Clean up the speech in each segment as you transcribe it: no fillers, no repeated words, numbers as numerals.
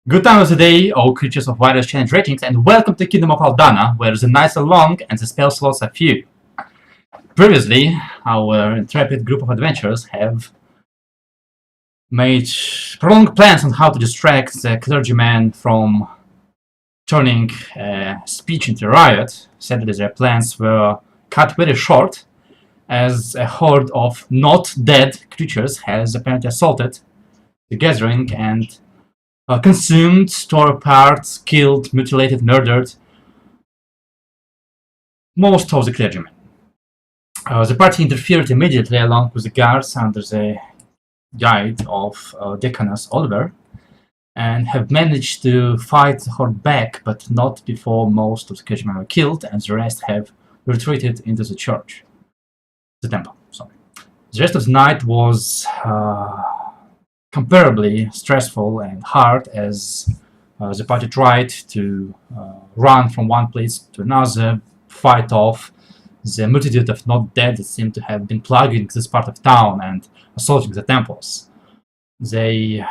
Good time of the day, all creatures of widest challenge ratings, and welcome to Kingdom of Aldana, where the nights are long and the spell slots are few. Previously, our intrepid group of adventurers have made prolonged plans on how to distract the clergyman from turning a speech into a riot. Sadly, their plans were cut very short, as a horde of not dead creatures has apparently assaulted the gathering and consumed, tore apart, killed, mutilated, murdered most of the clergymen. The party interfered immediately along with the guards under the guide of Deaconess Oliver and have managed to fight the horde back, but not before most of the clergymen were killed and the rest have retreated into the church. The temple, sorry. The rest of the night was comparably stressful and hard as the party tried to run from one place to another, fight off the multitude of not dead that seemed to have been plaguing this part of town and assaulting the temples. They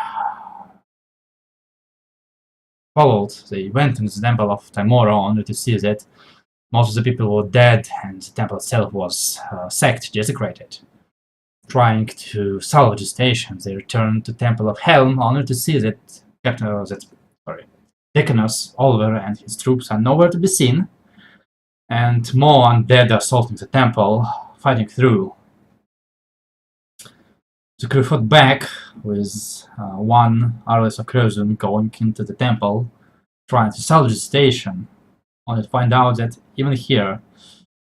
went into the temple of Timora only to see that most of the people were dead and the temple itself was sacked, desecrated. Trying to salvage the station, they returned to Temple of Helm only to see that Deaconess Oliver and his troops are nowhere to be seen, and more undead assaulting the temple, fighting through. The crew fought back with one Arles of Crozum going into the temple, trying to salvage the station, only to find out that even here,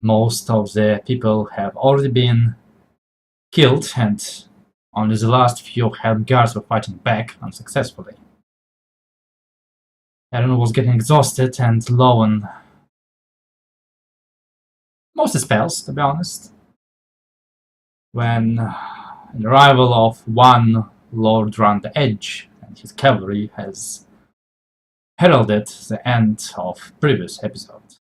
most of the people have already been killed, and only the last few help guards were fighting back unsuccessfully. Aaron was getting exhausted and low on most spells, to be honest, when an arrival of one Lord Round the Edge and his cavalry has heralded the end of previous episode.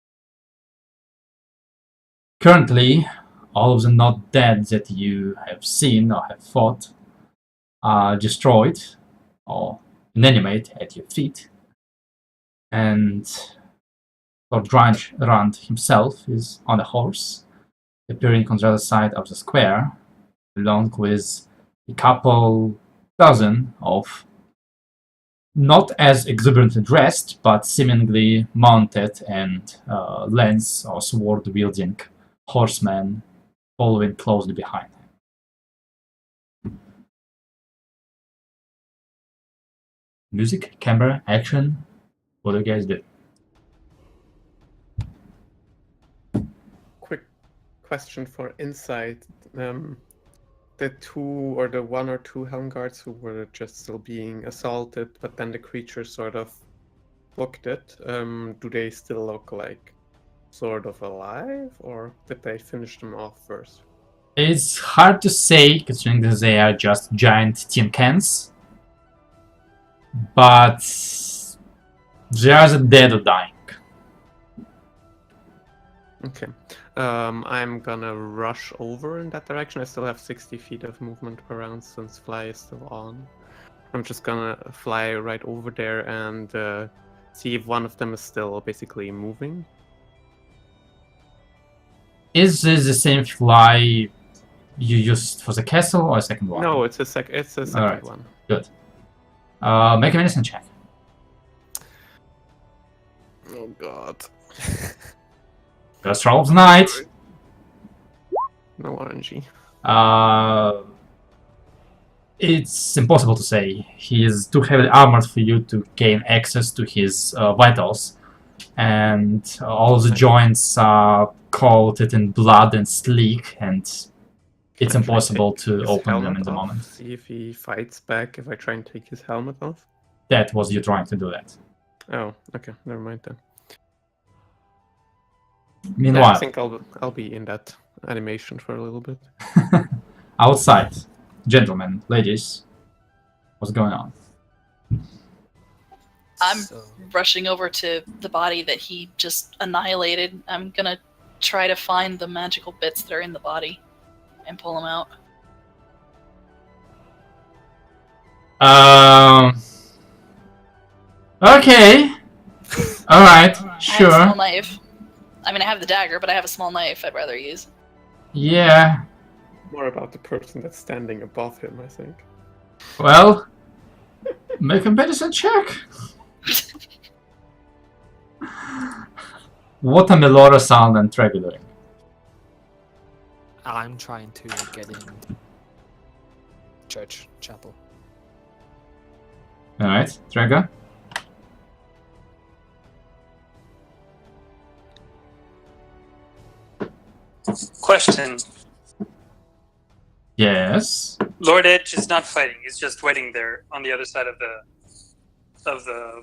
Currently, all of the not dead that you have seen or have fought are destroyed or inanimate at your feet, and Lord Rand himself is on a horse, appearing on the other side of the square, along with a couple dozen of not as exuberantly dressed, but seemingly mounted and lance or sword-wielding horsemen following closely behind him. Music, camera, action. What do you guys do? Quick question for insight. The two or the one or two helm guards who were just still being assaulted, but then the creature sort of booked it. Do they still look like sort of alive, or did they finish them off first? It's hard to say, considering that they are just giant tin cans, but they are either dead or dying. Okay. I'm gonna rush over in that direction. I still have 60 feet of movement per round since fly is still on. I'm just gonna fly right over there and see if one of them is still basically moving. Is this the same fly you used for the castle or a second one? No, it's a second one. Good. Make a medicine check. Oh god. First roll of the night. No RNG. It's impossible to say. He is too heavily armored for you to gain access to his vitals, and all of the joints are coated in blood and sleek, and it's impossible to open them in the moment. See if he fights back if I try and take his helmet off. That was you trying to do that. Oh, okay, never mind then. Meanwhile, yeah, I think I'll be in that animation for a little bit. outside, gentlemen, ladies, what's going on? I'm rushing over to the body that he just annihilated. I'm gonna try to find the magical bits that are in the body and pull them out. Okay. Alright, I have a sure. small knife. I mean, I have the dagger, but I have a small knife I'd rather use. Yeah. More about the person that's standing above him, I think. Well, make a medicine check. What are Melora, Sound, and Treg doing? I'm trying to get in church, chapel. Alright, Trega? Question. Yes. Lord Edge is not fighting. He's just waiting there on the other side of the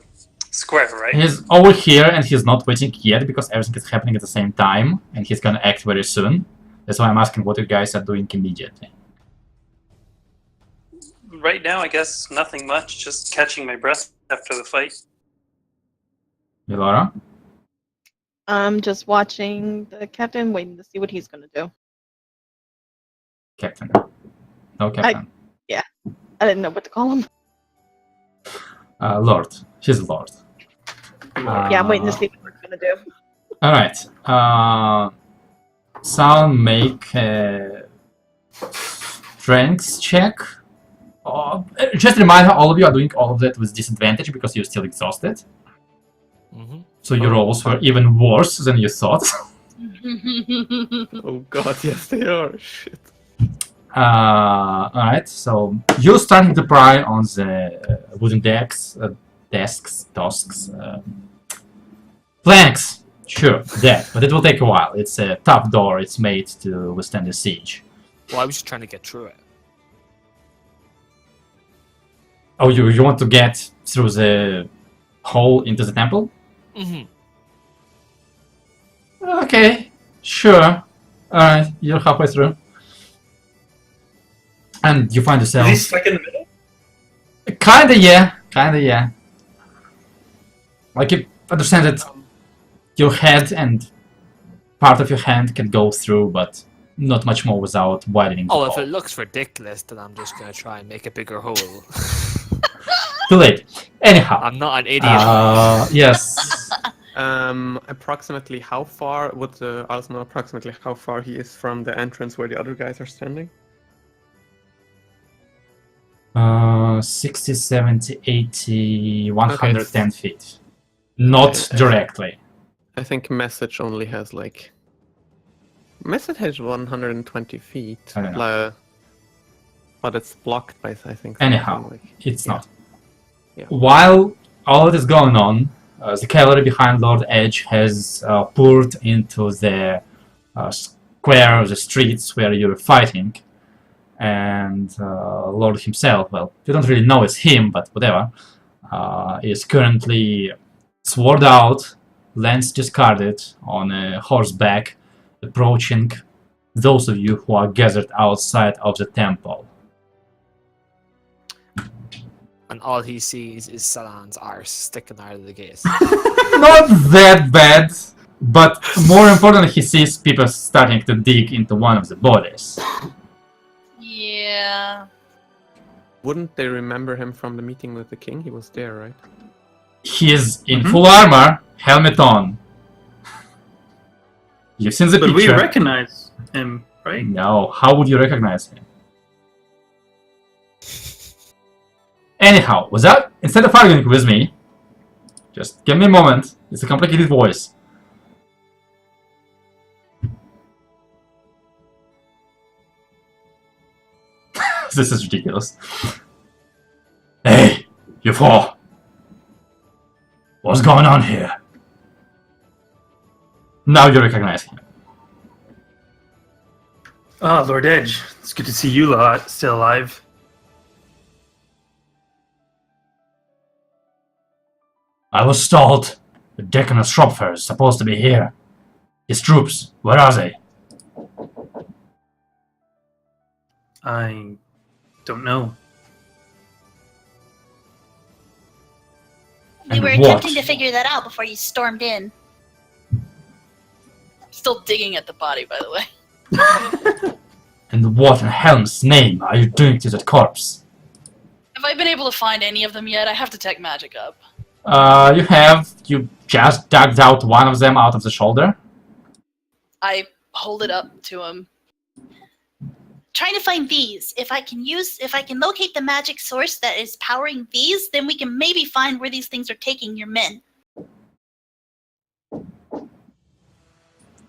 square, right? He's over here and he's not waiting yet because everything is happening at the same time and he's gonna act very soon. That's why I'm asking what you guys are doing immediately. Right now, I guess nothing much. Just catching my breath after the fight. Melora? I'm just watching the captain, waiting to see what he's gonna do. Captain. No captain. I didn't know what to call him. Lord. He's a lord. Yeah, I'm waiting to see what he's gonna do. Alright. Sound, make a strength check. Just a reminder, all of you are doing all of that with disadvantage because you're still exhausted. Mm-hmm. So your rolls were even worse than you thought. Oh god, yes they are. Shit. Alright, so you're starting to pry on the wooden desks, planks. Sure, that, but it will take a while. It's a tough door. It's made to withstand the siege. Well, I was just trying to get through it. Oh, you want to get through the hole into the temple? Mm-hmm. Okay, sure. Alright, you're halfway through. And you find Is yourself... he stuck in the middle? Kinda, yeah. Like, you understand that your head and part of your hand can go through, but not much more without widening the Oh, if hole. it looks ridiculous, then I'm just gonna try and make a bigger hole. Too late. Anyhow. I'm not an idiot. Yes. Approximately how far would Alice know approximately how far he is from the entrance where the other guys are standing? 60, 70, 80, 110 Okay. feet. Not Okay. directly. I think message only has like message has 120 feet. I don't know. But it's blocked by I think. Anyhow, something like- it's Yeah. not. Yeah. While all this is going on, the cavalry behind Lord Edge has poured into the square, the streets where you're fighting, and Lord himself, well, you don't really know it's him, but whatever, is currently sword out, lance discarded, on a horseback, approaching those of you who are gathered outside of the temple. And all he sees is Salan's arse sticking out of the gate. Not that bad, but more importantly, he sees people starting to dig into one of the bodies. Yeah. Wouldn't they remember him from the meeting with the king? He was there, right? He is in Mhm. full armor, helmet on. You've seen the But we picture. recognize him, right? No, how would you recognize him? Anyhow, instead of arguing with me, just give me a moment. It's a complicated voice. This is ridiculous. Hey, you four. What's going on here? Now you recognize him. Ah, Lord Edge. It's good to see you lot still alive. I was told the Deacon of Shropfair is supposed to be here. His troops, where are they? I don't know. We And were what? attempting to figure that out before you stormed in. Still digging at the body, by the way. And what in Helm's name are you doing to that corpse? Have I been able to find any of them yet? I have Detect Magic up. You just dug out one of them out of the shoulder. I hold it up to him. Trying to find these. If I can locate the magic source that is powering these, then we can maybe find where these things are taking your men.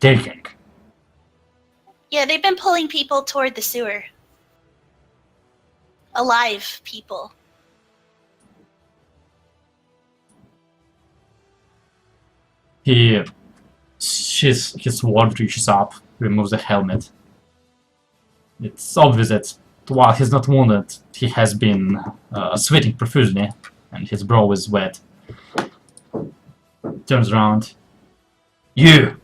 Taking. Yeah, they've been pulling people toward the sewer. Alive people. His sword reaches up, removes the helmet. It's obvious that while he's not wounded, he has been sweating profusely, and his brow is wet. Turns around. You!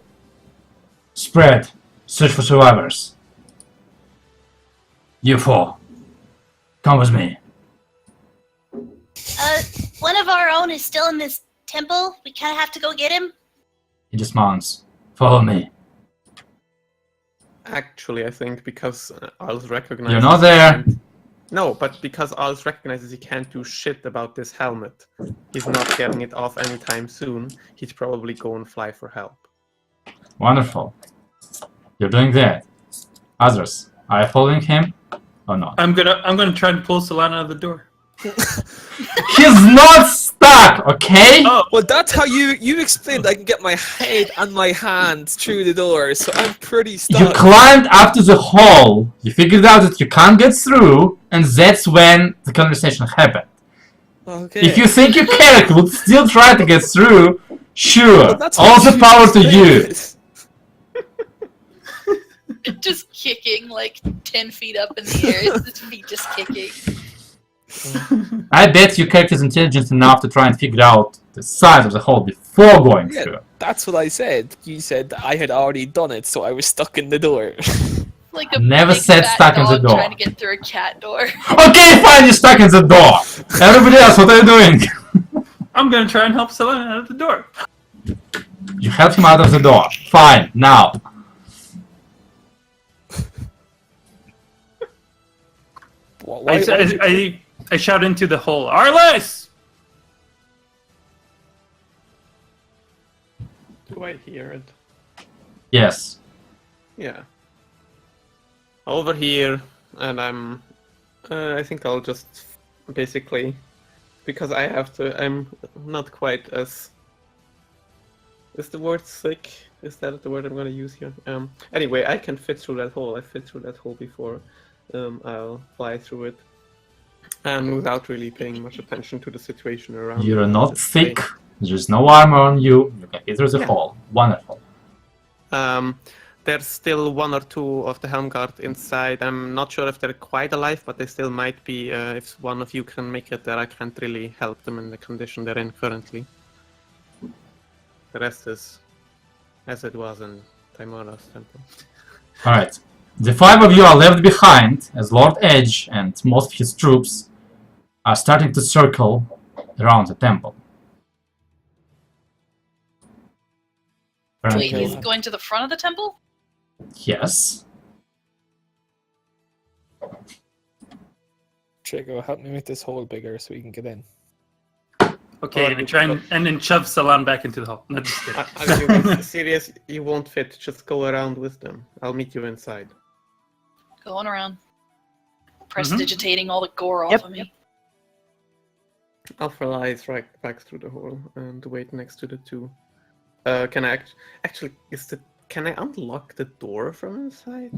Spread! Search for survivors. You four. Come with me. One of our own is still in this temple. We kind of have to go get him. He dismounts. Follow me. Actually, I think because Al's recognizes... You're not there! No, but because Al's recognizes he can't do shit about this helmet, he's not getting it off anytime soon, he'd probably go and fly for help. Wonderful. You're doing that. Others, are you following him or not? I'm gonna try and pull Solana out of the door. He's not stuck, okay? Oh, Well, that's how you explained I can get my head and my hands through the door, so I'm pretty stuck. You climbed up to the hall, you figured out that you can't get through, and that's when the conversation happened. Okay. If you think your character would still try to get through, sure, Well, that's all what the you power to you. explained. Just kicking like 10 feet up in the air. His feet just kicking. I bet your character is intelligent enough to try and figure out the size of the hole before going Yeah. through. That's what I said. You said that I had already done it, so I was stuck in the door. Like I a never big said fat stuck in the dog door. trying to get through a cat door. Okay, fine, you're stuck in the door. Everybody else, what are you doing? I'm gonna try and help Solana out of the door. You help him out of the door. Fine, now. I shout into the hole, Arliss! Do I hear it? Yes. Yeah. Over here, and I think I'll just basically, because I'm not quite as... Is the word sick? Is that the word I'm gonna use here? Anyway, I can fit through that hole. I fit through that hole before. I'll fly through it. And without really paying much attention to the situation around me. You're not Just stay- thick. There's no armor on you. You can get through the Yeah. hole. Wonderful. There's still one or two of the helm guard inside. I'm not sure if they're quite alive, but they still might be. If one of you can make it there, I can't really help them in the condition they're in currently. The rest is as it was in Timora's temple. Alright. The five of you are left behind as Lord Edge and most of his troops are starting to circle around the temple. Wait, Apparently, he's going to the front of the temple? yes. Trigo, help me make this hole bigger so we can get in. Okay, and I try and then shove Solana back into the hole. No, just kidding. Are you serious? You won't fit. Just go around with them. I'll meet you inside. Going around. Prestidigitating all the gore off Yep, of me. yep. I'll fly right back through the hole and wait next to the two. Can I actually? Can I unlock the door from inside?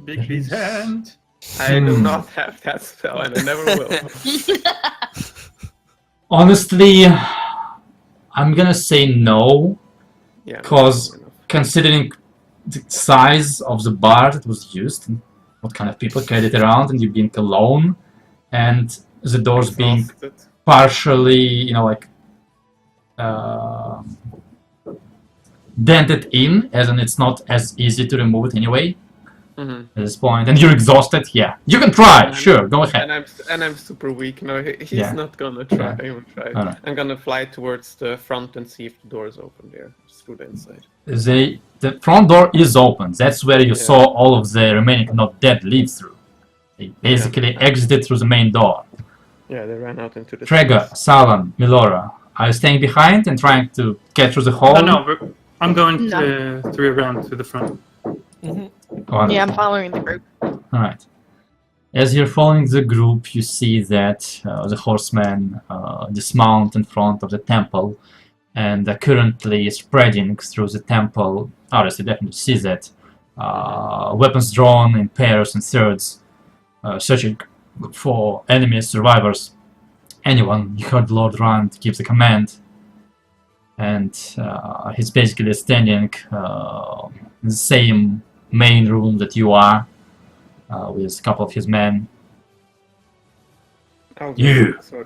Big B's hand. I do not have that spell, and I never will. Honestly, I'm gonna say no, Yeah. because fair enough. considering the size of the bar that was used and what kind of people carried it around, and you being alone, and the doors being Exhausted. partially, dented in, as in it's not as easy to remove it anyway Mhm. at this point, and you're exhausted. Yeah, you can try. Sure, go ahead. And I'm super weak. No, he's Yeah. not gonna try. He won't try. Alright. I'm gonna fly towards the front and see if the door is open there, just through the inside. The front door is open. That's where you Yeah. saw all of the remaining not dead leave through. They basically exited through the main door. Yeah, they ran out into the Trega, streets. Salam, Milora, are you staying behind and trying to get through the hall? Oh no, I'm going No. through around to the front. Mm-hmm. Wonderful. Yeah, I'm following the group. Alright. As you're following the group, you see that the horsemen dismount in front of the temple and are currently spreading through the temple. Obviously, definitely see that. Weapons drawn in pairs and thirds, searching for enemies, survivors, anyone. You heard Lord Rand give the command, and he's basically standing in the same main room that you are, with a couple of his men. You! Sorry.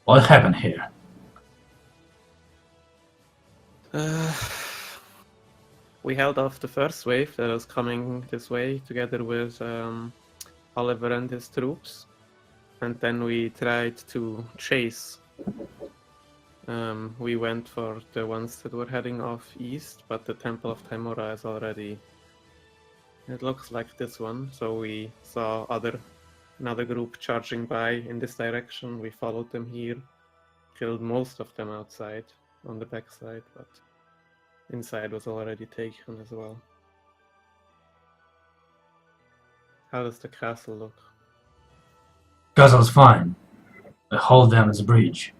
What happened here? We held off the first wave that was coming this way together with Oliver and his troops. And then we tried to chase. We went for the ones that were heading off east, but the Temple of Timora is already... It looks like this one, so we saw another group charging by in this direction. We followed them here, killed most of them outside on the backside, but inside was already taken as well. How does the castle look? Castle's fine. The whole dam is a bridge.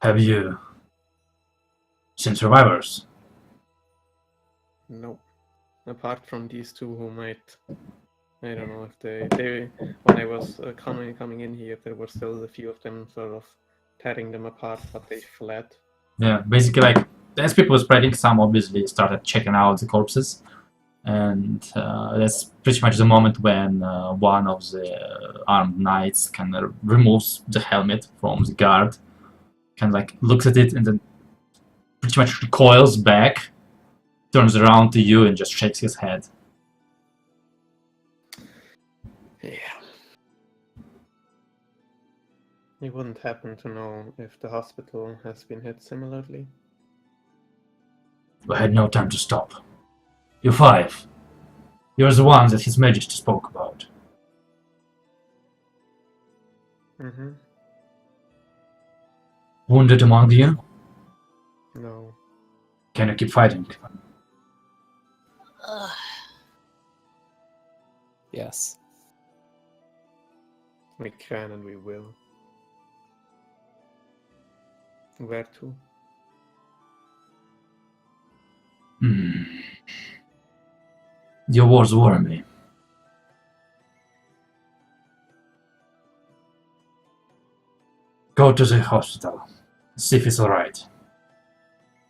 Have you seen survivors? No. Apart from these two who might... I don't know if they when I was coming in here, there were still a few of them sort of tearing them apart, but they fled. Yeah, basically, like, as people were spreading, some obviously started checking out the corpses. And that's pretty much the moment when one of the armed knights kind of removes the helmet from the guard, kind of like looks at it and then pretty much recoils back, turns around to you and just shakes his head. Yeah. You wouldn't happen to know if the hospital has been hit similarly? We had no time to stop. You five. You're the ones that His Majesty spoke about. Mm-hmm. Wounded among you? No. Can you keep fighting? Ugh. Yes. We can and we will. Where to? Your words worry me. Go to the hospital. See if it's alright.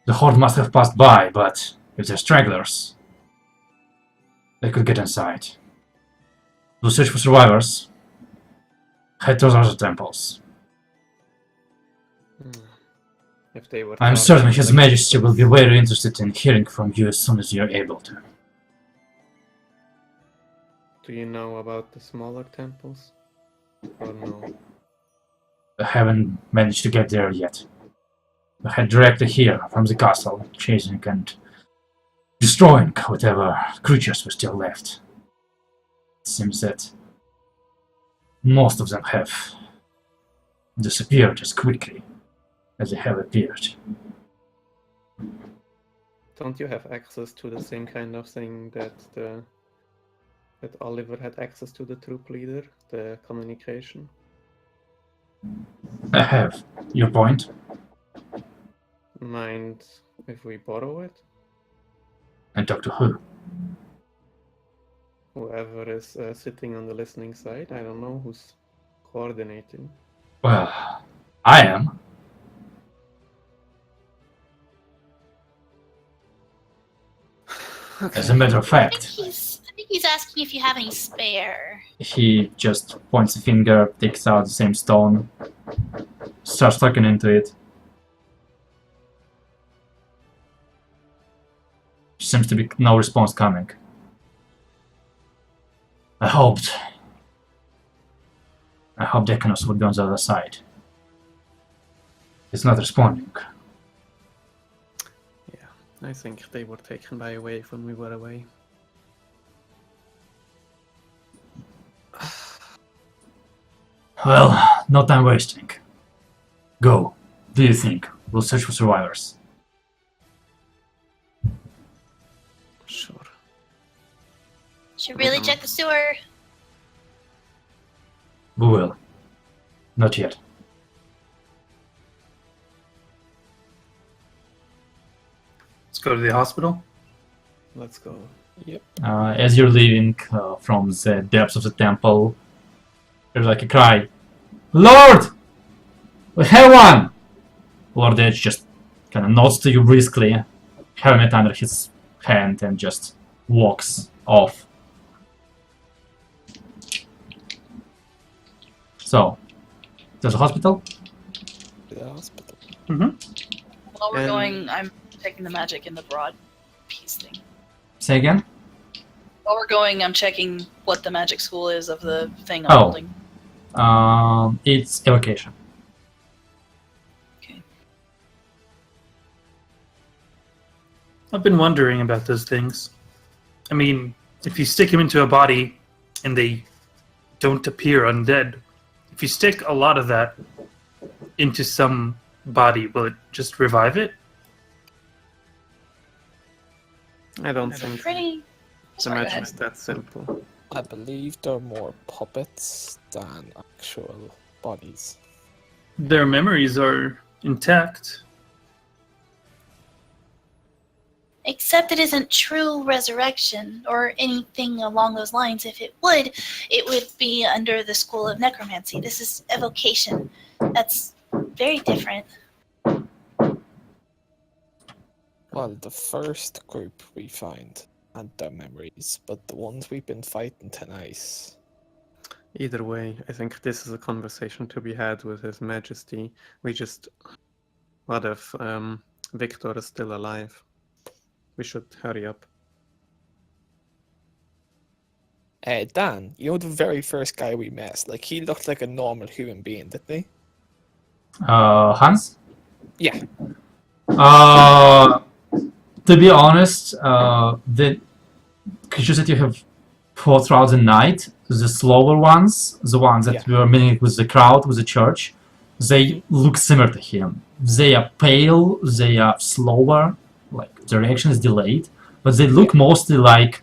The horde must have passed by, but if they're stragglers, they could get inside. We'll search for survivors. Head to other temples. If they were... I'm certain His Majesty will be very interested in hearing from you as soon as you're able to. Do you know about the smaller temples? Or no? I haven't managed to get there yet. I head directly here from the castle, chasing and destroying whatever creatures were still left. It seems that most of them have disappeared as quickly as they have appeared. Don't you have access to the same kind of thing that that Oliver had access to, the troop leader, the communication? I have. Your point? Mind if we borrow it? And talk to who? Whoever is sitting on the listening side, I don't know who's coordinating. Well, I am. As a matter of I think fact, he's asking if you have any spare. he just points a finger, takes out the same stone, starts looking into it. Seems to be no response coming. I hoped Decanos would be on the other side. He's not responding. I think they were taken by a wave when we were away. Well, no time wasting. Go. Do you think? We'll search for survivors. Sure. Should really check the sewer. We will. Not yet. Let's go to the hospital. Let's go. As you're leaving from the depths of the temple, there's like a cry. Lord! We have one! Lord Edge just kind of nods to you briskly, helmet under his hand, and just walks off. So, there's a hospital? The hospital. While we're And- going, I'm checking the magic in the broad piece thing. Say again? While we're going, I'm checking what the magic school is of the thing I'm Oh. holding. It's evocation. Okay. I've been wondering about those things. I mean, if you stick them into a body and they don't appear undead, if you stick a lot of that into some body, will it just revive it? I don't think Pretty. the Sorry, go ahead. magic's that simple. I believe they're more puppets than actual bodies. Their memories are intact. Except it isn't true resurrection or anything along those lines. If it would be under the school of necromancy. This is evocation. That's very different. Well, the first group we find had their memories, but the ones we've been fighting tonight. Either way, I think this is a conversation to be had with His Majesty. What if Victor is still alive? We should hurry up. Dan, you know the very first guy we met? Like, he looked like a normal human being, didn't he? Hans? Yeah. To be honest, the creatures that you have fought throughout the night, the slower ones, the ones that were meeting with the crowd, with the church, they look similar to him. They are pale, they are slower, like the reaction is delayed, but they look mostly like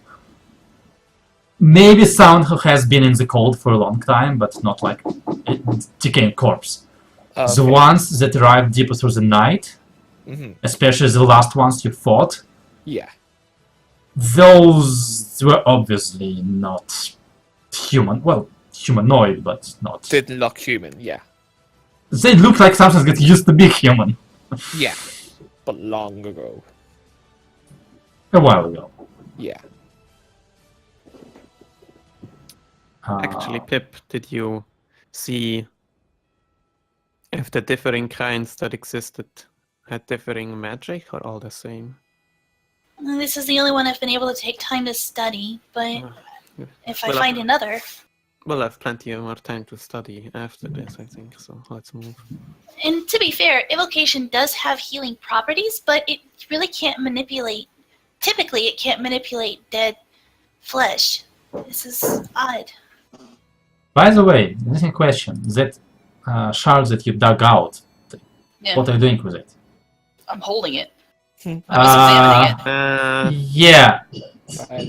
maybe someone who has been in the cold for a long time, but not like a decaying corpse. Okay. The ones that arrived deeper through the night, especially the last ones you fought, Yeah. those were obviously not human. Well, humanoid, but not. Didn't look human, yeah. They look like something that used to be human Yeah. But long ago. a while ago. Yeah. Actually, Pip, did you see if the differing kinds that existed had differing magic or all the same? This is the only one I've been able to take time to study, but if I Well, find another. We'll have plenty more time to study after this, I think, so let's move. And to be fair, evocation does have healing properties, but it really can't manipulate. Typically, it can't manipulate dead flesh. This is odd. By the way, interesting question. That shard that you dug out, Yeah, what are you doing with it? I'm holding it. I was examining it. Yeah,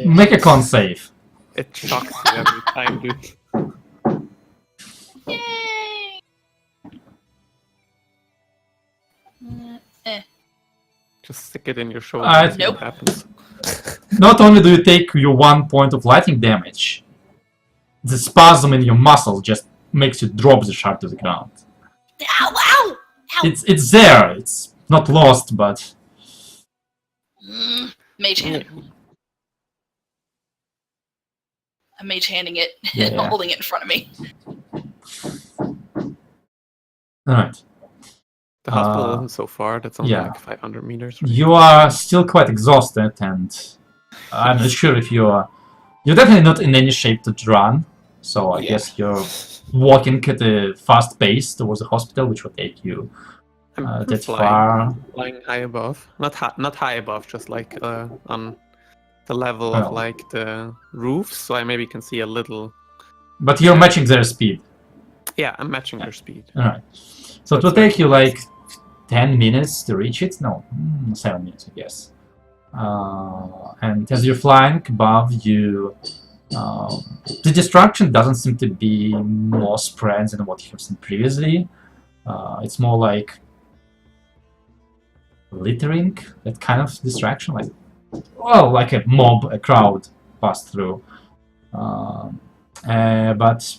make a con save. It shocks you every time, dude. Yay! Just stick it in your shoulder I- and see Nope. what happens. Not only do you take your 1 point of lightning damage, the spasm in your muscle just makes you drop the shard to the ground. Ow! Ow! Ow! It's there. It's not lost, but Mage hand. I'm mage handing it and Yeah. holding it in front of me. alright. The hospital isn't so far, that's only yeah. like 500 meters. Right? You are still quite exhausted, and I'm not sure if you're definitely not in any shape to run. So I guess you're walking at a fast pace towards the hospital, which will take you I'm that flying, far. flying high above. Not high above, just like on the level Oh. of like the roofs, so I maybe can see a little. But you're matching their speed. Yeah, I'm matching your speed. Alright. So it will take you like 10 minutes to reach it. No, 7 minutes, I guess. And as you're flying above, the destruction doesn't seem to be more spread than what you've seen previously. It's more like littering, that kind of distraction, like, well, like a mob, a crowd passed through. But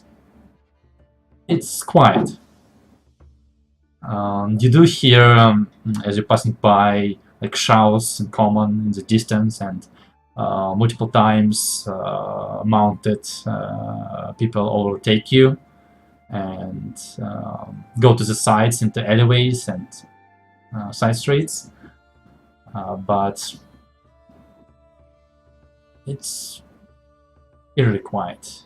it's quiet. You do hear, as you're passing by, like shouts in common in the distance, and multiple times mounted people overtake you and go to the sides into alleyways and side streets. But it's eerily quiet.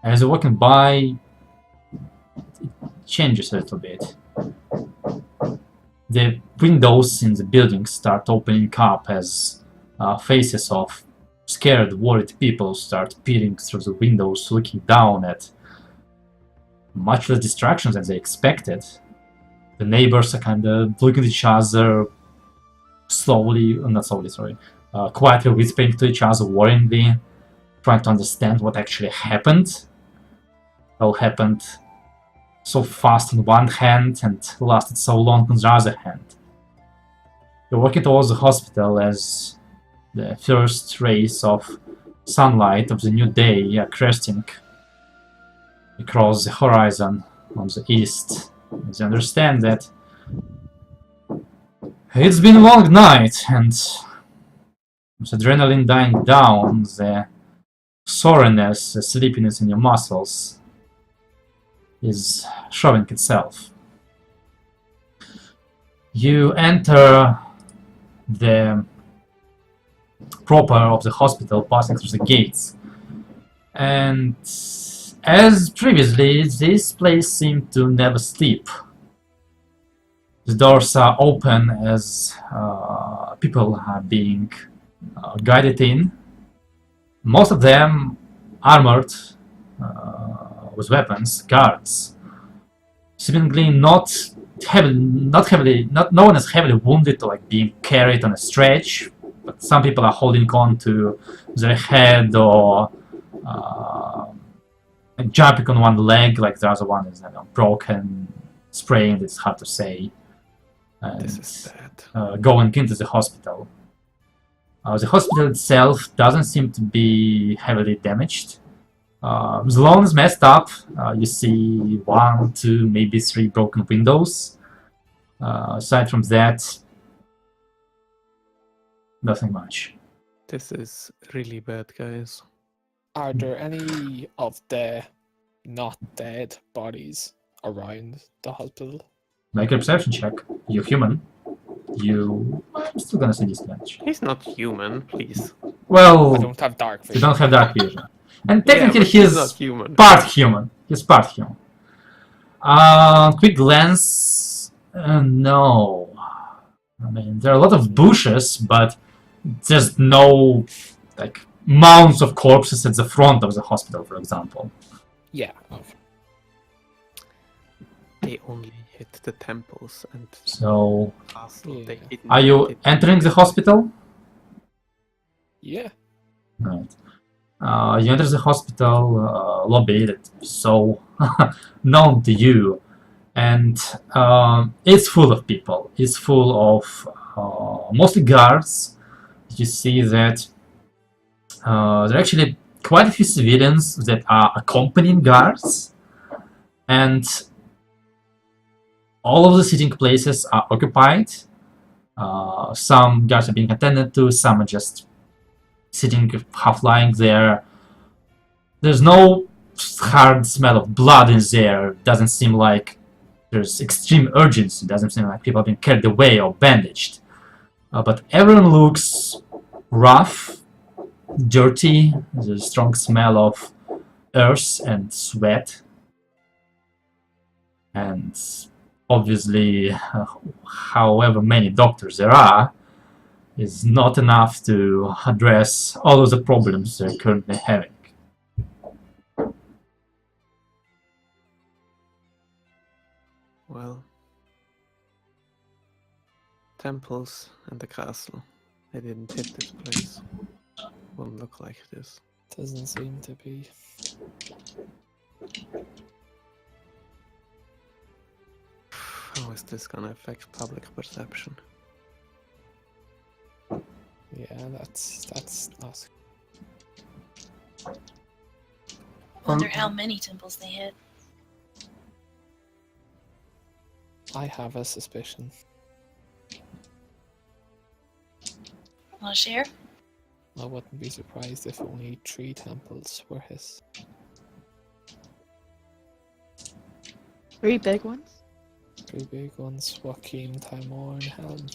As you're walking by, it changes a little bit. The windows in the building start opening up as faces of scared, worried people start peering through the windows, looking down at much less distractions than they expected. The neighbors are kind of looking at each other quietly whispering to each other worryingly, trying to understand what actually happened. It all happened so fast on one hand and lasted so long on the other hand. You're walking towards the hospital as the first rays of sunlight of the new day are cresting across the horizon on the east. As you understand that it's been a long night, and with adrenaline dying down, the soreness, the sleepiness in your muscles is showing itself. You enter the proper of the hospital, passing through the gates, and as previously, this place seemed to never sleep. The doors are open as people are being guided in. Most of them armored with weapons, guards, seemingly no one is heavily wounded or like being carried on a stretch, but some people are holding on to their head or jumping on one leg, like the other one is broken, sprained, it's hard to say. And, This is bad. going into the hospital. The hospital itself doesn't seem to be heavily damaged. The lawn is messed up. You see 1, 2, maybe 3 broken windows. Aside from that, nothing much. This is really bad, guys. Are there any of the not dead bodies around the hospital? Make a perception check. You're human. I'm still gonna say disadvantage. He's not human, please. Well, I don't have dark you vision. don't have dark vision. And Yeah, technically but he's not human. part human. He's part human. Quick glance. No. I mean, there are a lot of bushes, but there's no, like, mounds of corpses at the front of the hospital, for example. Yeah. Okay. They only hit the temples and So, castle. Yeah. They didn't are you hit- entering the hospital? Yeah. Right. You enter the hospital lobby that is so known to you, and it's full of people. It's full of mostly guards. You see that there are actually quite a few civilians that are accompanying guards, and all of the sitting places are occupied. Some guards are being attended to, some are just sitting half lying there. There's no hard smell of blood in there. Doesn't seem like there's extreme urgency. Doesn't seem like people are being carried away or bandaged. But everyone looks rough, dirty. There's a strong smell of earth and sweat. And obviously, however many doctors there are, is not enough to address all of the problems they're currently having. Well, temples and the castle. I didn't hit this place. Won't look like this. Doesn't seem to be. How is this gonna affect public perception? Yeah, that's not. Wonder how many temples they hit. I have a suspicion. Want to share? I wouldn't be surprised if only 3 temples were his. 3 big ones. 3 big ones: Joachim, Timor, and Helm.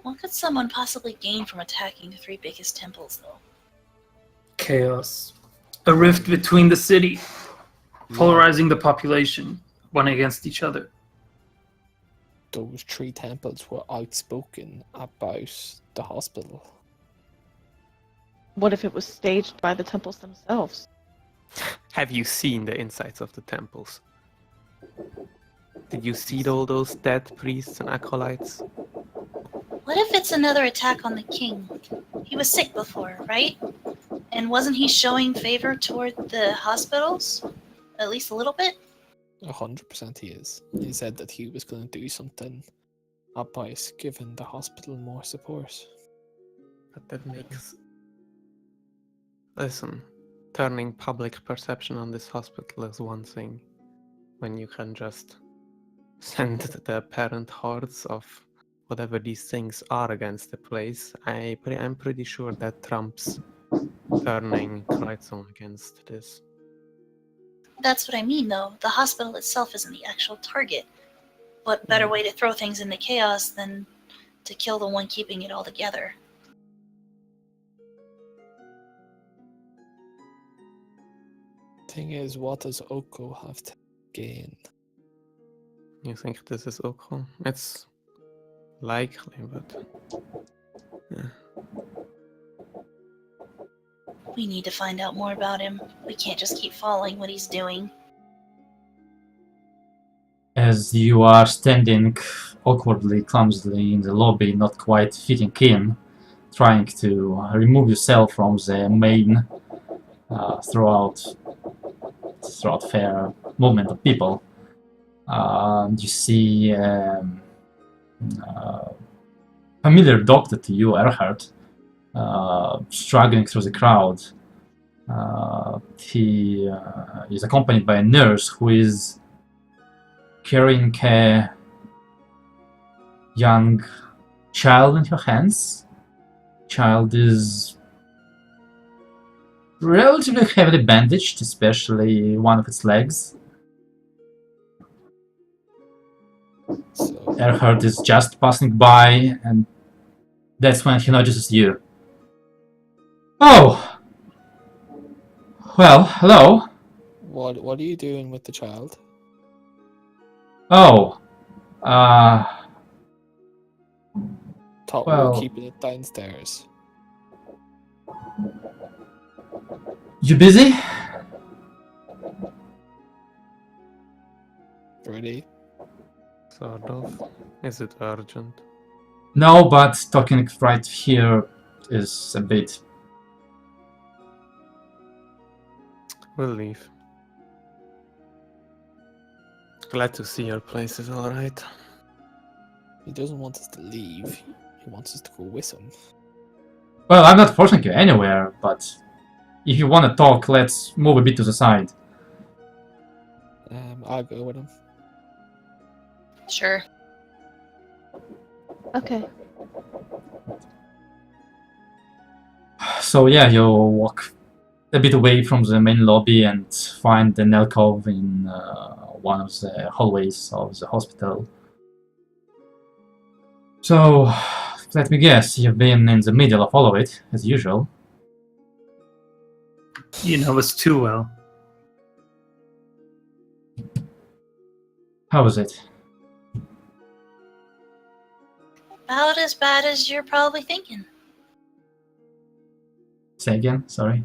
What could someone possibly gain from attacking the 3 biggest temples, though? Chaos. A rift between the city, polarizing the population, one against each other. Those 3 temples were outspoken about the hospital. What if it was staged by the temples themselves? Have you seen the insides of the temples? Did you see all those dead priests and acolytes? What if it's another attack on the king? He was sick before, right? And wasn't he showing favor toward the hospitals? At least a little bit? 100% he is. He said that he was going to do something about giving the hospital more support. But that makes... Listen, turning public perception on this hospital is one thing. When you can just send the apparent hordes of whatever these things are against the place, I'm pretty sure that trumps turning Kreuzung against this. That's what I mean, though. The hospital itself isn't the actual target. What better way to throw things into chaos than to kill the one keeping it all together? Thing is, what does Oko have to gain? You think this is Oko? It's likely, but... Yeah. We need to find out more about him. We can't just keep following what he's doing. As you are standing awkwardly, clumsily in the lobby, not quite fitting in, trying to remove yourself from the main throughout fair movement of people, you see familiar doctor to you, Erhard, struggling through the crowd. He is accompanied by a nurse who is carrying a young child in her hands. Child is relatively heavily bandaged, especially one of its legs. So, Erhard is just passing by, and that's when he notices you. Oh! Well, hello. what are you doing with the child? Oh. Thought we Well- were keeping it downstairs. You busy? Really? Sort of. Is it urgent? No, but talking right here is a bit... We'll leave. Glad to see your place is alright. He doesn't want us to leave. He wants us to go with him. Well, I'm not forcing you anywhere, but if you want to talk, let's move a bit to the side. I'll go with him. Sure. Okay. So yeah, you walk a bit away from the main lobby and find an alcove in one of the hallways of the hospital. So, let me guess, you've been in the middle of all of it, as usual. You know us too well. How was it? About as bad as you're probably thinking. Say again, sorry.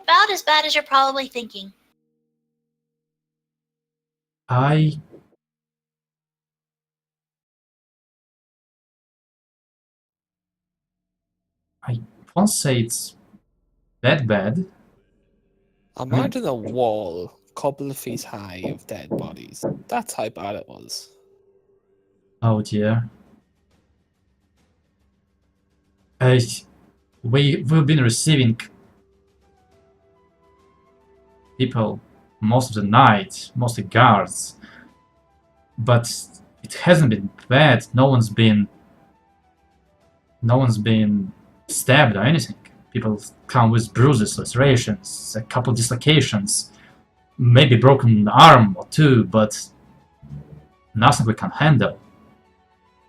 About as bad as you're probably thinking. I won't say it's that bad. Imagine a wall, couple of feet high of dead bodies. That's how bad it was. Oh dear. We've been receiving people most of the night, mostly guards, but it hasn't been bad. No one's been stabbed or anything. People come with bruises, lacerations, a couple dislocations, maybe broken arm or two, but nothing we can handle.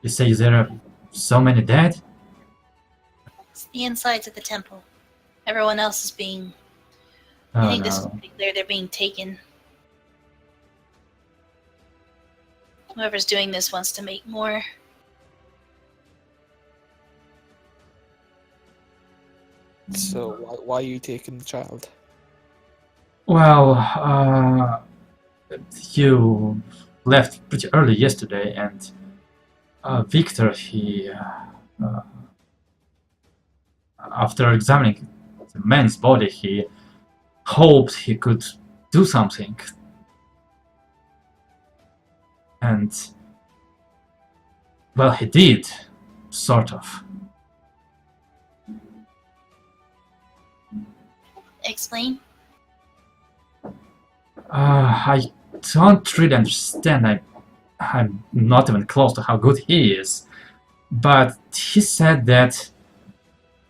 You say there are so many dead? It's the insides of the temple. Everyone else is being. Oh, I think this is no. pretty clear. They're being taken. Whoever's doing this wants to make more. So why are you taking the child? Well, you left pretty early yesterday, and Victor, he, after examining the man's body, he hoped he could do something. And, well, he did, sort of. Explain. I don't really understand. I'm not even close to how good he is. But he said that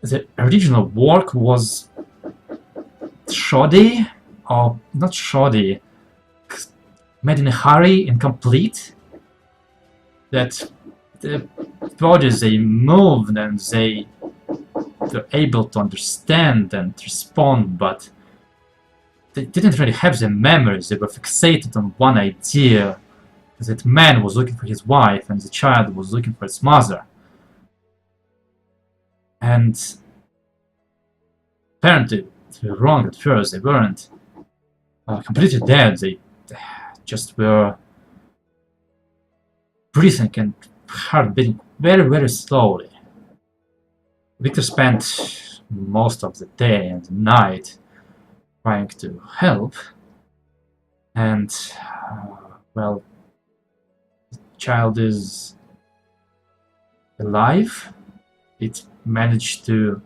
the original work was shoddy, or not shoddy, made in a hurry, incomplete. That the bodies they moved and they were able to understand and respond, but they didn't really have the memories. They were fixated on one idea, that man was looking for his wife and the child was looking for his mother. And apparently they were wrong at first. They weren't completely dead. They just were breathing and heart beating very, very slowly. Victor spent most of the day and the night trying to help, and well, the child is alive. It managed to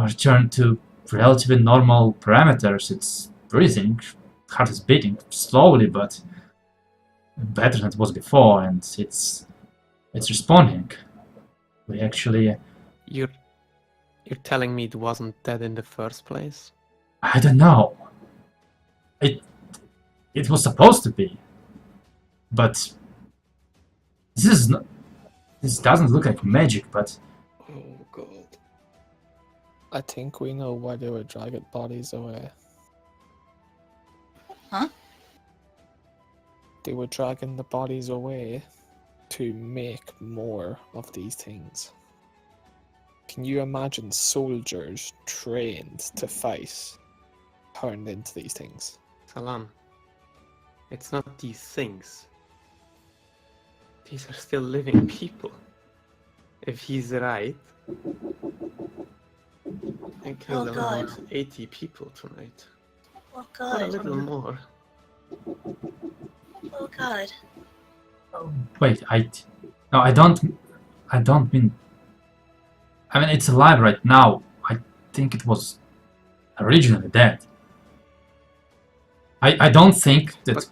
return to relatively normal parameters. It's breathing, heart is beating slowly, but better than it was before, and it's responding. We actually, You're telling me it wasn't dead in the first place? I don't know. It was supposed to be, but this doesn't look like magic. But Oh god. I think we know why they were dragging bodies away. Huh? They were dragging the bodies away to make more of these things. Can you imagine soldiers trained to fight turned into these things? Salam. It's not these things. These are still living people. If he's right, I killed Oh, God. almost 80 people tonight. Oh Not a god. little more. Oh god. wait, no, I don't mean. I mean, it's alive right now. I think it was originally dead. I don't think that.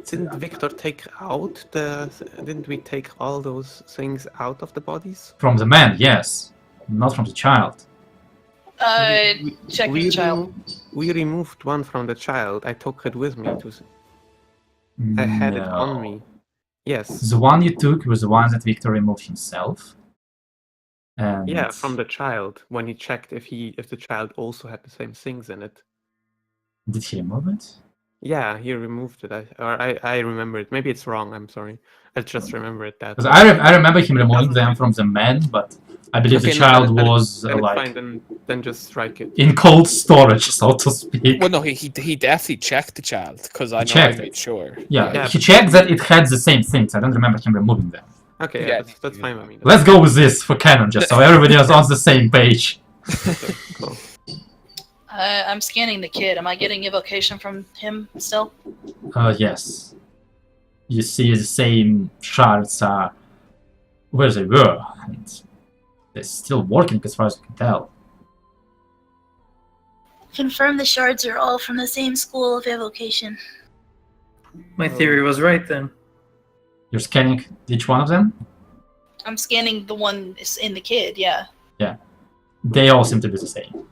Didn't Victor take out the... Didn't we take all those things out of the bodies? From the man, yes, not from the child. Check the child. We removed one from the child. I took it with me. I had it on No. me. Yes. The one you took was the one that Victor removed himself. And Yeah, from the child. When he checked if the child also had the same things in it. did he remove it? Yeah, he removed it. I remember it. Maybe it's wrong. I'm sorry. I just remember it that. 'Cause I remember him removing them from the men, but I believe the Okay, no, child then was then it's like fine. Then just strike it. in cold storage, so to speak. Well, no, he definitely checked the child because I know I checked made it. sure. Yeah, Yeah, he but- checked that it had the same things. I don't remember him removing them. Okay, yeah, Yeah, that's fine with me. Let's go with this for canon, just so everybody is on the same page. Okay, cool. I'm scanning the kid. Am I getting evocation from him still? Yes. You see the same shards are where they were, and they're still working as far as you can tell. Confirm the shards are all from the same school of evocation. My theory was right then. You're scanning each one of them? I'm scanning the one in the kid, yeah. They all seem to be the same.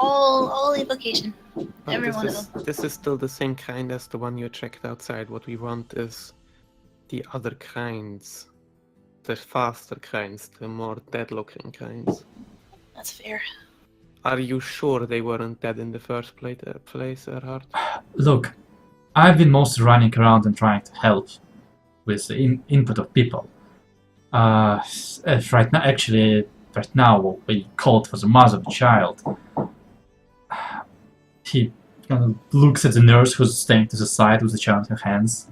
All evocation. But Every one of them. this is still the same kind as the one you checked outside. What we want is the other kinds. The faster kinds, the more dead-looking kinds. That's fair. Are you sure they weren't dead in the first place, Erhard? Look, I've been mostly running around and trying to help with the input of people. Right now, what we called for the mother of the child. He kind of looks at the nurse who's staying to the side with the child in her hands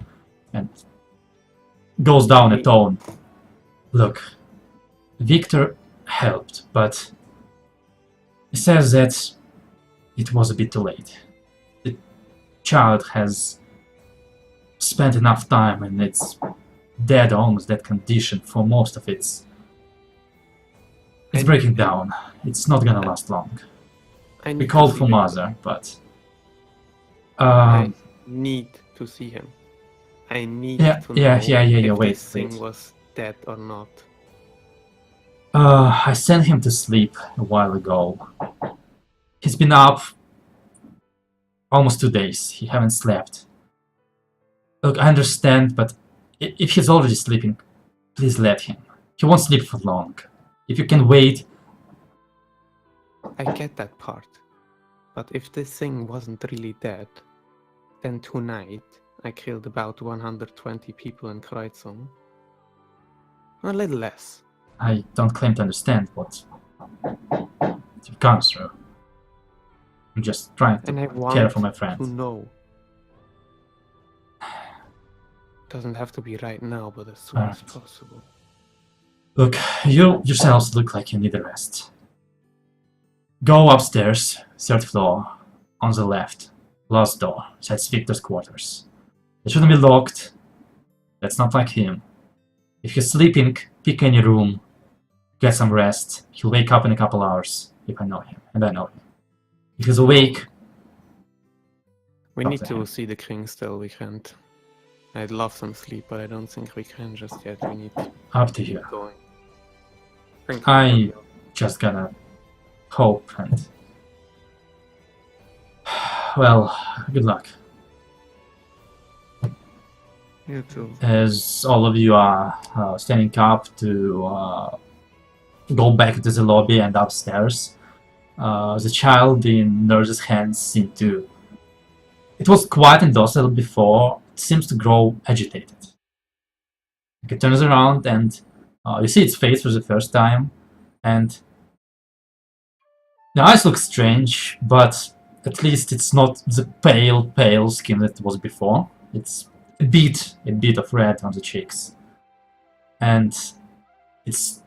and goes down a tone. Look, Victor helped, but he says that it was a bit too late. The child has spent enough time in its dead, almost dead condition for most of its. It's breaking down. It's not gonna last long. We called for mother, but I need to see him. I need to know if wait, this thing was dead or not. I sent him to sleep a while ago. He's been up almost 2 days. He haven't slept. Look, I understand, but if he's already sleeping, please let him. He won't sleep for long. If you can wait. I get that part. But if this thing wasn't really dead, then tonight I killed about 120 people in Kreuzung. A little less. I don't claim to understand what you've gone through. I'm just trying And I to want care for my to friends. know. Doesn't have to be right now, but as soon as possible. Look, you yourselves look like you need a rest. Go upstairs, 3rd floor, on the left. Last door, that's Victor's quarters. It shouldn't be locked. That's not like him. If he's sleeping, pick any room, get some rest. He'll wake up in a couple hours, if I know him, and I know him. If he's awake... We Talk need to to him. see the king still, we can't. I'd love some sleep, but I don't think we can just yet. We need to Up to you. keep going. Drink I- some coffee. Just gonna hope and... Well, good luck. You too. As all of you are standing up to go back to the lobby and upstairs, the child in Nurse's hands seemed to... It was quiet and docile before, it seems to grow agitated. It turns around and you see its face for the first time, and the eyes look strange, but at least it's not the pale skin that it was before. It's a bit of red on the cheeks. And it's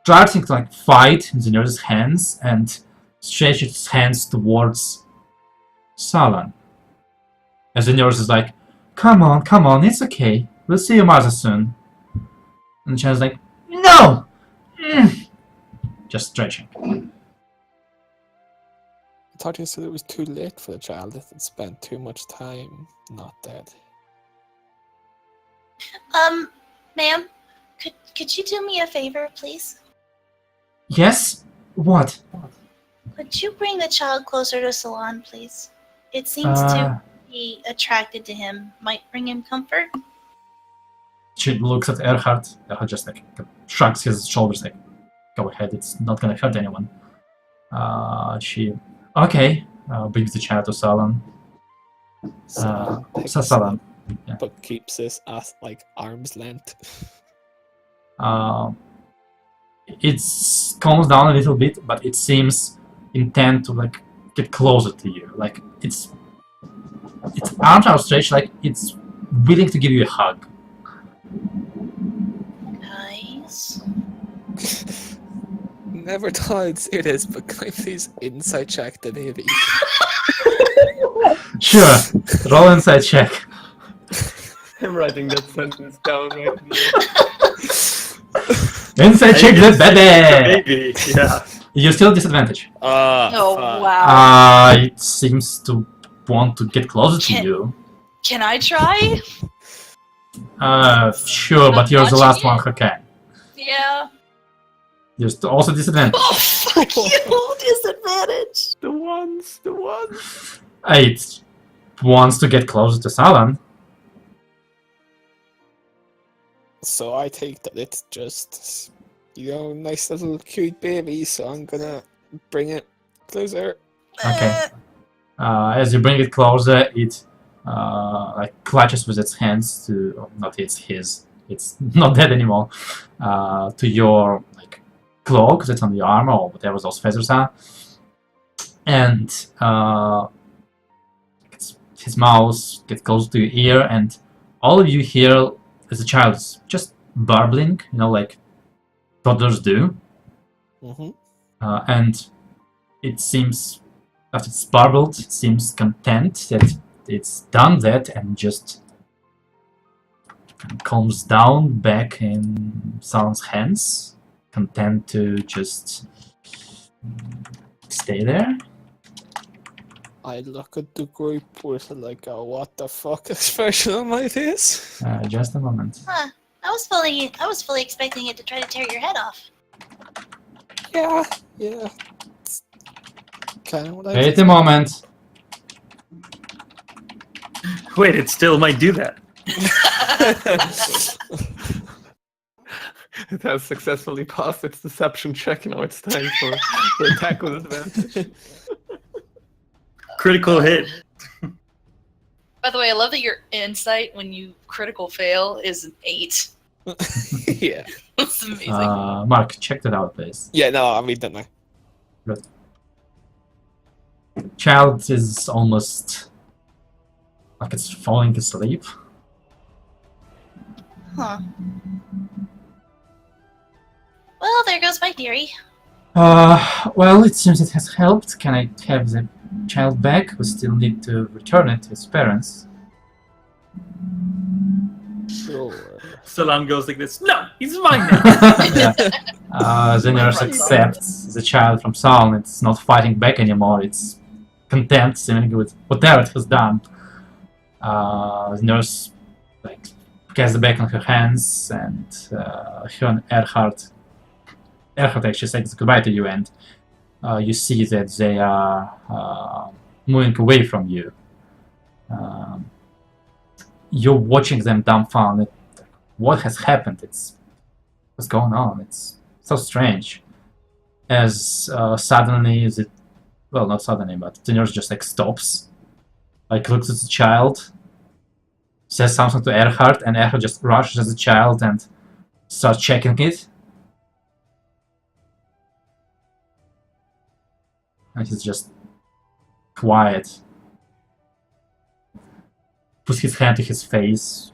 starting to like fight in the nurse's hands and stretch its hands towards Salan. As the nurse is like, come on, it's okay. We'll see your mother soon. And the child's like, no! Just stretching. I thought you said it was too late for the child that had spent too much time not dead. Ma'am, could you do me a favor, please? Yes? What? Could you bring the child closer to Salon, please? It seems to be attracted to him. Might bring him comfort. She looks at Erhard. Erhard just like shrugs his shoulders like, go ahead, it's not gonna hurt anyone. She, okay, brings the child to Salon. Salan picks Salan. it up, but keeps this at like arm's length. It calms down a little bit, but it seems intent to like get closer to you. Like its arms are stretched, like it's willing to give you a hug. Nice. Never thought I'd say this, but can I please insight check the baby? Sure, roll inside check. I'm writing that sentence down right Inside check the baby. Maybe, yeah. You're still at disadvantage. Oh, wow. It seems to want to get closer to you. Can I try? Sure, but you're the last one who can. Yeah. You're also disadvantage. Oh, fuck you! Disadvantage! The ones. It wants to get closer to Salan. So I take that it's just, nice little cute baby, so I'm gonna bring it closer. Okay. As you bring it closer, it like clutches with its hands to it's not dead anymore. To your like cloak that's on your armor or whatever those feathers are, and his mouth gets close to your ear, and all of you hear as a child is just burbling, like toddlers do. Mm-hmm. And it seems, after it's burbled, it seems content that it's done that and just calms down back in Salan's hands, content to just stay there. I look at the group with like a what the fuck expression on my face. Just a moment. Huh. I was fully expecting it to try to tear your head off. Yeah. It's kind of what I Wait a moment. Wait, it still might do that. It has successfully passed its deception check. Now it's time for the attack with advantage. Critical hit. By the way, I love that your insight when you critical fail is an 8. Yeah. That's amazing. Mark, check that out, please. Yeah, no, I read that now. Good. Child is almost like it's falling asleep. Huh. Well, there goes my theory. Well, it seems it has helped. Can I have the child back? We still need to return it to his parents. Sure. Salan goes like this. No, he's mine now. Yeah. The nurse accepts the child from Salan. It's not fighting back anymore. It's content, seemingly with whatever it has done. The nurse gets the back on her hands, and her and Erhard actually says goodbye to you, and you see that they are moving away from you. You're watching them dumbfounded. What has happened? What's going on? It's so strange. As suddenly, not suddenly, but the nurse just stops, looks at the child, says something to Erhard, and Erhard just rushes at the child and starts checking it. And he's just quiet. Puts his hand to his face.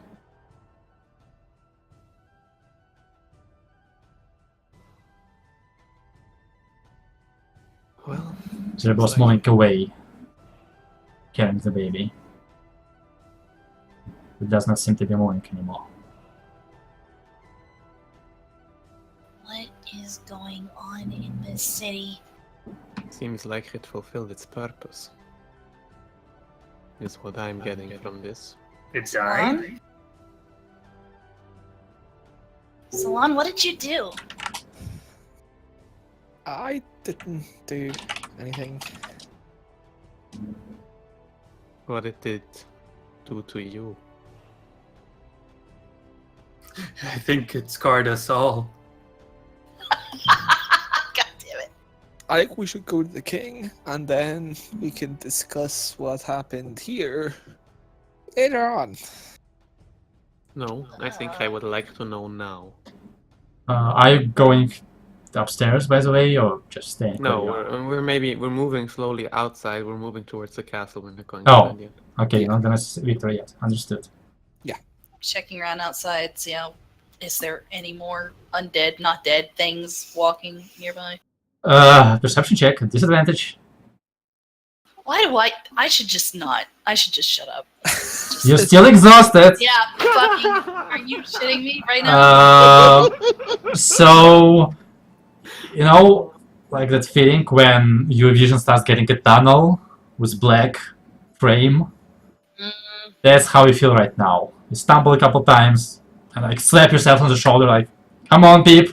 Well, Cerebro's moving away, carrying the baby. It does not seem to be moving anymore. What is going on in this city? seems like it fulfilled its purpose. Is what I'm getting from this. It died? Salon, what did you do? I didn't do anything. What did it do to you? I think it scarred us all. God damn it. I think we should go to the king, and then we can discuss what happened here later on. No, I think I would like to know now. Are you going upstairs, by the way, or just staying? No, where you are? we're moving slowly outside. We're moving towards the castle. We're not going Oh. inside yet. Okay, Yeah. you're not gonna see Victor yet. Understood. Checking around outside, see how is there any more undead, not dead things walking nearby? Perception check, disadvantage. Why do I should just not. I should just shut up. You're still exhausted. Yeah, fucking. Are you shitting me right now? So, you know, like that feeling when your vision starts getting a tunnel with black frame. Mm, That's how you feel right now. You stumble a couple times and like slap yourself on the shoulder, like, "Come on, Peep."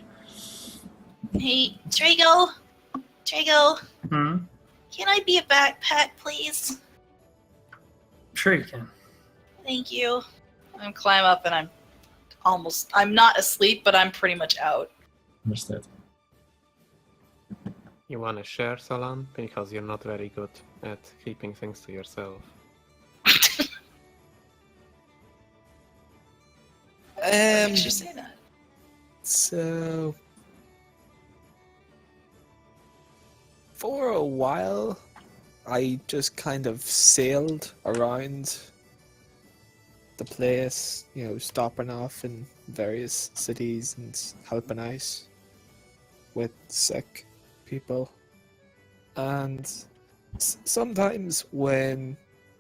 Hey, Drago. Drago, Hmm? can I be a backpack, please? Sure you can. Thank you. I climb up and I'm not asleep, but I'm pretty much out. Understood. You want to share, Salan? Because you're not very good at keeping things to yourself. What makes you say that? So, for a while, I just kind of sailed around the place, you know, stopping off in various cities and helping out with sick people. And sometimes when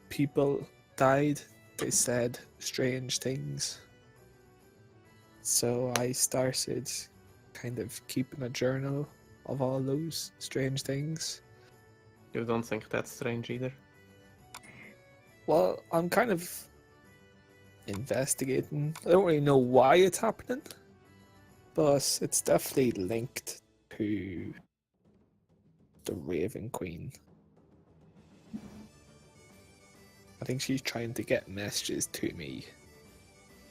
people died, they said strange things. So I started kind of keeping a journal of all those strange things. You don't think that's strange either? Well, I'm kind of investigating. I don't really know why it's happening, but it's definitely linked to the Raven Queen. I think she's trying to get messages to me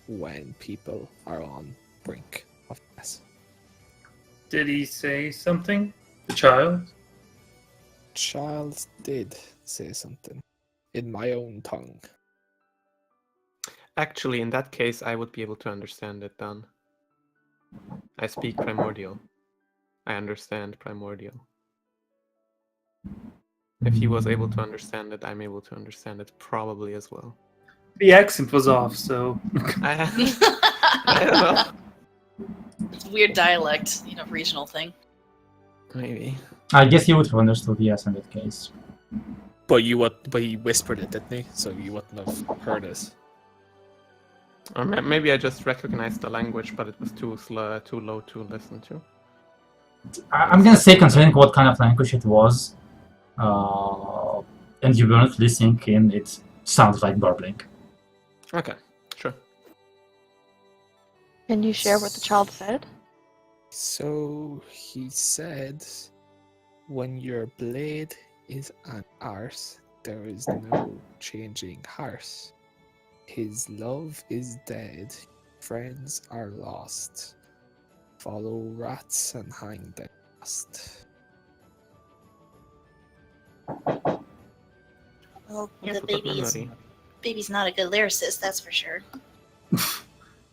when people are on brink of death. Did he say something? The child? Charles did say something in my own tongue. Actually, in that case, I would be able to understand it, Dan. I speak Primordial. I understand Primordial. If he was able to understand it, I'm able to understand it probably as well. The accent was off, so. I don't know. It's weird dialect, regional thing. Maybe. I guess you would have understood, yes, in that case. But he whispered it, didn't he? So you wouldn't have heard it. Or maybe I just recognized the language, but it was too slow, too low to listen to. I'm gonna say, considering what kind of language it was, and you weren't listening in, it sounds like burbling. Okay, sure. Can you share what the child said? So he said, when your blade is an arse, there is no changing heart. His love is dead, friends are lost. Follow rats and hang them fast. Well, Yeah, the good memory. baby's not a good lyricist, that's for sure.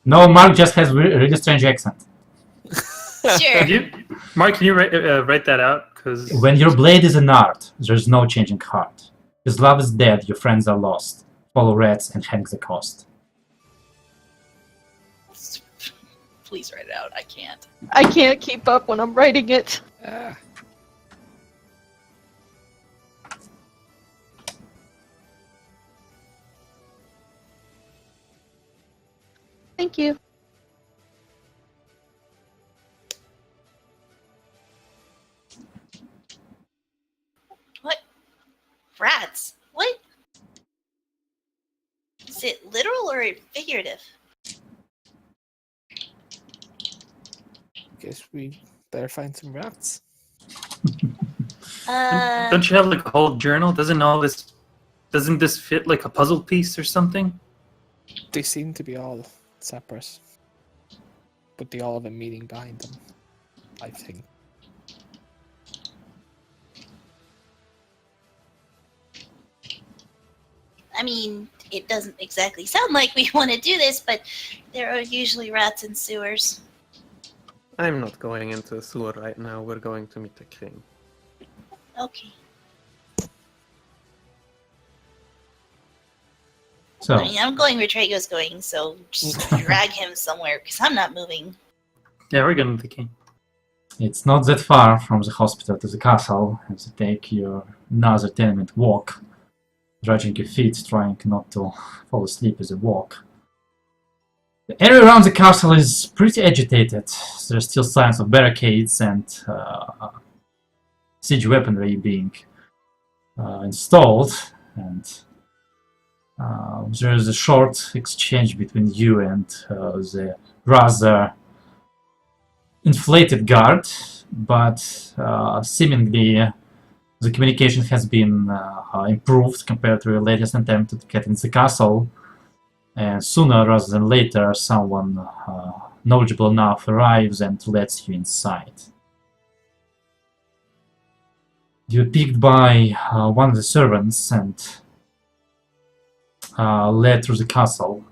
No, Mark just has really strange accent. Sure. Mark, can you write that out? Because When your blade is an art, there's no changing heart. His love is dead, your friends are lost. Follow rats and hang the cost. Please write it out. I can't. I can't keep up when I'm writing it. Ah, Thank you. What? Rats? What? Is it literal or figurative? guess we better find some rats. don't you have like a whole journal? Doesn't this fit like a puzzle piece or something? They seem to be all separate, but they all have a meaning behind them, I think. I mean, it doesn't exactly sound like we want to do this, but there are usually rats in sewers. I'm not going into the sewer right now. We're going to meet the king. Okay. So, I mean, I'm going where Trago's going, so just drag him somewhere, because I'm not moving. Yeah, we're going to the king. it's not that far from the hospital to the castle, as you take your another 10-minute walk, dragging your feet, trying not to fall asleep as you walk. The area around the castle is pretty agitated. There are still signs of barricades and siege weaponry being installed, and there is a short exchange between you and the rather inflated guard, but seemingly the communication has been improved compared to your latest attempt to get into the castle, and sooner rather than later someone knowledgeable enough arrives and lets you inside. You're picked by one of the servants and led through the castle.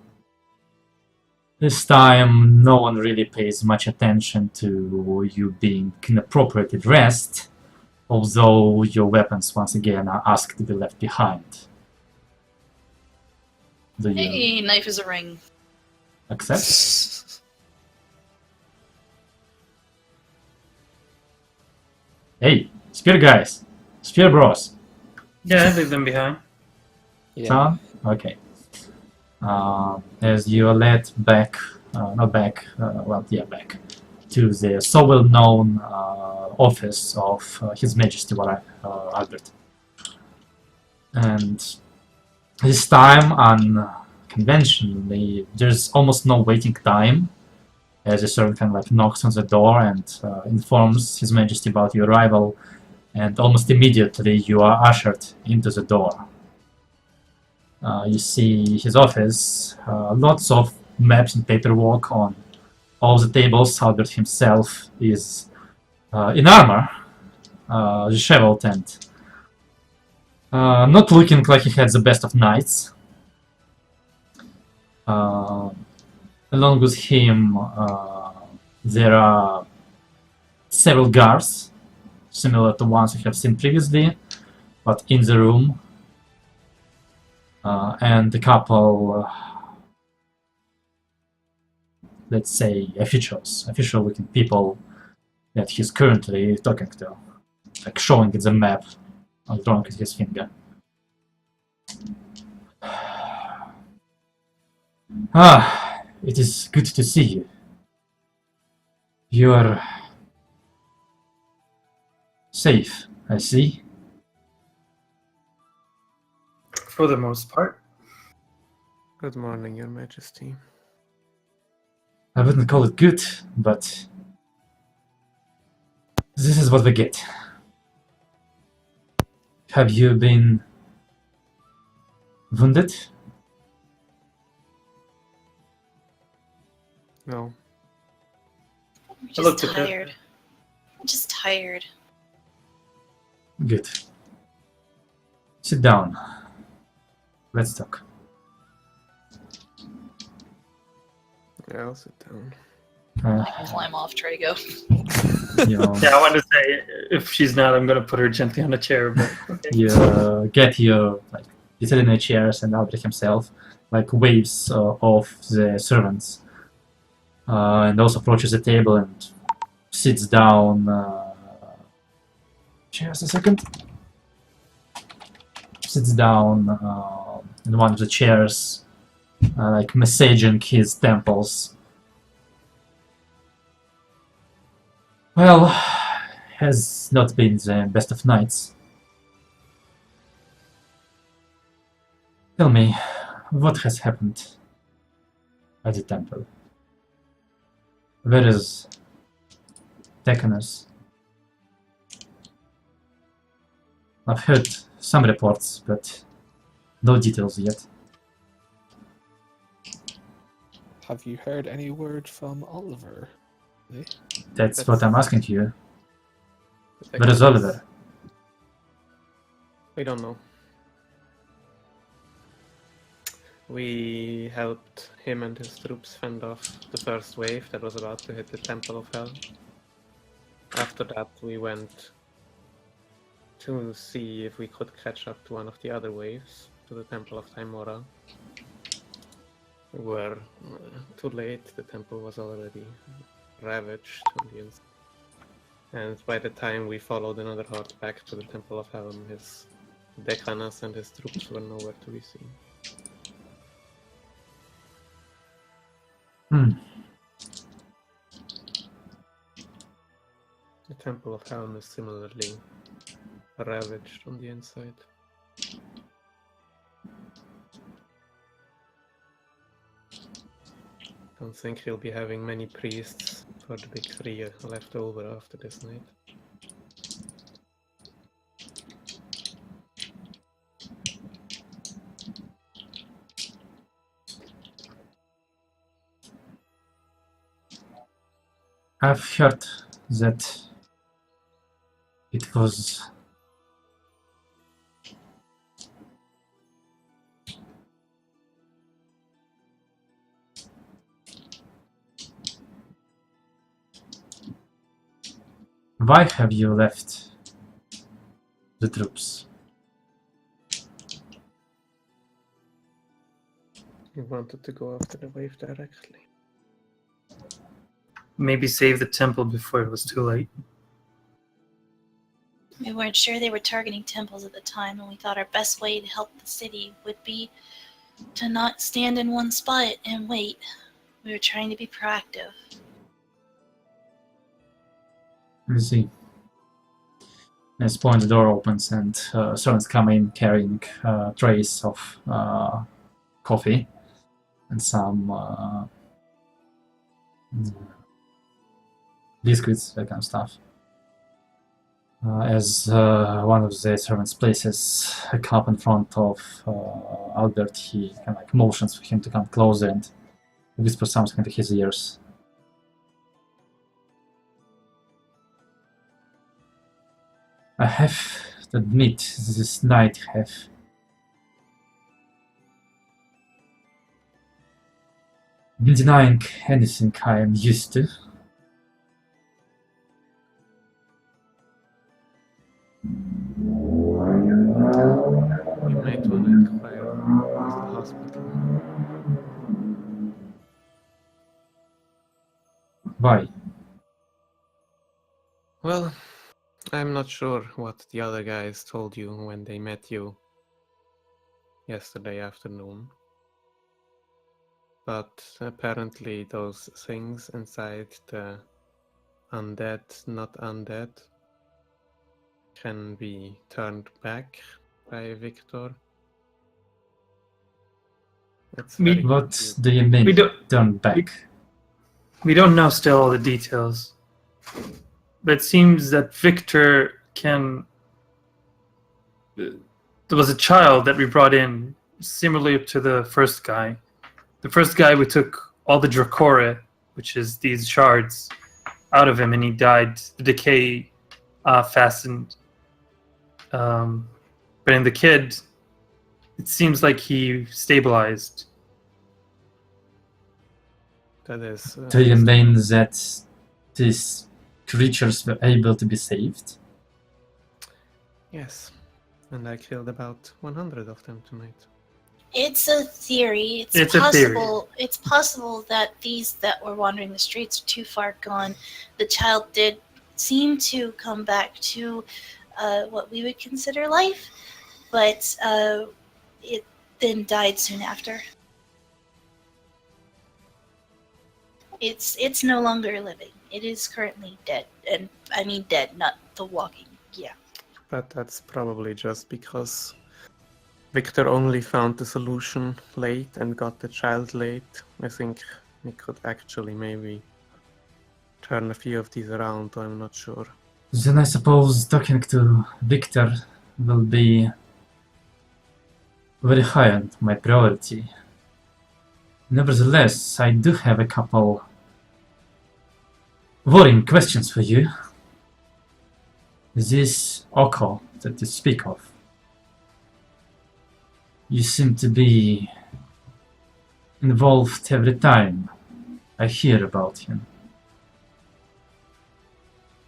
This time, no one really pays much attention to you being inappropriately dressed, although your weapons once again are asked to be left behind. Do you Hey, knife is a ring. accept? Hey, spear guys! Spear bros! Yeah, leave them behind. Yeah. Tom? Okay. As you are led back, back to the so well-known office of His Majesty Albert. And this time, unconventionally, there's almost no waiting time, as a servant kind of like knocks on the door and informs His Majesty about your arrival, and almost immediately you are ushered into the door. You see his office, lots of maps and paperwork on all the tables. Albert himself is in armor, disheveled and not looking like he had the best of nights. Along with him, there are several guards, similar to ones you have seen previously, but in the room. And a couple, let's say, official-looking people that he's currently talking to, like showing it the map, drawing with his finger. It is good to see you. You are safe, I see. For the most part. Good morning, Your Majesty. I wouldn't call it good, but this is what we get. Have you been wounded? No. I'm I just looked at that. tired. I'm just tired. Good. Sit down. Let's talk. Yeah, I'll sit down. I climb off Trago. You, Yeah, I wanted to say, if she's not, I'm going to put her gently on a chair, but okay. you get your, you sit in the chairs, and Albert himself, waves off the servants, and also approaches the table and sits down. Just a second. Sits down in one of the chairs, massaging his temples. Well, has not been the best of nights. Tell me, what has happened at the temple? Where is Tecanus? I've heard some reports, but no details yet. Have you heard any word from Oliver? That's what I'm asking you. The Where is Tecanus- Oliver? We don't know. We helped him and his troops fend off the first wave that was about to hit the Temple of Hell. After that, we went to see if we could catch up to one of the other waves, to the Temple of Timora. We were too late, the temple was already ravaged on the inside. And by the time we followed another horde back to the Temple of Helm, his decanas and his troops were nowhere to be seen. The Temple of Helm is similarly ravaged on the inside. Don't think he'll be having many priests for the big three left over after this night. I've heard that it was why have you left the troops? He wanted to go after the wave directly. Maybe save the temple before it was too late. We weren't sure they were targeting temples at the time, and we thought our best way to help the city would be to not stand in one spot and wait. We were trying to be proactive. You see. At this point, the door opens and servants come in carrying trays of coffee and some biscuits, that kind of stuff. As one of the servants places a cup in front of Albert, he kind of like motions for him to come closer and whispers something into his ears. I have to admit, this night have been denying anything I am used to. You might want to inquire with the hospital. Why? Well, I'm not sure what the other guys told you when they met you yesterday afternoon. But apparently those things inside the undead, not undead, can be turned back by Victor. It's very What confusing. do you mean, We don't- turn back? We don't know still all the details. But it seems that Victor can... There was a child that we brought in, similar to the first guy. The first guy, we took all the Dracora, which is these shards, out of him, and he died. The decay fastened. But in the kid, it seems like he stabilized. That is. Do you mean that these creatures were able to be saved? Yes, and I killed about 100 of them tonight. It's a theory. It's a theory. possible. It's possible that these that were wandering the streets are too far gone. The child did seem to come back to what we would consider life, but it then died soon after. It's no longer living. It is currently dead, and I mean dead, not the walking. Yeah. But that's probably just because Victor only found the solution late and got the child late. I think we could actually maybe turn a few of these around, I'm not sure. Then I suppose talking to Victor will be very high on my priority. Nevertheless, I do have a couple worrying questions for you. This Oko that you speak of, you seem to be involved every time I hear about him.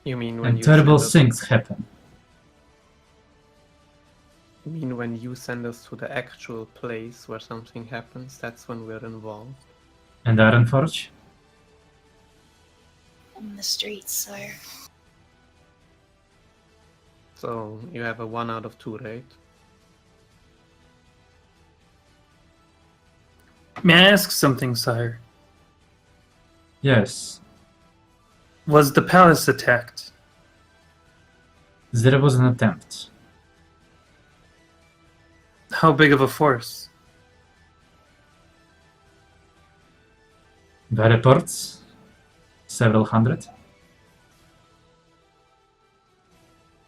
You mean when And terrible send us, things happen. You mean when you send us to the actual place where something happens? That's when we're involved. And Ironforge? In the streets, sire. So you have a 1 out of 2 rate. May I ask something, sire? Yes. Was the palace attacked? There was an attempt. How big of a force? By reports, several hundred.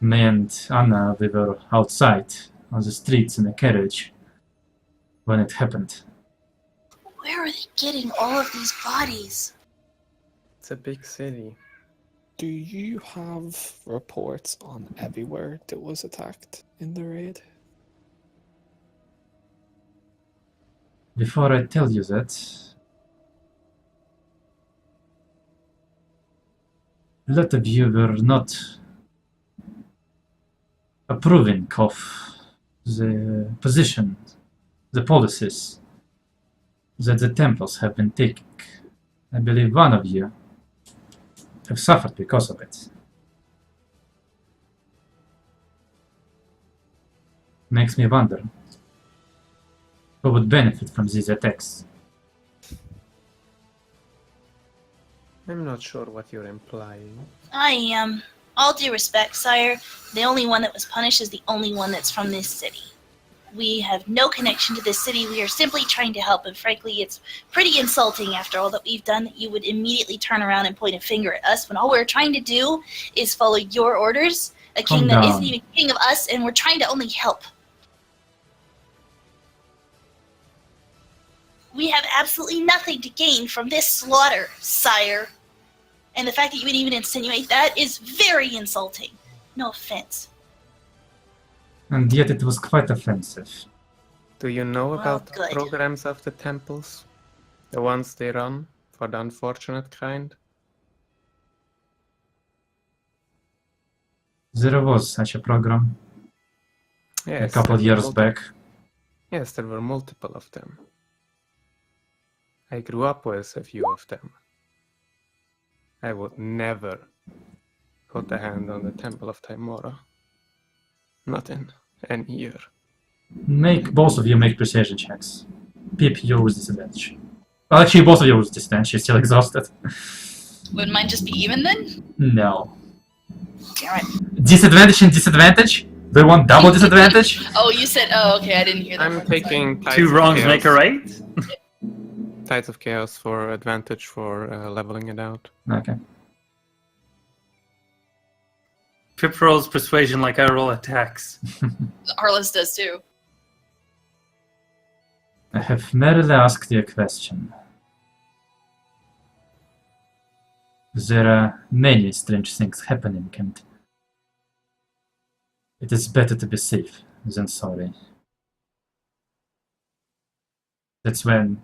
Me and Anna, we were outside on the streets in a carriage when it happened. Where are they getting all of these bodies? It's a big city. Do you have reports on everywhere that was attacked in the raid? Before I tell you that, a lot of you were not approving of the position, the policies that the temples have been taking. I believe one of you have suffered because of it. Makes me wonder who would benefit from these attacks. I'm not sure what you're implying. I am. All due respect, sire, the only one that was punished is the only one that's from this city. We have no connection to this city. We are simply trying to help, and frankly, it's pretty insulting after all that we've done that you would immediately turn around and point a finger at us when all we're trying to do is follow your orders, a king Calm that down. isn't even king of us, and we're trying to only help. We have absolutely nothing to gain from this slaughter, sire. And the fact that you would even insinuate that is very insulting. No offense. And yet it was quite offensive. Do you know Well, about the good. programs of the temples? The ones they run for the unfortunate kind? There was such a program Yes, a couple there were years back. Yes, there were multiple of them. I grew up with a few of them. I would never put a hand on the Temple of Timora. Not in an year. Both of you make precision checks. Pip, you with disadvantage. Well, actually, both of you with disadvantage. She's still exhausted. Would mine just be even then? No. Damn it. Disadvantage and disadvantage? Do you want double disadvantage? Oh, you said. Oh, okay. I didn't hear that. I'm part. taking Two wrongs make a right? Tides of Chaos for advantage for leveling it out. Okay. Pip rolls persuasion like I roll attacks. Arliss does too. I have merely asked you a question. There are many strange things happening, and it is better to be safe than sorry. That's when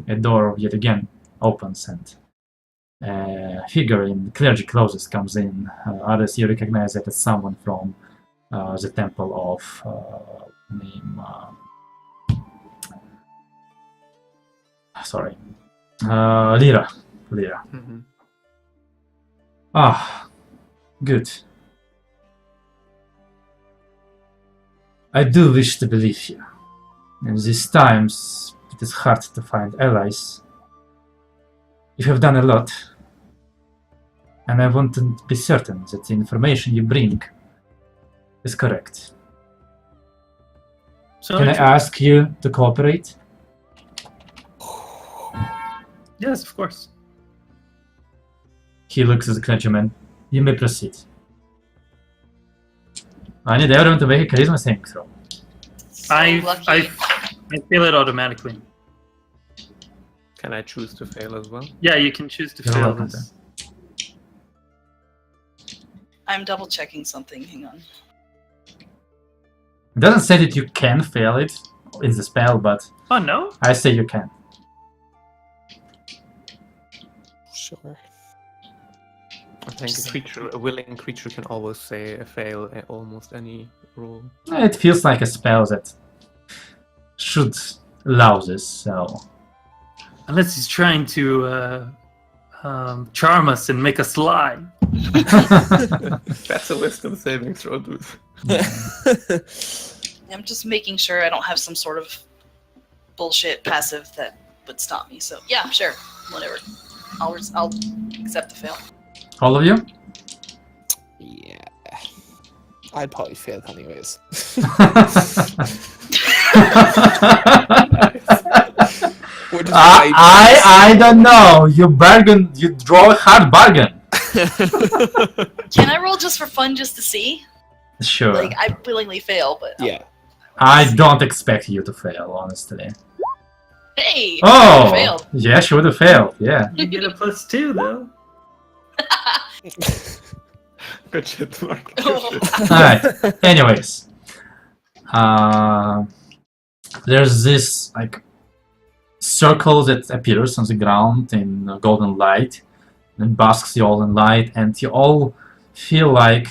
a door yet again opens and a figure in clergy clothes comes in. Others, you recognize that as someone from the temple of name. Lyra. Lyra. Mm-hmm. Ah, good. I do wish to believe you. In these times, it is hard to find allies. You have done a lot, and I want to be certain that the information you bring is correct. So Can I ask you to cooperate? Yes, of course. He looks at the clergyman. You may proceed. I need everyone to make a charisma saving throw. So lucky. I feel it automatically. Can I choose to fail as well? Yeah, you can choose to You're fail welcome this. I'm double checking something. Hang on. It doesn't say that you can fail it in the spell, but Oh no? I say you can. Sure. I think a willing creature can always say fail at almost any roll. It feels like a spell that should allow this, so... Unless he's trying to charm us and make us lie. That's a wisdom saving throw, dude. I'm just making sure I don't have some sort of bullshit passive that would stop me. So yeah, sure, whatever. I'll accept the fail. All of you? Yeah. I'd probably fail anyways. We're just I don't know. You bargain. You draw a hard bargain. Can I roll just for fun, just to see? Sure. Like, I willingly fail, but Yeah. I don't expect you to fail, honestly. Hey, Oh, I failed. yeah, she would have failed. Yeah. You get a +2 though. Good shit, Mark. Oh. Alright. Anyways, there's this like circle that appears on the ground in golden light, and basks you all in light, and you all feel like,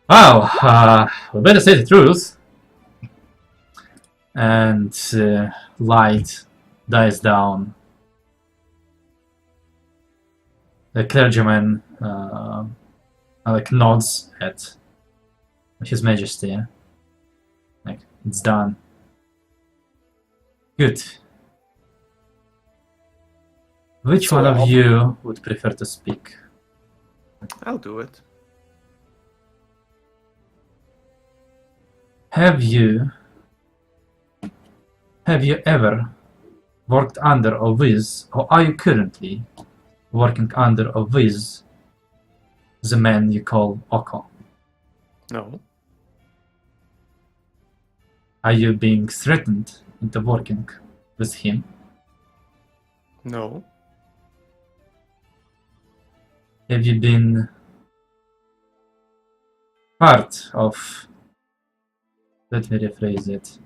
well, we better say the truth. And light dies down. The clergyman like nods at His Majesty. Like, it's done. Good. Which So one of I'll- you would prefer to speak? I'll do it. Have you ever worked under or with, or are you currently working under or with the man you call Oko? No. Are you being threatened into working with him? No. Have you been part of... Let me rephrase it.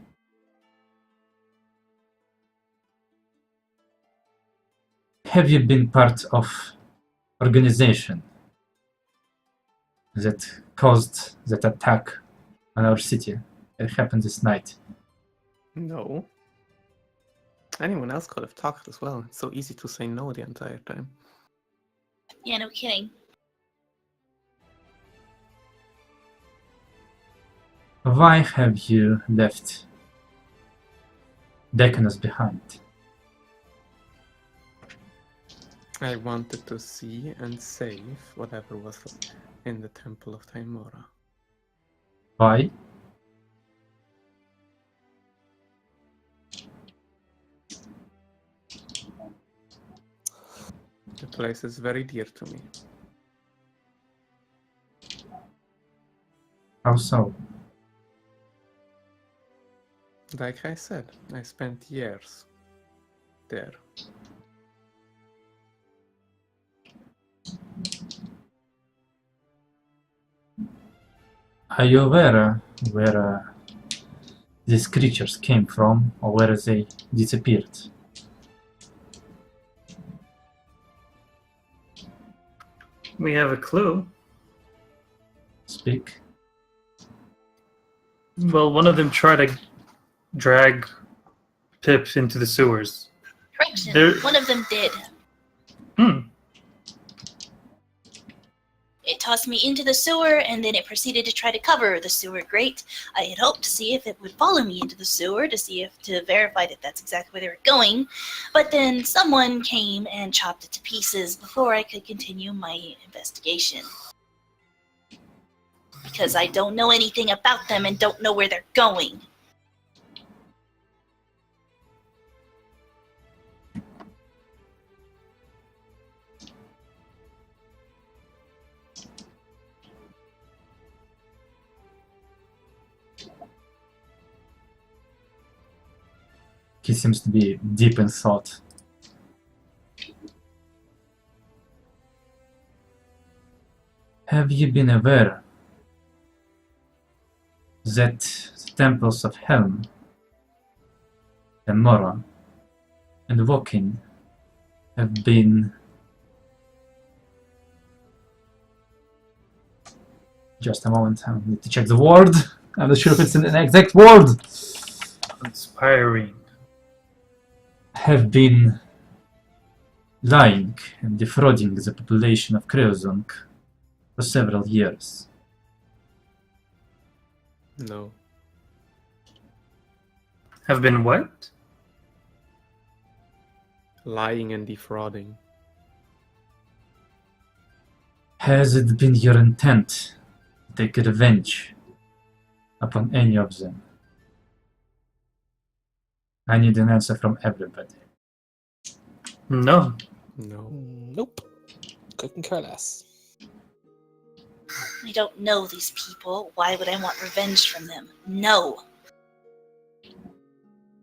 Have you been part of organization that caused that attack on our city that happened this night? No. Anyone else could have talked as well. It's so easy to say no the entire time. Yeah, no kidding. Why have you left Decanus behind? I wanted to see and save whatever was in the Temple of Timora. Why? The place is very dear to me. How so? Like I said, I spent years there. Are you aware where these creatures came from, or where they disappeared? We have a clue. Speak. Well, one of them tried to drag Pip into the sewers. Correction. There- One of them did. It tossed me into the sewer, and then it proceeded to try to cover the sewer grate. I had hoped to see if it would follow me into the sewer to verify that that's exactly where they were going. But then someone came and chopped it to pieces before I could continue my investigation. Because I don't know anything about them and don't know where they're going. He seems to be deep in thought. Have you been aware that the temples of Helm, Temora, and Wokin have been just a moment. I need to check the word. I'm not sure if it's an exact word. Inspiring. Have been lying and defrauding the population of Kreozunk for several years. No. Have been what? Lying and defrauding. Has it been your intent to take revenge upon any of them? I need an answer from everybody. No. No. Nope. Couldn't care less. I don't know these people. Why would I want revenge from them? No.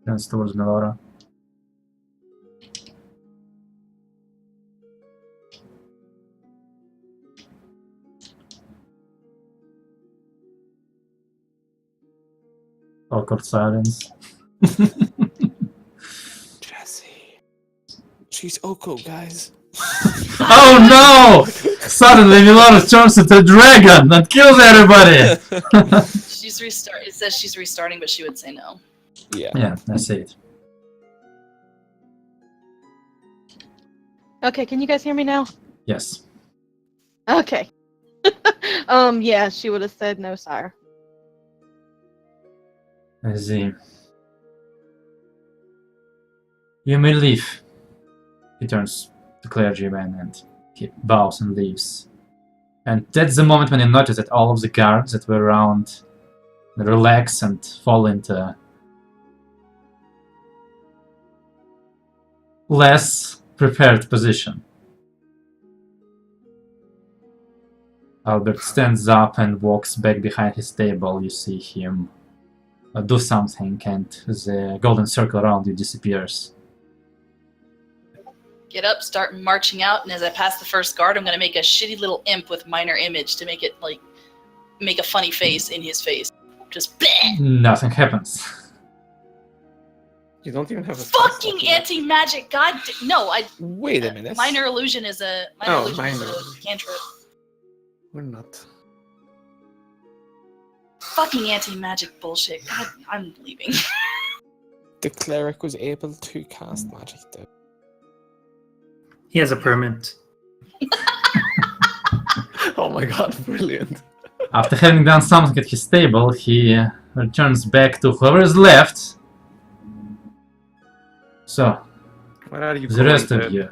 Turns towards Melora. Awkward silence. Jesse. She's Oko, guys. Oh no! Suddenly Melora turns into a dragon and kills everybody! She's restart. It says she's restarting, but she would say no. Yeah. Yeah, I see it. Okay, can you guys hear me now? Yes. Okay. Yeah, she would have said no, sire. I see. You may leave. He turns to clergyman and he bows and leaves. And that's the moment when you notice that all of the guards that were around relax and fall into less prepared position. Albert stands up and walks back behind his table. You see him do something and the golden circle around you disappears. Get up, start marching out, and as I pass the first guard, I'm gonna make a shitty little imp with minor image to make it like make a funny face in his face. Just bleh! Nothing happens. You don't even have a spell slot Fucking for that. anti-magic. God, no, I. Wait a minute. Minor illusion is a minor. cantrip. We're not. Fucking anti-magic bullshit. God, I'm leaving. The cleric was able to cast magic, though. He has a permit. Oh my god, brilliant. After having done something at his table, he returns back to whoever is left. So, What are you the rest going of to- you.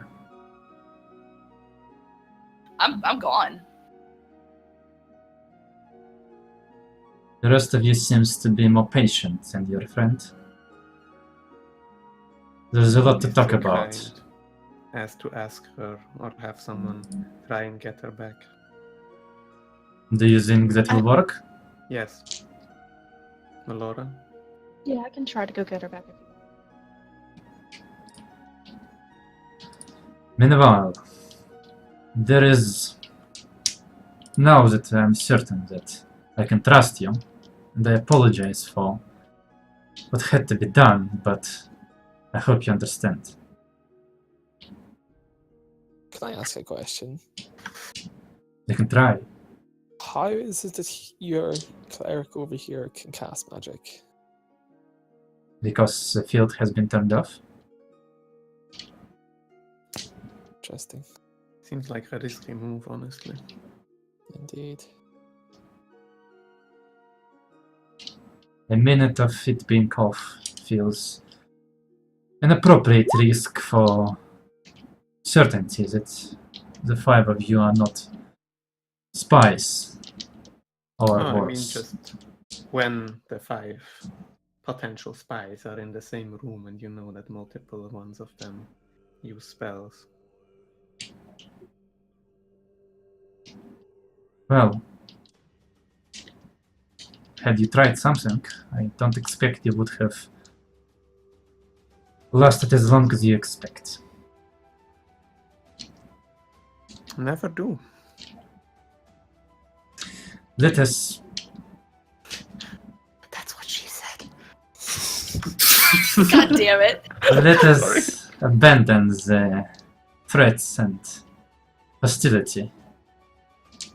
I'm gone. The rest of you seems to be more patient than your friend. There's a lot to Be talk so about. kind as to ask her or have someone try and get her back. Do you think that will work? Yes. Melora? Yeah, I can try to go get her back. Meanwhile, there is... Now that I'm certain that I can trust you, and I apologize for what had to be done, but I hope you understand. Can I ask a question? You can try. How is it that your cleric over here can cast magic? Because the field has been turned off. Interesting. Seems like a risky move, honestly. Indeed. A minute of it being off feels an appropriate risk for certainty that the five of you are not spies or No, I mean worse. just when the 5 potential spies are in the same room and you know that multiple ones of them use spells. Well, had you tried something, I don't expect you would have lasted as long as you expect. Never do. Let us That's what she said. God damn it. let us abandon the threats and hostility.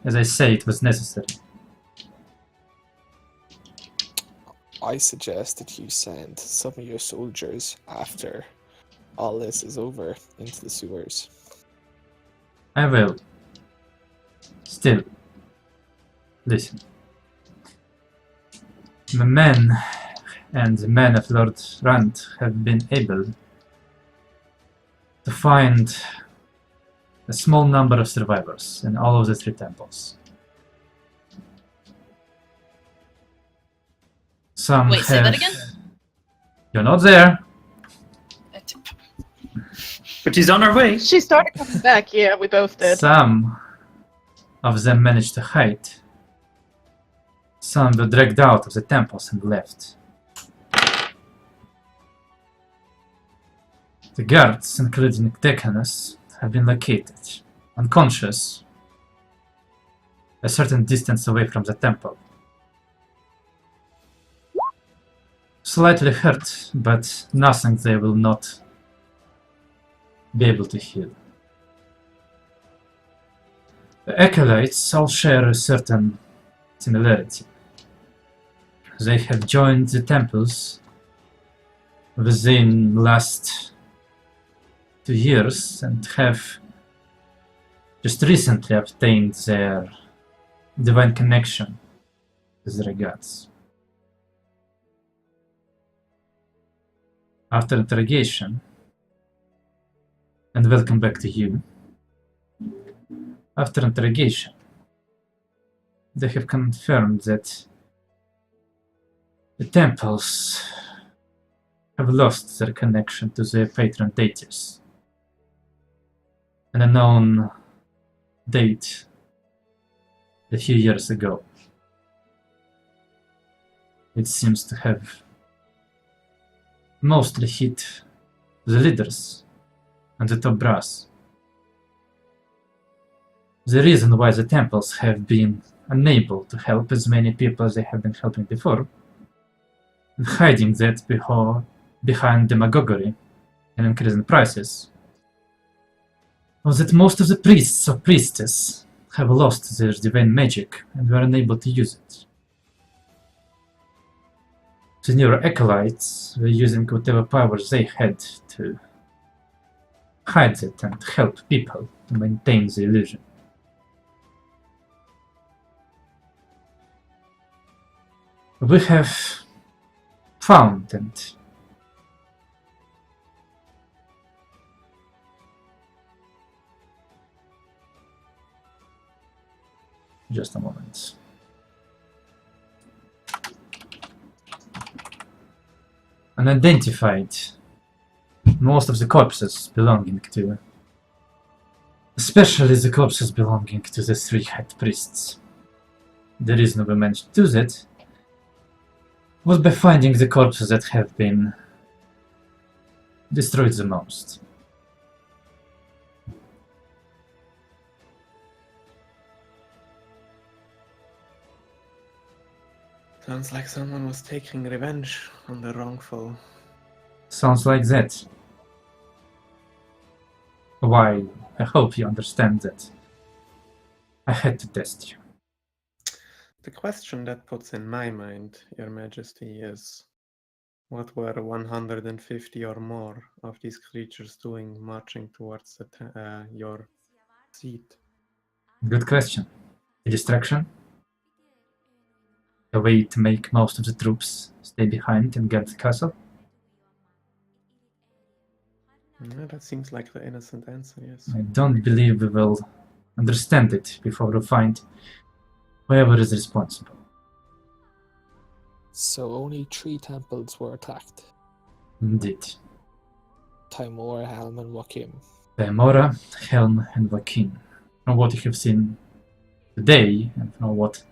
As I say, it was necessary. I suggest that you send some of your soldiers after all this is over into the sewers. I will. Still, listen. The men and the men of Lord Rand have been able to find a small number of survivors in all of the 3 temples. Some Wait, have... say that again? You're not there. But he's on our way. She started coming back. Yeah, we both did. Some of them managed to hide. Some were dragged out of the temples and left. The guards, including Decanus, have been located, unconscious, a certain distance away from the temple. Slightly hurt, but nothing they will not be able to heal. The acolytes all share a certain similarity. They have joined the temples within the last 2 years and have just recently obtained their divine connection with the gods. After interrogation, and welcome back to you. After interrogation, they have confirmed that the temples have lost their connection to their patron deities. An unknown date a few years ago. It seems to have mostly hit the leaders and the top brass. The reason why the temples have been unable to help as many people as they have been helping before, and hiding that behind demagoguery and increasing prices, was that most of the priests or priestess have lost their divine magic and were unable to use it. The newer acolytes were using whatever powers they had to hide it and help people to maintain the illusion. We have found and just a moment. And identified most of the corpses belonging to, especially the corpses belonging to the 3 head priests. The reason we managed to do that was by finding the corpses that have been destroyed the most. Sounds like someone was taking revenge on the wrongful. Sounds like that. Why, I hope you understand that I had to test you. The question that puts in my mind, Your Majesty, is what were 150 or more of these creatures doing marching towards your seat? Good question. A distraction? A way to make most of the troops stay behind and guard the castle? Yeah, that seems like the innocent answer, yes. I don't believe we will understand it before we find whoever is responsible. So only 3 temples were attacked. Indeed. Timor, Helm, and Wakim. Daimora, Helm, and Wakin. From what you have seen today, and from what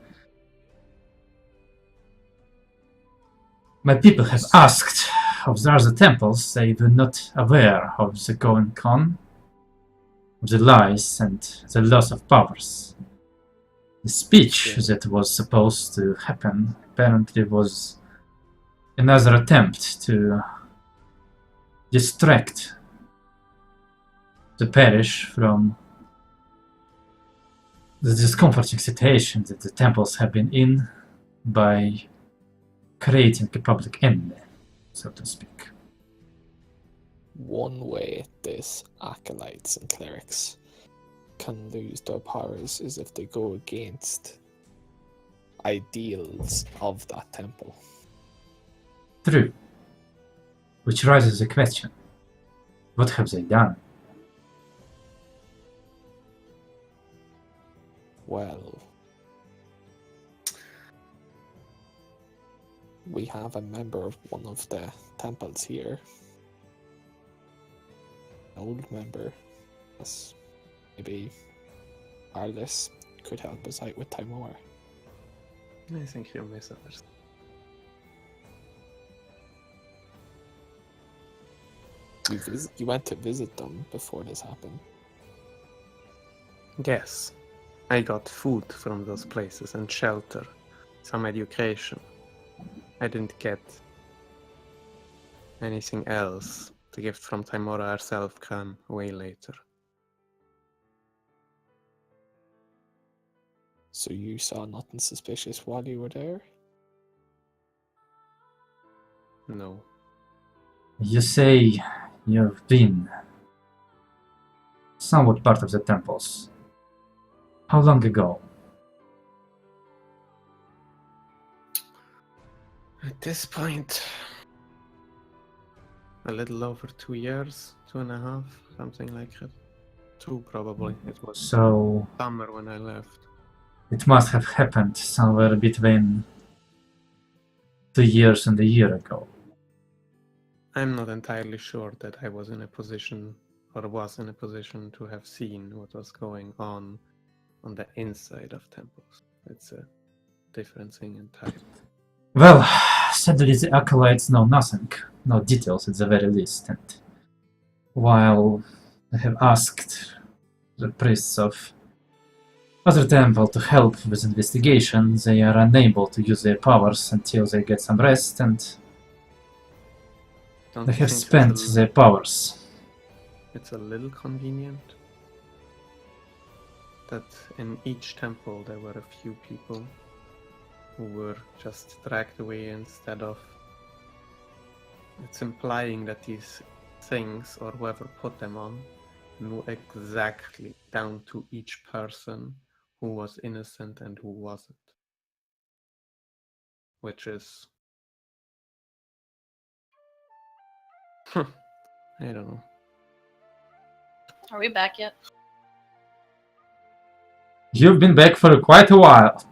my people have asked of the other temples, they were not aware of the going on, of the lies and the loss of powers. The speech that was supposed to happen apparently was another attempt to distract to perish from the discomforting situation that the temples have been in by creating a public enemy, so to speak. One way these acolytes and clerics can lose their powers is if they go against ideals of that temple. True. Which raises the question, what have they done? Well, we have a member of one of the temples here. An old member. Yes. Maybe Arliss could help us out with Timor. I think you're misunderstanding. You went to visit them before this happened. Yes. I got food from those places and shelter. Some education. I didn't get anything else. The gift from Timora herself came way later. So you saw nothing suspicious while you were there? No. You say you've been somewhat part of the temples. How long ago? At this point, a little over 2 years, 2.5, something like that. 2 probably. It was So summer when I left. it must have happened somewhere between 2 years and a year ago. I'm not entirely sure that I was in a position to have seen what was going on the inside of temples. It's a different thing entirely. Well, sadly the acolytes know nothing, no details at the very least, and while I have asked the priests of other temple to help with investigation, they are unable to use their powers until they get some rest, and Don't they you have think spent their powers. it's a little convenient that in each temple there were a few people who were just dragged away instead of... It's implying that these things, or whoever put them on, knew exactly down to each person who was innocent and who wasn't. Which is... I don't know. Are we back yet? You've been back for quite a while.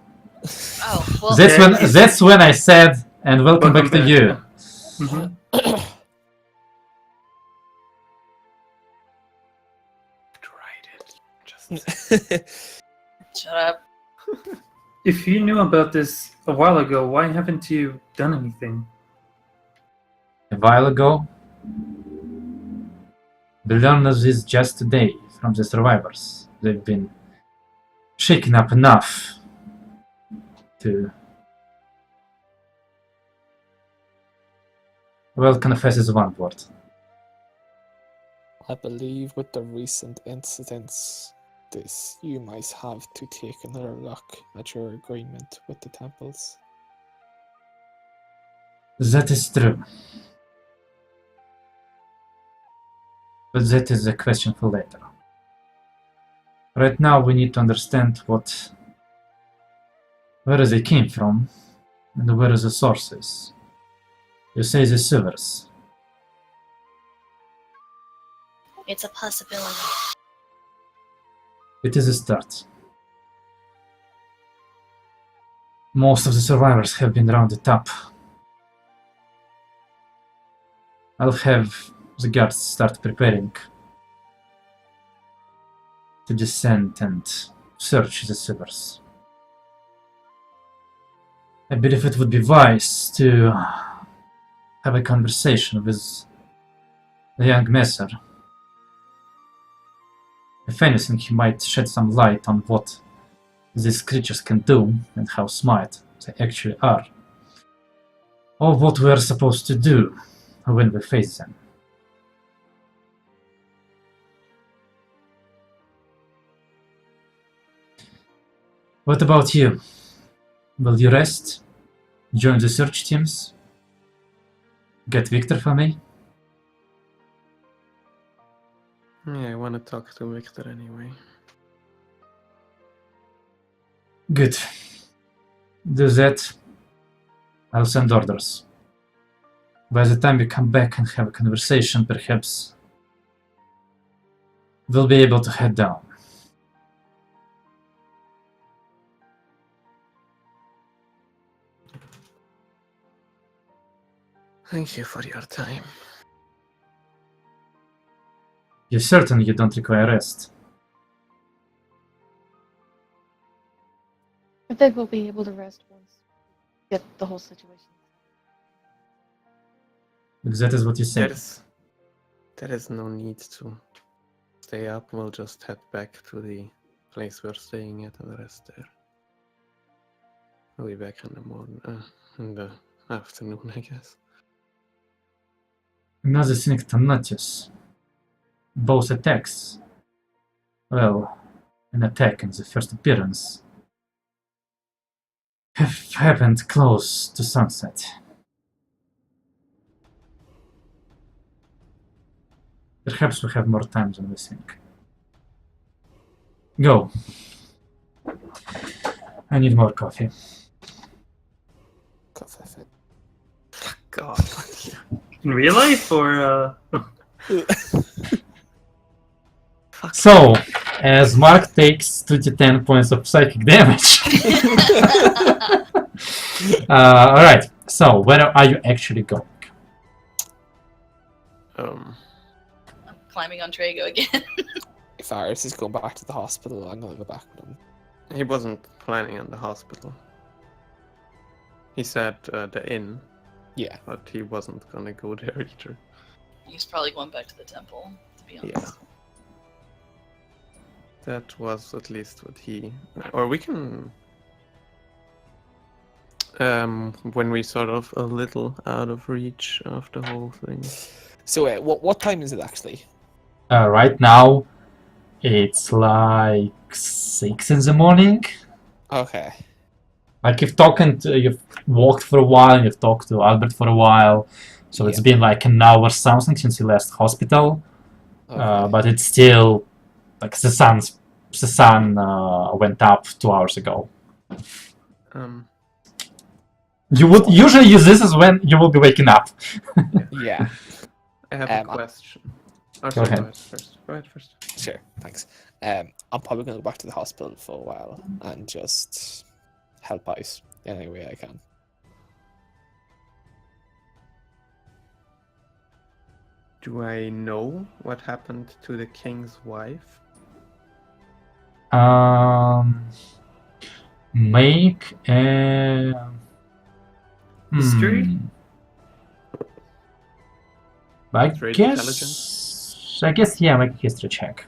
Oh, well, That's when I said, and welcome back to you. Mhm. Tried it. Just... shut up. If you knew about this a while ago, why haven't you done anything? A while ago, we learned of this just today from the survivors. They've been shaken up enough to, well, confess is one word. I believe with the recent incidents, you might have to take another look at your agreement with the temples. That is true. But that is a question for later. Right now we need to understand where they came from and where the source is. You say the sewers. It's a possibility. It is a start. Most of the survivors have been rounded up. I'll have the guards start preparing to descend and search the sewers. I believe it would be wise to have a conversation with the young messer. If anything, he might shed some light on what these creatures can do and how smart they actually are, or what we are supposed to do when we face them. What about you? Will you rest? Join the search teams? Get Victor for me? Yeah, I want to talk to Victor anyway. Good. Do that. I'll send orders. By the time we come back and have a conversation, perhaps we'll be able to head down. Thank you for your time. You're certain you don't require rest? I think we'll be able to rest once we get the whole situation. Because that is what you said. There is no need to stay up. We'll just head back to the place we're staying at and rest there. We'll be back in the morning, in the afternoon, I guess. Another thing to notice. Both attacks. Well, an attack and the first appearance have happened close to sunset. Perhaps we have more time than we think. Go. I need more coffee. Coffee. God. In real life, or So, as Mark takes 2 to 10 points of psychic damage. Alright, so where are you actually going? Um, I'm climbing on Trago again. If Aris is going back to the hospital, I'm gonna go back with him. he wasn't planning on the hospital. He said the inn, Yeah. but he wasn't gonna go there either. He's probably going back to the temple, to be honest. Yeah. That was at least what he... Or we can... when we sort of a little out of reach of the whole thing. So what time is it actually? Right now, it's like 6 in the morning. Okay. Like you've walked for a while, and you've talked to Albert for a while, so it's been like an hour something since you left hospital. Okay. But it's still like the sun went up 2 hours ago. You would usually use this as when you will be waking up. Yeah. I have a question. Go ahead. Go ahead first. Sure. Thanks. I'm probably gonna go back to the hospital for a while and just help out in any way I can. Do I know what happened to the king's wife? Make a History? I Trade guess. intelligence? I guess yeah. Make a history check.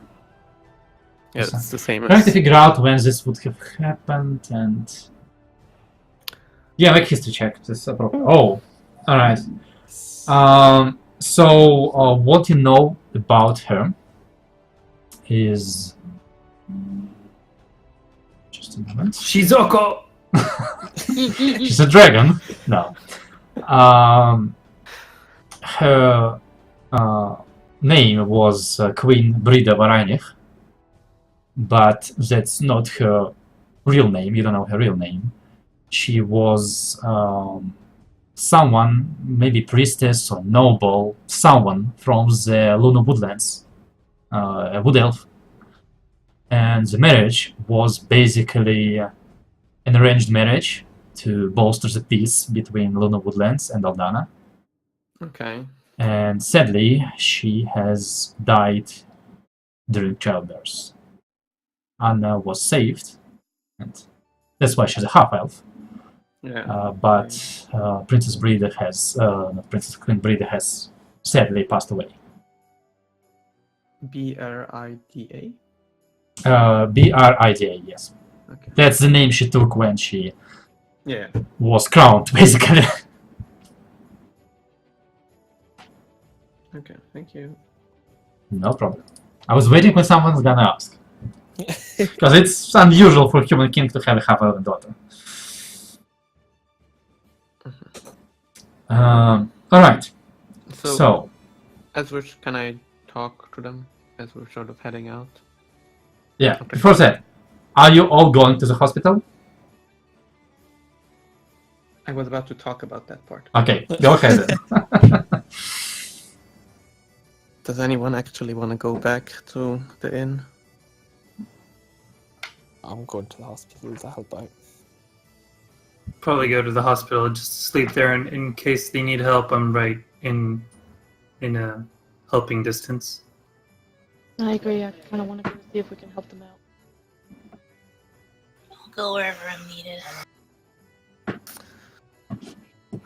Yeah, it's the same Trying to as... figure out when this would have happened and. Yeah, make a history check. This appropriate. Oh, all right. So what you know about her is just a moment. Shizuko. She's a dragon. No. Her name was Queen Brida Varanich, but that's not her real name. You don't know her real name. She was someone, maybe priestess or noble, someone from the Lunar Woodlands, a wood elf. And the marriage was basically an arranged marriage to bolster the peace between Lunar Woodlands and Aldana. Okay. And sadly, she has died during childbirth. Anna was saved, and that's why she's a half-elf. Yeah. But Princess Brida has, Princess Queen Brida has sadly passed away. Brida? Brida, yes. Okay. That's the name she took when she Yeah. was crowned, basically. Okay, thank you. No problem. I was waiting when someone's gonna ask. Because it's unusual for a human king to have a half-elven daughter. Alright, so as we're, can I talk to them as we're sort of heading out? yeah, Okay. before that, are you all going to the hospital? I was about to talk about that part. Okay, go ahead then. Does anyone actually want to go back to the inn? I'm going to the hospital to help out. Probably go to the hospital just to sleep there, and in case they need help, I'm right in a helping distance. I agree. I kind of want to go see if we can help them out. I'll go wherever I'm needed.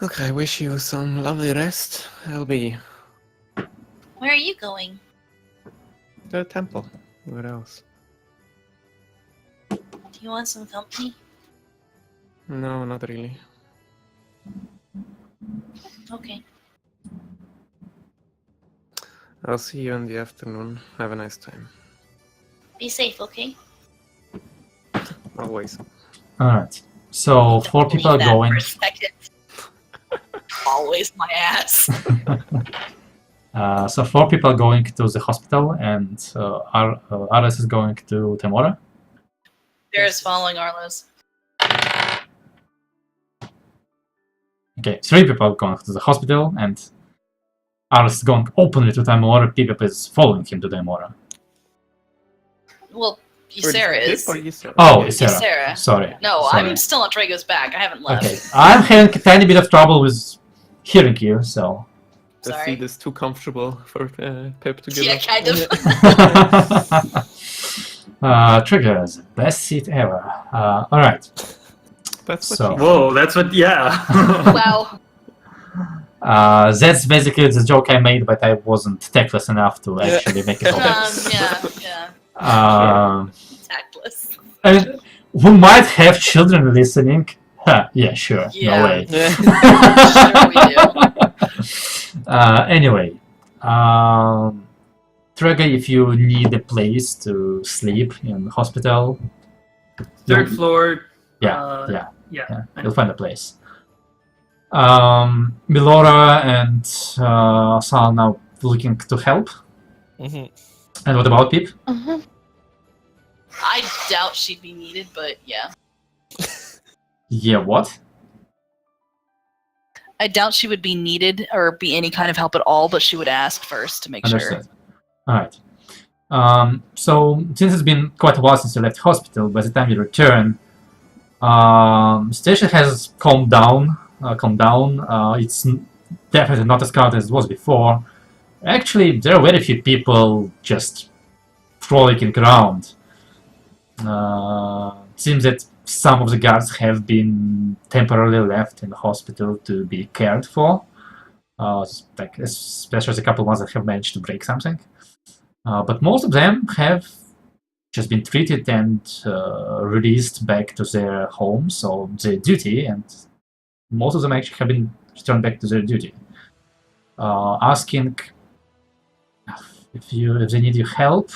Okay, I wish you some lovely rest. I'll be Where are you going? the temple. Where else? Do you want some company? No, not really. Okay. I'll see you in the afternoon. Have a nice time. Be safe, okay? Always. Alright, so 4 people are Believe that going. for a second. Always my ass. So 4 people are going to the hospital, and Ares is going to Temora. Bear's following Arlos. Okay, 3 people are going to the hospital, and Ares is going openly to Temora. Pipip is following him to Temora. Well, Ysera is. Oh, Ysera. Ysera. Sorry. No, sorry. I'm still on Trago's back. I haven't left. Okay, I'm having a tiny bit of trouble with hearing you, so. The Sorry. seat is too comfortable for Pip to give Yeah, up. kind of. Trigger is the best seat ever. Alright. That's what So- she Whoa, that's what. Yeah. Wow. That's basically the joke I made, but I wasn't tactless enough to actually make it obvious. Yeah. Tactless. I mean, we might have children listening. Huh, yeah, sure. Yeah. No way. Sure we do. Anyway, Trega, if you need a place to sleep in the hospital, Third floor. yeah, Yeah. you'll find a place. Milora and Sal now looking to help. Mm-hmm. And what about Pip? Uh-huh. I doubt she'd be needed, but yeah. Yeah, what? I doubt she would be needed or be any kind of help at all, but she would ask first to make sure. Understood. Alright. So, since it's been quite a while since you left hospital, by the time you return, situation has calmed down. It's definitely not as crowded as it was before. Actually, there are very few people just frolicking around. It seems that some of the guards have been temporarily left in the hospital to be cared for. Like especially the couple ones that have managed to break something. But most of them have just been treated and released back to their homes or their duty, and most of them actually have been returned back to their duty. Asking if they need your help.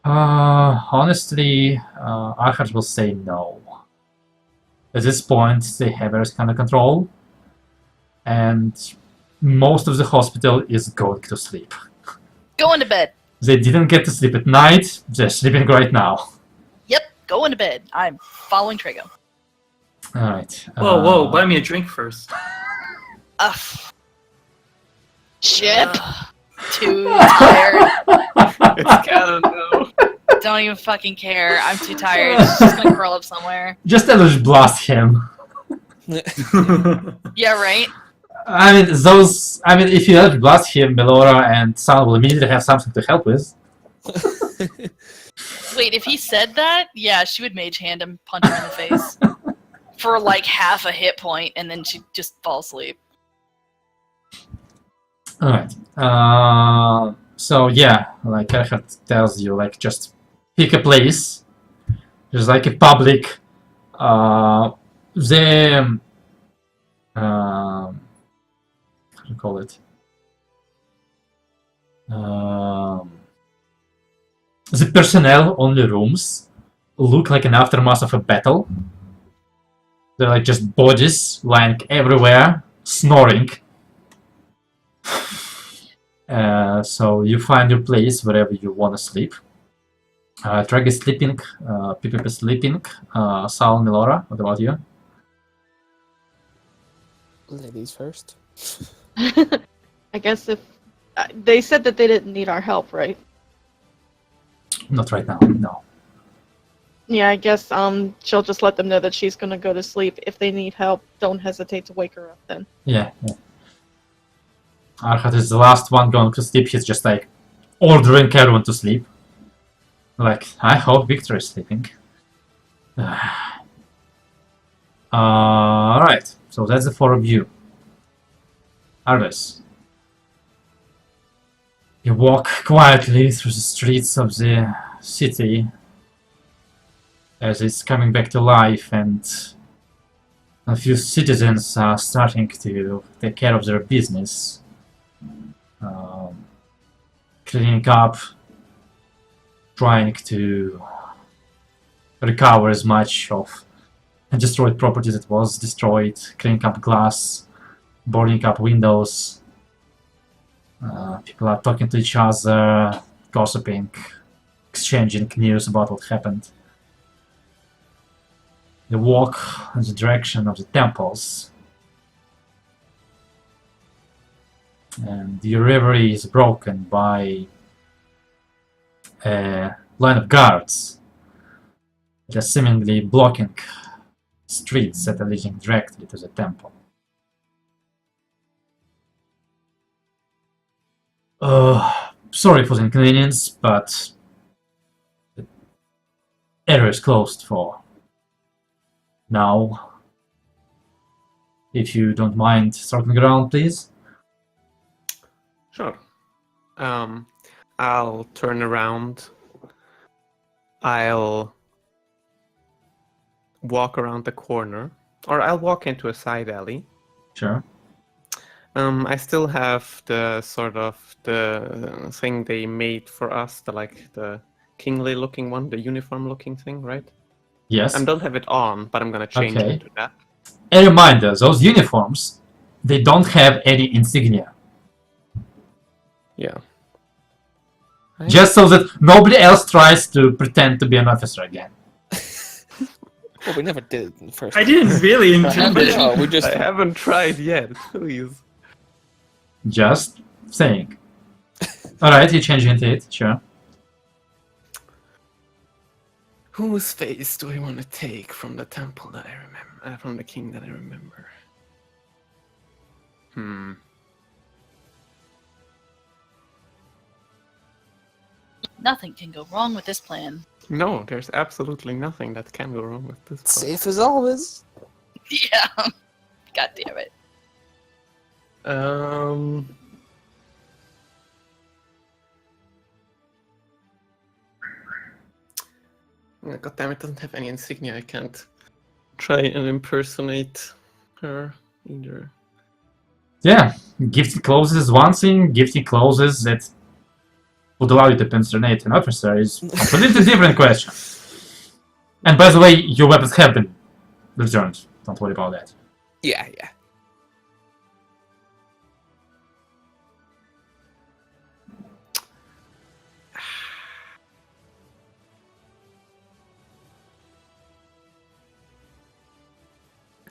Honestly, Archers will say no. At this point, they have everything under control, and most of the hospital is going to sleep. Going to bed. They didn't get to sleep at night, they're sleeping right now. Yep, going to bed. I'm following Trago. Alright. Whoa! Buy me a drink first. Ship. Too tired. It's canon now. Don't even fucking care. I'm too tired. She's just gonna curl up somewhere. Just Eldritch Blast him. Yeah, right? If you Eldritch Blast him, Melora and Sal will immediately have something to help with. Wait, if he said that, yeah, she would mage hand him, punch him in the face. For like half a hit point, and then she'd just fall asleep. Alright. So yeah, like Erhard tells you, like just pick a place. Just like a public how do you call it? The personnel on the rooms look like an aftermath of a battle. They're like just bodies lying everywhere, snoring. So you find your place wherever you want to sleep. Drag is sleeping, Pipip is sleeping. Sal, Milora, what about you? Ladies first. I guess if they said that they didn't need our help, right? Not right now, no. Yeah, I guess she'll just let them know that she's gonna go to sleep. If they need help, don't hesitate to wake her up then. Yeah. Arhat is the last one going to sleep. He's just like ordering everyone to sleep. Like, I hope Victor is sleeping. Alright, so that's the four of you. Arvis. You walk quietly through the streets of the city as it's coming back to life, and a few citizens are starting to take care of their business. Cleaning up, trying to recover as much of destroyed property that was destroyed, cleaning up glass, boarding up windows. People are talking to each other, gossiping, exchanging news about what happened. They walk in the direction of the temples, and your reverie is broken by a line of guards just seemingly blocking streets that are leading directly to the temple. Sorry for the inconvenience, but the area is closed for now. If you don't mind circling around, please. Sure. I'll turn around. I'll walk around the corner, or I'll walk into a side alley. Sure. I still have the sort of the thing they made for us, the kingly looking one, the uniform looking thing, right? Yes. I don't have it on, but I'm gonna change Okay. it to that. A reminder, those uniforms, they don't have any insignia. Yeah. Just so that nobody else tries to pretend to be an officer again. Well, we never did it in the first. I didn't really intend it. No, we just. I haven't tried yet, please. Just saying. Alright, you change into it, sure. Whose face do I want to take from the temple that I remember, from the king that I remember? Nothing can go wrong with this plan. No, there's absolutely nothing that can go wrong with this. Plan. Safe as always. Yeah. God damn it. God damn, it doesn't have any insignia. I can't try and impersonate her either. Yeah, gifted clothes is one thing, gifted clothes that would allow you to impersonate an officer is a completely different question. And by the way, your weapons have been returned. Don't worry about that. Yeah.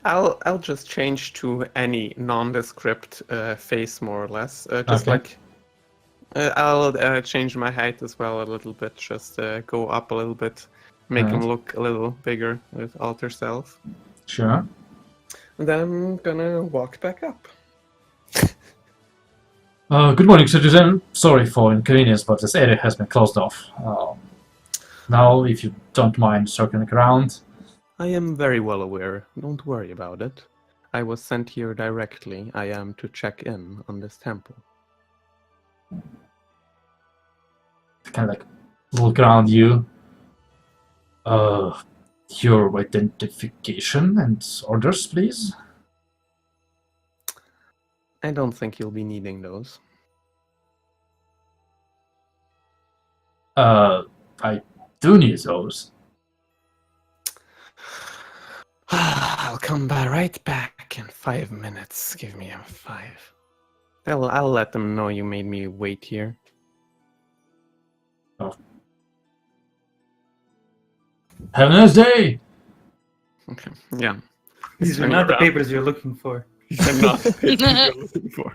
I'll just change to any nondescript face, more or less. Just Okay. like I'll change my height as well a little bit. Just go up a little bit, make him Alright. look a little bigger with alter self. Sure. And then I'm gonna walk back up. Good morning, citizen. Sorry for inconvenience, but this area has been closed off. Now, if you don't mind circling around. I am very well aware. Don't worry about it. I was sent here directly. I am to check in on this temple. Kind of like look around you. Your identification and orders, please. I don't think you'll be needing those. I do need those. I'll come right back in 5 minutes. Give me a 5. I'll let them know you made me wait here. Have a nice day! Okay. Yeah. These are not the papers you're looking for. These are not the papers you're looking for.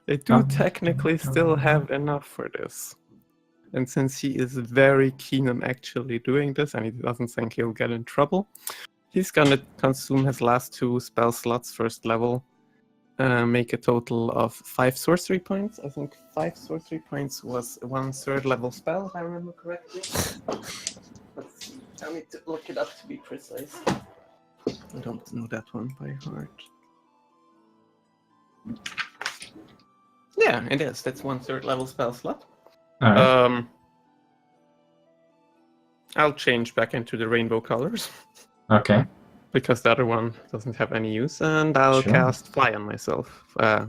They do technically still have enough for this. And since he is very keen on actually doing this and he doesn't think he'll get in trouble, he's gonna consume his last 2 spell slots first level. Make a total of 5 sorcery points. I think 5 sorcery points was 1 third level spell, if I remember correctly. Let's see. I need to look it up to be precise. I don't know that one by heart. Yeah, it is. That's 1 third level spell slot. Alright. I'll change back into the rainbow colors. Okay. Because the other one doesn't have any use, and I'll Sure. cast Fly on myself. Yeah.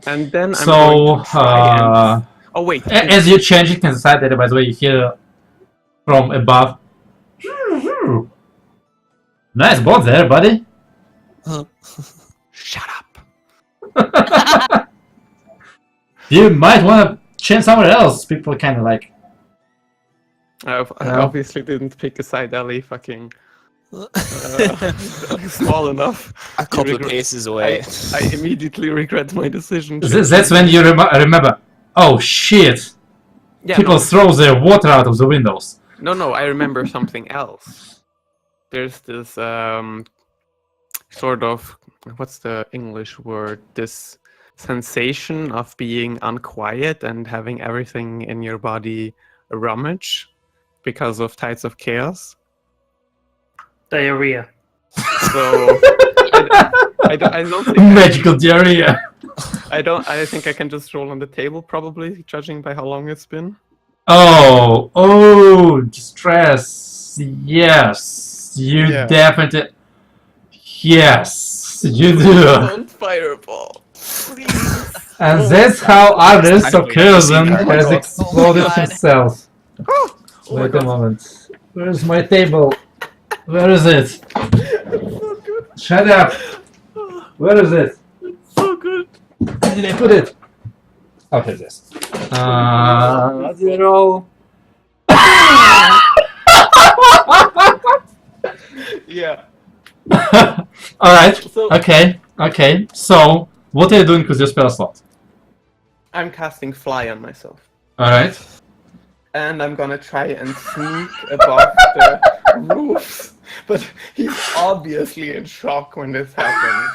And then I'm So, going to try and... Oh wait, as you change it inside there, by the way, you hear from above. Nice board there, buddy. shut up. You might want to change somewhere else. People kind of like. I Yeah. obviously didn't pick a side alley fucking small enough. A couple of regret- paces away. I immediately regret my decision. That's when you remember. Oh shit! Yeah, People throw their water out of the windows. No, I remember something else. There's this sort of, what's the English word? This sensation of being unquiet and having everything in your body rummage because of Tides of Chaos. Diarrhea. So I don't think Magical diarrhea. I think I can just roll on the table probably, judging by how long it's been. Oh, distress. Yes, you Yeah. definitely. Yes, you do. Don't fireball. Please. And that's how others I of don't even see Curzon that. has Oh my exploded God. himself. Oh my Wait a God. moment. Where's my table? Where is it? So good. Shut up. Where is it? So good. Where did I put it? Oh, here's this. 0. Yeah. Alright. So Okay. So, what are you doing with your spell slot? I'm casting Fly on myself. Alright. And I'm gonna try and sneak above the roofs. But he's obviously in shock when this happens.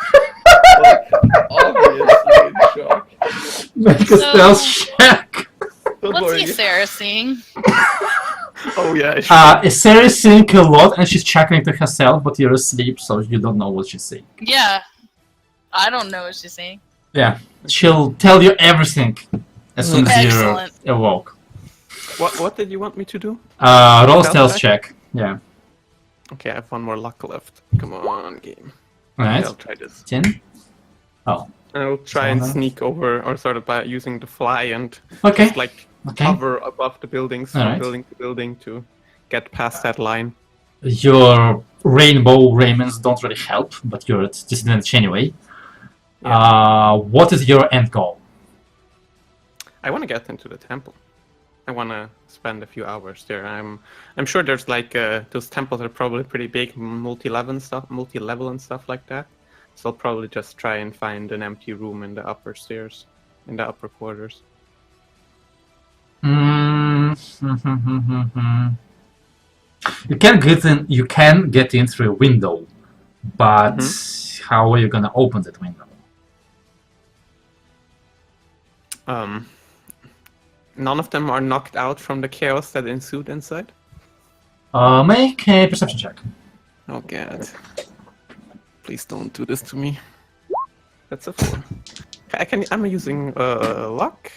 Like, obviously in shock. Make a So- stealth check. Don't What's worry. he Sarah seeing? Oh yeah, I should. Sarah's seeing a lot and she's chuckling to herself, but you're asleep, so you don't know what she's seeing. Yeah. I don't know what she's seeing. Yeah, she'll tell you everything as soon as Excellent. you awoke. What did you want me to do? Roll a Stealth stealth check. Yeah. Okay, I have 1 more luck left. Come on, game. Alright. I'll try this. 10. Oh. I'll try and Uh-huh. sneak over, or sort of by using the fly and Okay. just like Okay. hover above the buildings, from Alright. building to building to get past that line. Your rainbow raiments don't really help, but you're at disadvantage anyway. What is your end goal? I want to get into the temple. I want to spend a few hours there. I'm sure there's like those temples are probably pretty big, multi-level and stuff like that. So I'll probably just try and find an empty room in the upper stairs, in the upper quarters. You can get in. You can get in through a window, but how are you gonna open that window? None of them are knocked out from the chaos that ensued inside. Make a perception check. Oh god. Please don't do this to me. That's a 4. I'm using luck.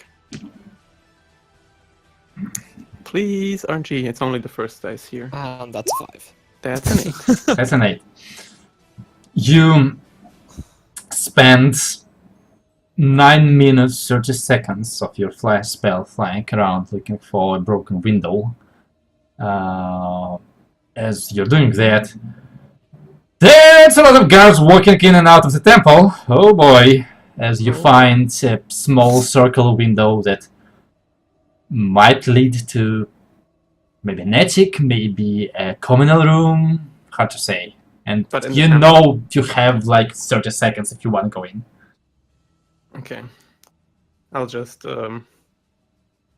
Please, RNG. It's only the first dice here. And that's 5. That's an 8. That's an 8. You spend 9 minutes 30 seconds of your flash spell flying around looking for a broken window. As you're doing that, there's a lot of guards walking in and out of the temple. Oh boy, as you find a small circle window that might lead to maybe an attic, maybe a communal room, hard to say. And But in you the know you have like 30 seconds if you want to go in. Okay. I'll just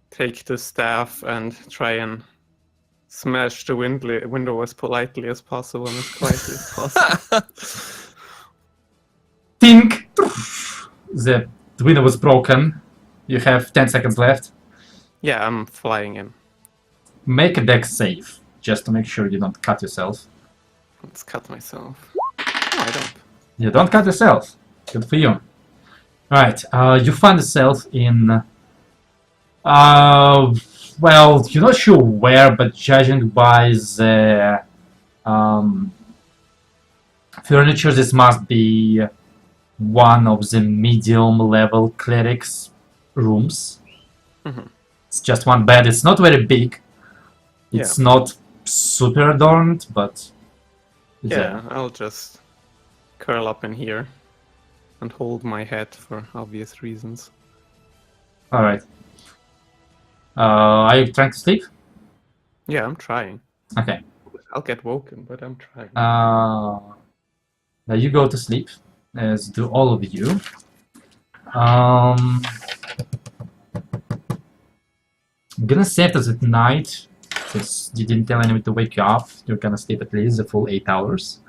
take the staff and try and smash the window as politely as possible and as quietly as possible. Think! The window was broken. You have 10 seconds left. Yeah, I'm flying in. Make a dex save, just to make sure you don't cut yourself. Let's cut myself. No, I don't. You don't cut yourself. Good for you. Right, you find yourself in... well, you're not sure where, but judging by the furniture, this must be one of the medium-level clerics' rooms. Mhm. It's just one bed. It's not very big. It's not super adorned, but... Yeah, I'll just curl up in here and hold my head for obvious reasons. Alright. Are you trying to sleep? Yeah, I'm trying. Okay. I'll get woken, but I'm trying. Now you go to sleep, as do all of you. I'm gonna set us at night, because you didn't tell anyone to wake you up. You're gonna sleep at least the full 8 hours.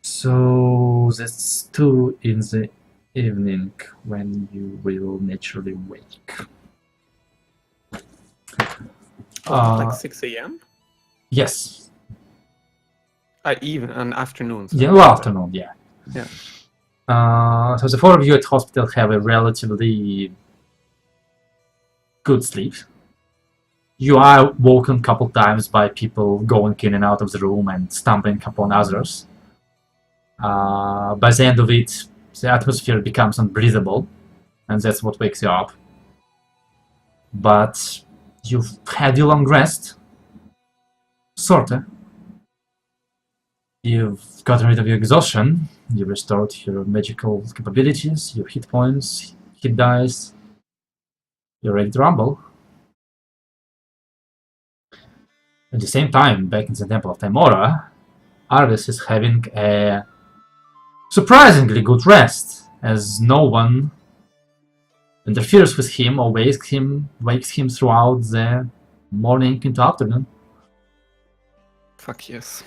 So that's 2 in the evening when you will naturally wake. Like 6 a.m.? Yes. Even an afternoon. So Yeah, well, afternoon, yeah. Yeah. So the 4 of you at hospital have a relatively good sleep. You are woken a couple times by people going in and out of the room and stumbling upon others. By the end of it, the atmosphere becomes unbreathable, and that's what wakes you up. But you've had your long rest. Sorta. You've gotten rid of your exhaustion. You restored your magical capabilities, your hit points, hit dice. You're ready to rumble. At the same time, back in the Temple of Timora, Arvis is having a surprisingly good rest, as no one interferes with him or wakes him throughout the morning into afternoon. Fuck yes.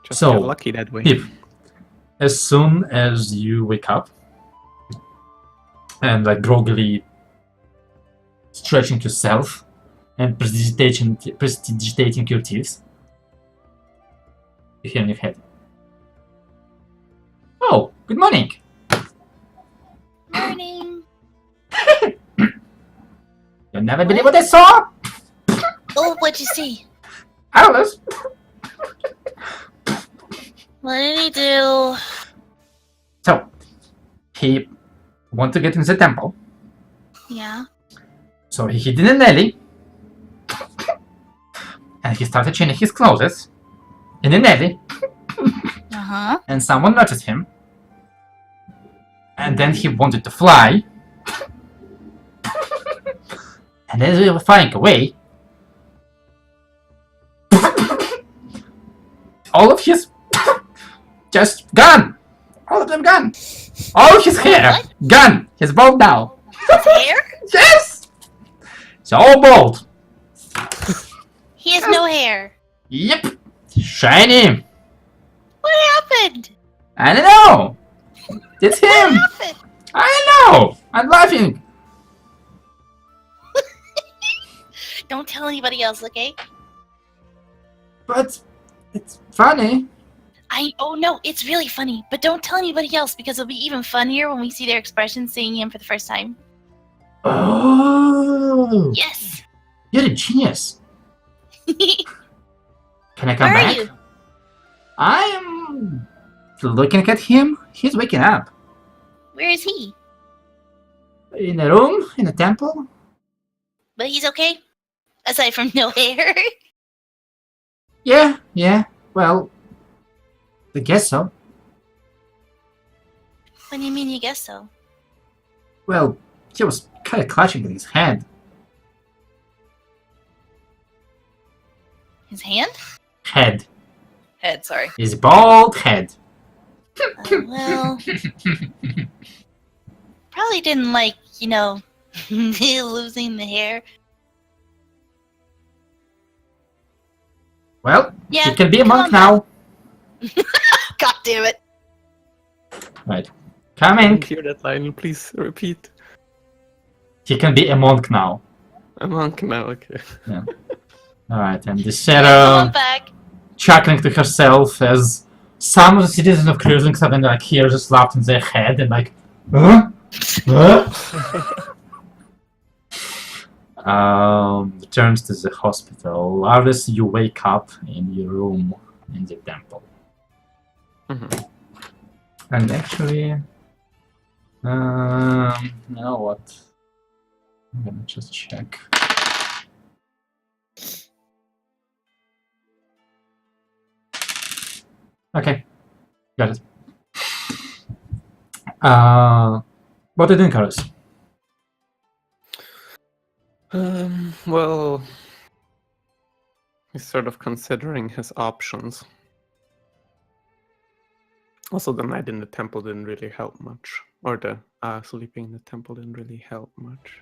Just So, get lucky that way. Pip, as soon as you wake up and like groggily stretching yourself and prestidigitating your teeth, you hear in your head, "Oh, good morning." Morning. You'll never believe what I saw. Oh, what'd you see? I don't know. What did he do? So, he wanted to get into the temple, Yeah. so he hid in an alley, and he started changing his clothes in an alley, Uh-huh. and someone noticed him, and then he wanted to fly, and as we were flying away, all of his just gone. All of them gone. All of his hair What? gone. He's bald now. His hair? Yes. It's all bald. He has no hair. Yep. Shiny. What happened? I don't know. It's What him. happened? I don't know. I'm laughing. Don't tell anybody else, okay? But it's funny. Oh no, it's really funny, but don't tell anybody else because it'll be even funnier when we see their expressions seeing him for the first time. Oh. Yes. You're a genius. Can I come Where are back? you? I'm looking at him. He's waking up. Where is he? In a room? In a temple? But he's okay? Aside from no hair? Yeah. Well, I guess so. What do you mean you guess so? Well, he was kind of clutching at his hand. His hand? Head. Head, sorry. His bald head. Well, probably didn't like, losing the hair. Well, Yeah, he can be a come monk on now. God damn it. Right. I Coming. didn't hear that line. Please repeat. He can be a monk now. A monk now, okay. Alright, and the Come shadow on back. chuckling to herself as some of the citizens of Cruising suddenly like hear just slapped in their head and like, huh? Returns to the hospital. Arlis, you wake up in your room in the temple. Mhm. And actually, you know what? I'm gonna just check. Okay, got it. What are you doing, Carlos? Well, he's sort of considering his options. Also, the night in the temple didn't really help much. Or the sleeping in the temple didn't really help much.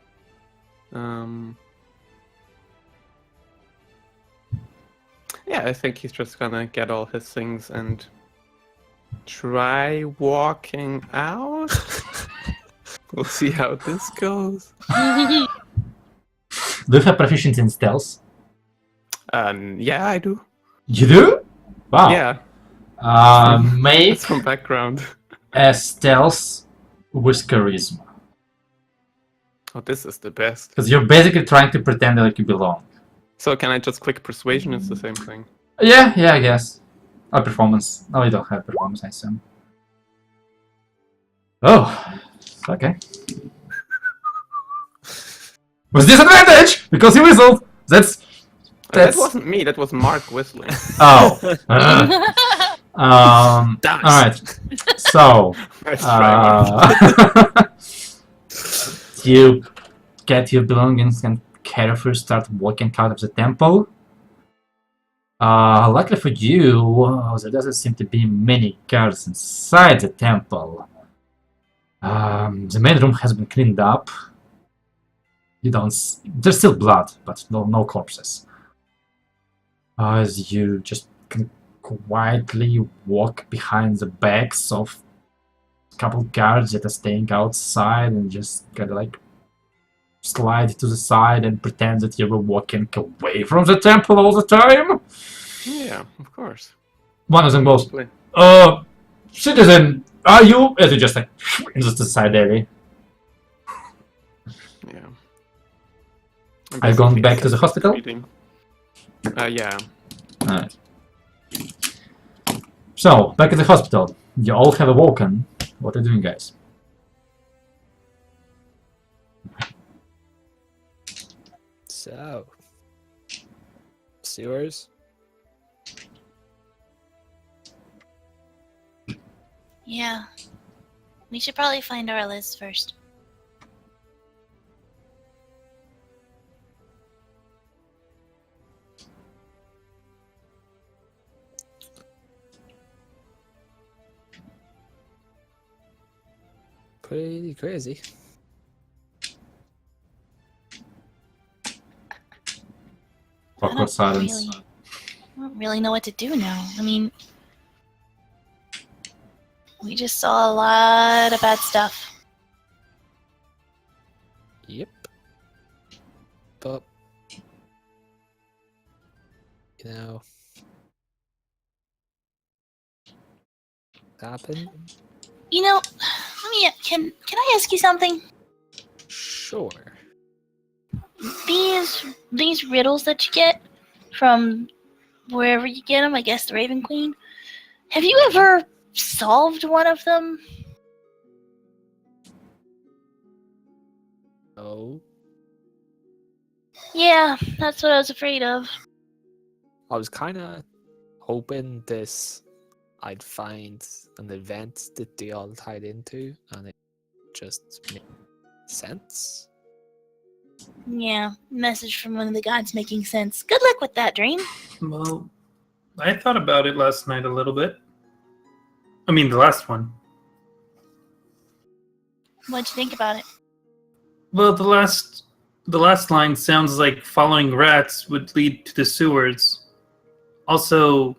Yeah, I think he's just gonna get all his things and try walking out. We'll see how this goes. Do you have proficiency in stealth? Yeah, I do. You do? Wow. Yeah, Make that's from background. a stealth with charisma. Oh, this is the best. Because you're basically trying to pretend like you belong. So can I just click persuasion? It's the same thing. Yeah, I guess. Or performance. No, you don't have performance, I assume. Oh, okay. With disadvantage! Because you whistled! That wasn't me, that was Mark whistling. Oh. Nice. Alright. So, Nice try, Mark. you get your belongings and carefully start walking out of the temple. Luckily for you, there doesn't seem to be many guards inside the temple. The main room has been cleaned up. There's still blood, but no corpses. As you just can quietly walk behind the backs of a couple guards that are staying outside and just kind of like slide to the side and pretend that you were walking away from the temple all the time. Yeah, of course. One of them goes, Play. citizen, are you? As you just like into the side area. Yeah. Are you going back to the hospital? Yeah. Alright. So, back at the hospital. You all have awoken. What are you doing, guys? So, sewers. Yeah. We should probably find our list first. Pretty crazy. Awkward silence. I don't really know what to do now. I mean, we just saw a lot of bad stuff. Yep. But, you know, happened. You know, can I ask you something? Sure. These riddles that you get from wherever you get them, I guess the Raven Queen. Have you ever solved one of them? No. Yeah, that's what I was afraid of. I was kind of hoping I'd find an event that they all tied into, and it just made sense. Yeah, message from one of the gods making sense. Good luck with that, Dream. Well, I thought about it last night a little bit. I mean, the last one. What'd you think about it? Well, the last line sounds like following rats would lead to the sewers. Also,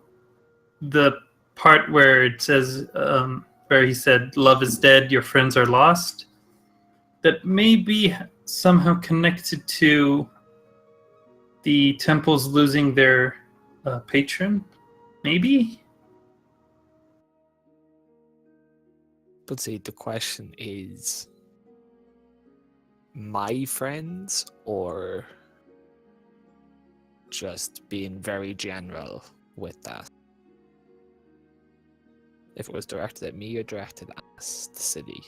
the part where it says, where he said, "Love is dead, your friends are lost," that may be somehow connected to the temples losing their patron, maybe? But see, the question is, my friends or just being very general with that? If it was directed at me or directed at the city?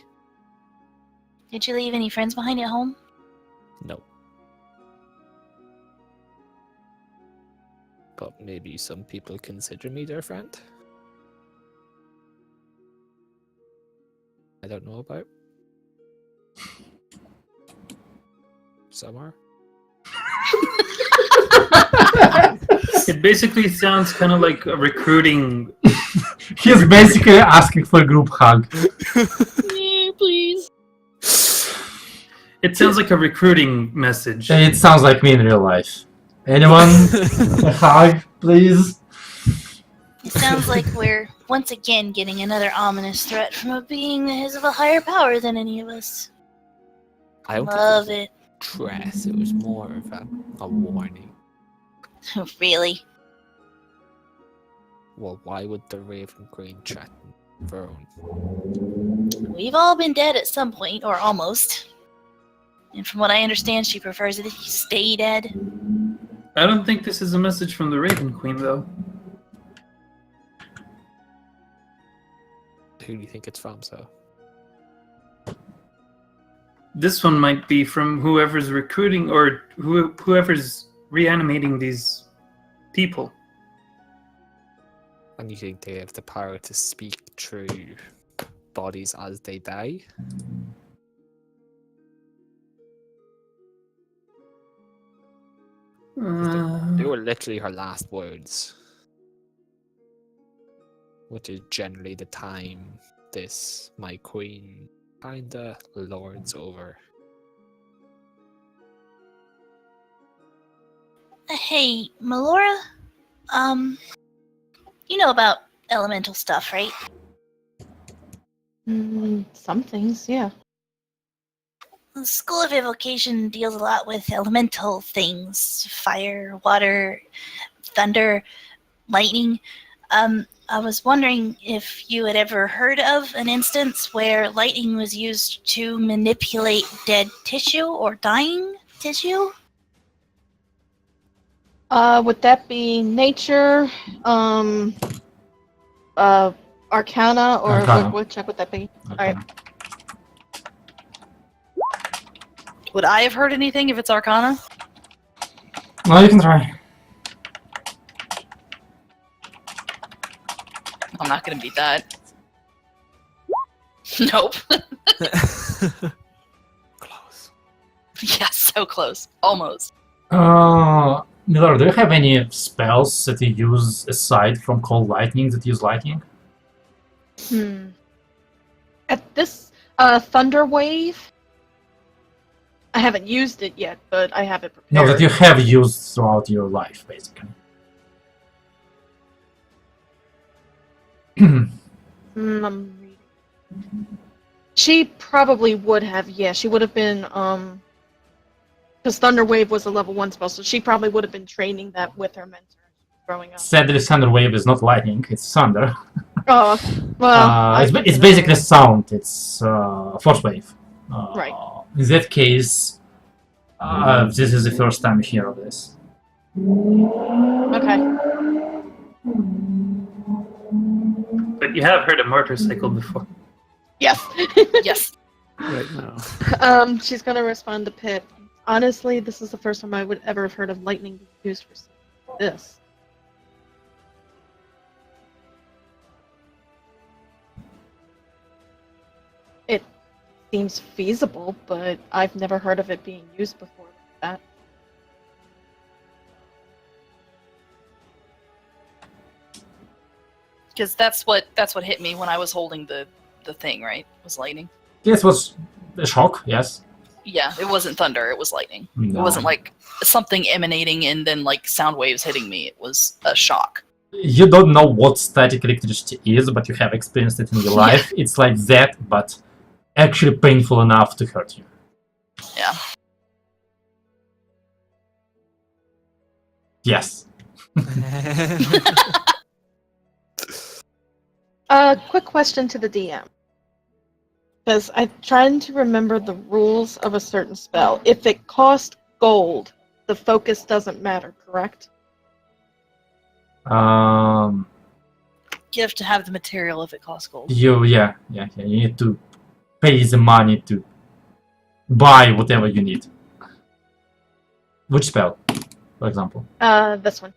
Did you leave any friends behind at home? No. But maybe some people consider me their friend. I don't know about. Some are. It basically sounds kind of like a recruiting. He's basically asking for a group hug. Yeah, please. It sounds like a recruiting message. It sounds like me in real life. Anyone? A hug, please? It sounds like we're once again getting another ominous threat from a being that is of a higher power than any of us. I don't Love think it. Dress. It was more of a warning. Really? Well, why would the Raven Queen threaten Vern? We've all been dead at some point, or almost. And from what I understand, she prefers it if you stay dead. I don't think this is a message from the Raven Queen, though. Who do you think it's from, so? This one might be from whoever's recruiting or whoever's reanimating these people. And you think they have the power to speak through bodies as they die? They were literally her last words. Which is generally the time this, my queen, kinda lords over. Hey, Melora? You know about elemental stuff, right? Some things, yeah. The School of Evocation deals a lot with elemental things. Fire, water, thunder, lightning. I was wondering if you had ever heard of an instance where lightning was used to manipulate dead tissue or dying tissue? Would that be nature, arcana, or Arcana. what check would that be? Okay. Alright. Would I have heard anything if it's Arcana? Well, you can try. I'm not gonna beat that. Nope. Close. Yeah, so close. Almost. Miller, do you have any spells that you use aside from cold lightning that use lightning? At this thunder wave, I haven't used it yet, but I have it prepared. No, that you have used throughout your life, basically. I'm reading. She probably would have, yeah. She would have been, because Thunder Wave was a level 1 spell, so she probably would have been training that with her mentor growing up. Sadly, Thunder Wave is not lightning, it's thunder. Oh, well. It's basically sound, it's force wave. Right. In that case, this is the first time you hear of this. Okay. But you have heard a motorcycle before. Yes. Yes. Right now. She's gonna respond to Pip. Honestly, this is the first time I would ever have heard of lightning being used for something like this. It seems feasible, but I've never heard of it being used before like that. Because that's what hit me when I was holding the thing, right? Was lightning. Yes, it was a shock, yes. Yeah, it wasn't thunder, it was lightning. No. It wasn't like something emanating and then like sound waves hitting me. It was a shock. You don't know what static electricity is, but you have experienced it in your life. It's like that, but actually painful enough to hurt you. Yeah. Yes. Quick question to the DM. Because I'm trying to remember the rules of a certain spell. If it costs gold, the focus doesn't matter, correct? You have to have the material if it costs gold. You need to pay the money to buy whatever you need. Which spell, for example? This one.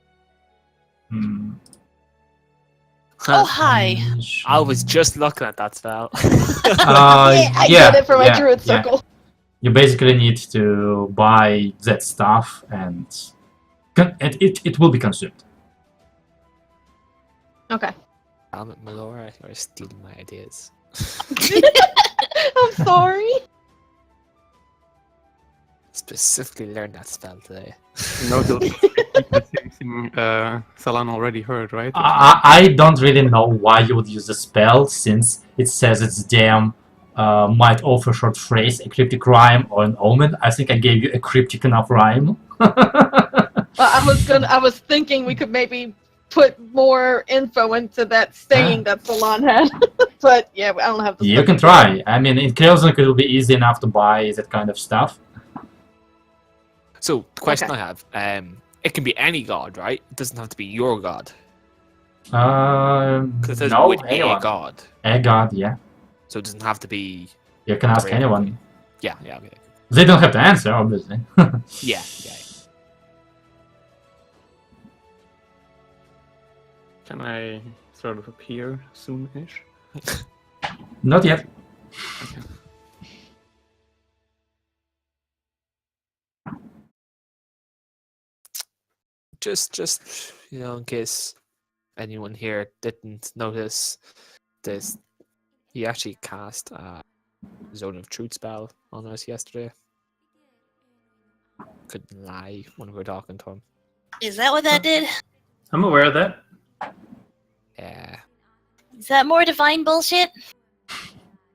Oh, hi. I was just looking at that spell. I did it for my druid circle. You basically need to buy that stuff, and it will be consumed. Okay. Damn it, Melora, you're stealing my ideas. I'm sorry. Specifically learned that spell today. No, the same thing Salan already heard, right? I don't really know why you would use the spell, since it says it's damn might offer short phrase, a cryptic rhyme, or an omen. I think I gave you a cryptic enough rhyme. I was thinking we could maybe put more info into that saying that Salon had. But yeah, I don't have the You can try. I mean, in Chaosium it will be easy enough to buy that kind of stuff. So, the question I have, it can be any god, right? It doesn't have to be your god. Because it says no, with anyone. a god. A god, yeah. So it doesn't have to be... You can ask Right. anyone. Yeah, okay. They don't have to answer, obviously. Yeah. Can I sort of appear soon-ish? Not yet. Just in case anyone here didn't notice this, he actually cast a Zone of Truth spell on us yesterday. Couldn't lie when we were talking to him. Is that what that did? I'm aware of that. Yeah, Is that more divine bullshit?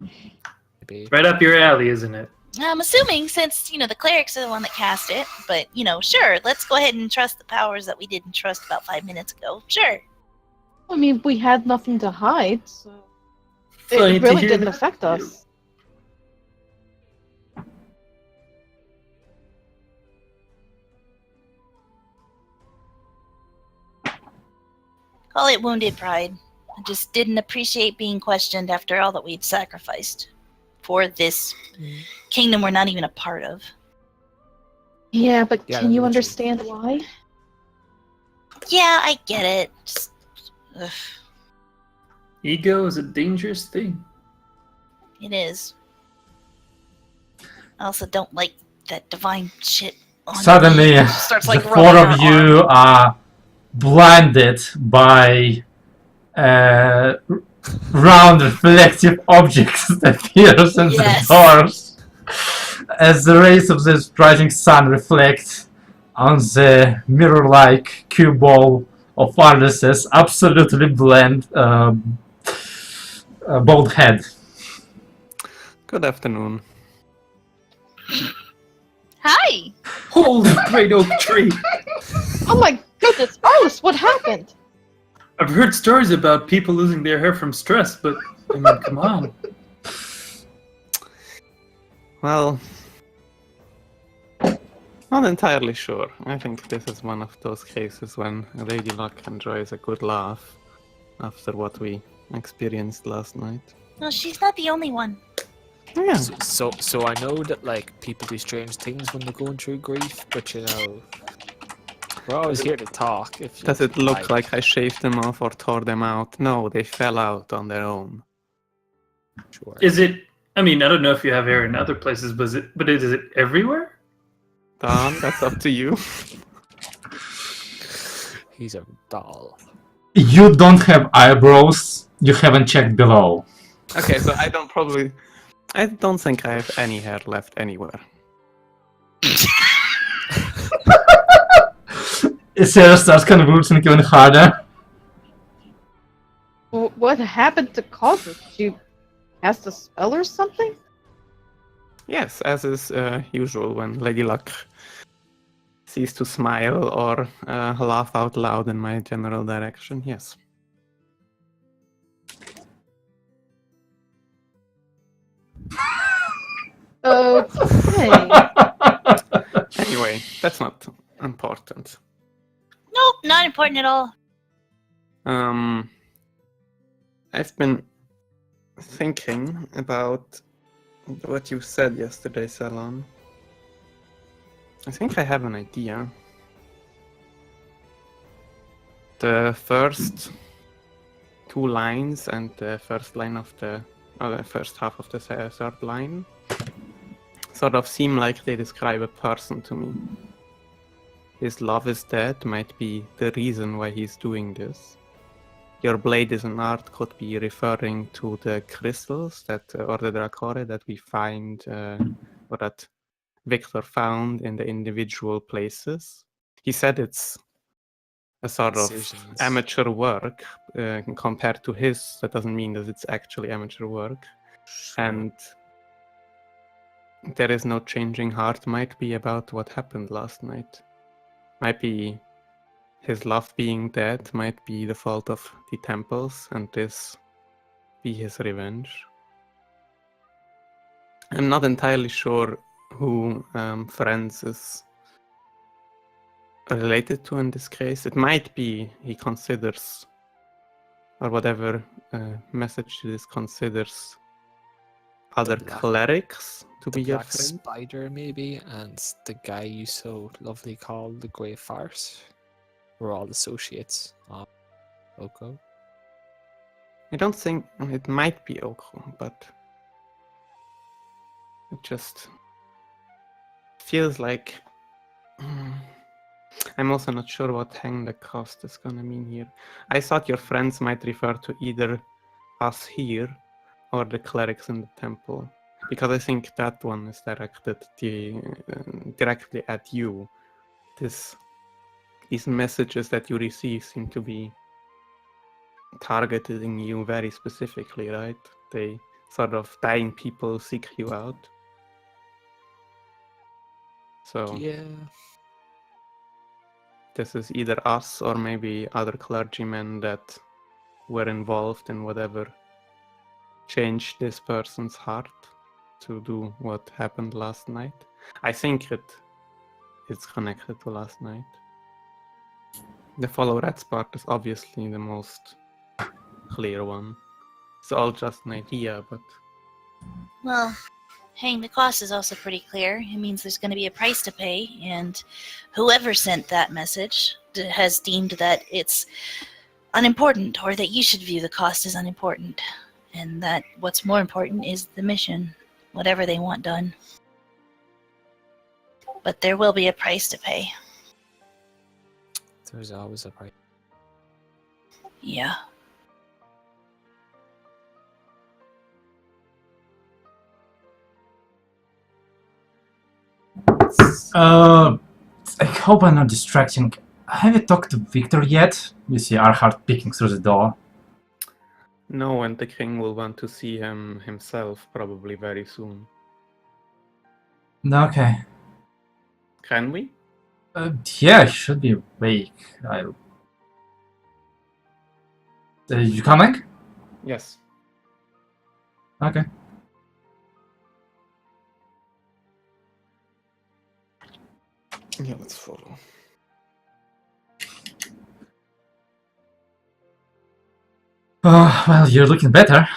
maybe. Right up your alley, isn't it? I'm assuming since, the clerics are the one that cast it, but, sure, let's go ahead and trust the powers that we didn't trust about 5 minutes ago. Sure. I mean, we had nothing to hide, so Funny it to really hear didn't that. affect us. Call it wounded pride. I just didn't appreciate being questioned after all that we'd sacrificed for this kingdom we're not even a part of. Yeah, but Yeah, can you literally. understand why? Yeah, I get it. Just, ugh, Ego is a dangerous thing. it is. I also don't like that divine shit. On Suddenly, me. Starts, the like, four rubbing of her you are blinded by round reflective objects that appears in Yes. the doors as the rays of the rising sun reflect on the mirror-like cue ball of Arlus's absolutely bald head. Good afternoon. Hi! Holy great oak tree! Oh my goodness, Arliss, what happened? I've heard stories about people losing their hair from stress, but I mean, come on. Well, Not entirely sure. I think this is one of those cases when Lady Luck enjoys a good laugh after what we experienced last night. No, she's not the only one. Yeah. So I know that like people do strange things when they're going through grief, but you know, we're always here to talk. If Does it look like I shaved them off or tore them out? No, they fell out on their own. Sure. Is it? I mean, I don't know if you have hair in other places, but is it everywhere? Don, that's up to you. He's a doll. You don't have eyebrows. You haven't checked below. Okay, so I don't think I have any hair left anywhere. Sarah starts convulsing even harder. What happened to cause this? She cast a spell or something? Yes, as is usual when Lady Luck ceases to smile or laugh out loud in my general direction, yes. Okay. Anyway, that's not important. Nope, not important at all. I've been thinking about what you said yesterday, Salon. I think I have an idea. The first two lines and the first line of the first half of the third line sort of seem like they describe a person to me. His love is dead might be the reason why he's doing this. Your blade is an art could be referring to the crystals that, or the Dracore that we find, or that Victor found in the individual places. He said it's a sort of Decisions. amateur work compared to his. That doesn't mean that it's actually amateur work. And there is no changing heart might be about what happened last night. Might be his love being dead, might be the fault of the temples, and this be his revenge. I'm not entirely sure who Franz is related to in this case. It might be he considers, or whatever message this considers, other black- clerics to be The your Black friend. Spider, maybe, and the guy you so lovely call the Grey Farce. We're all associates of Oko. I don't think it might be Oko, but it just feels like I'm also not sure what hang the cost is gonna mean here. I thought your friends might refer to either us here or the clerics in the temple, because I think that one is directed directly at you. These messages that you receive seem to be targeting you very specifically, right? They sort of dying people seek you out. So Yeah. this is either us or maybe other clergymen that were involved in whatever changed this person's heart to do what happened last night. I think it's connected to last night. The follow rats part is obviously the most clear one. It's all just an idea, but Well, hang, the cost is also pretty clear. It means there's going to be a price to pay, and whoever sent that message has deemed that it's unimportant, or that you should view the cost as unimportant, and that what's more important is the mission, whatever they want done. But there will be a price to pay. There's always a price. Yeah. I hope I'm not distracting. Have you talked to Victor yet? You see Arhart peeking through the door. no, and the king will want to see him himself probably very soon. Okay. Can we? Yeah, he should be awake. You coming? Yes. Okay. Yeah, let's follow. Well, you're looking better.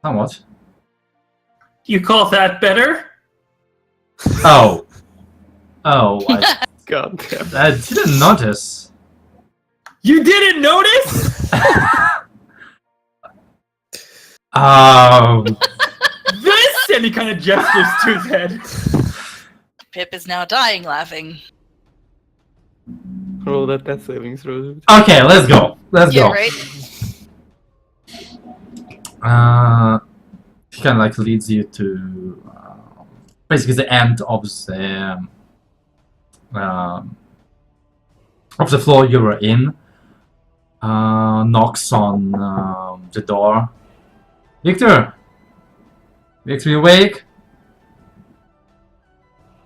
Somewhat. You call that better? Oh. Oh, God damn. I didn't notice. You didn't notice? This? And he kind of gestures to his head. Pip is now dying laughing. Roll that death saving throw. Okay, let's go. Let's Yeah, go. right? He kind of like leads you to basically the end of the floor you were in. Knocks on the door. Victor! Victor, you awake?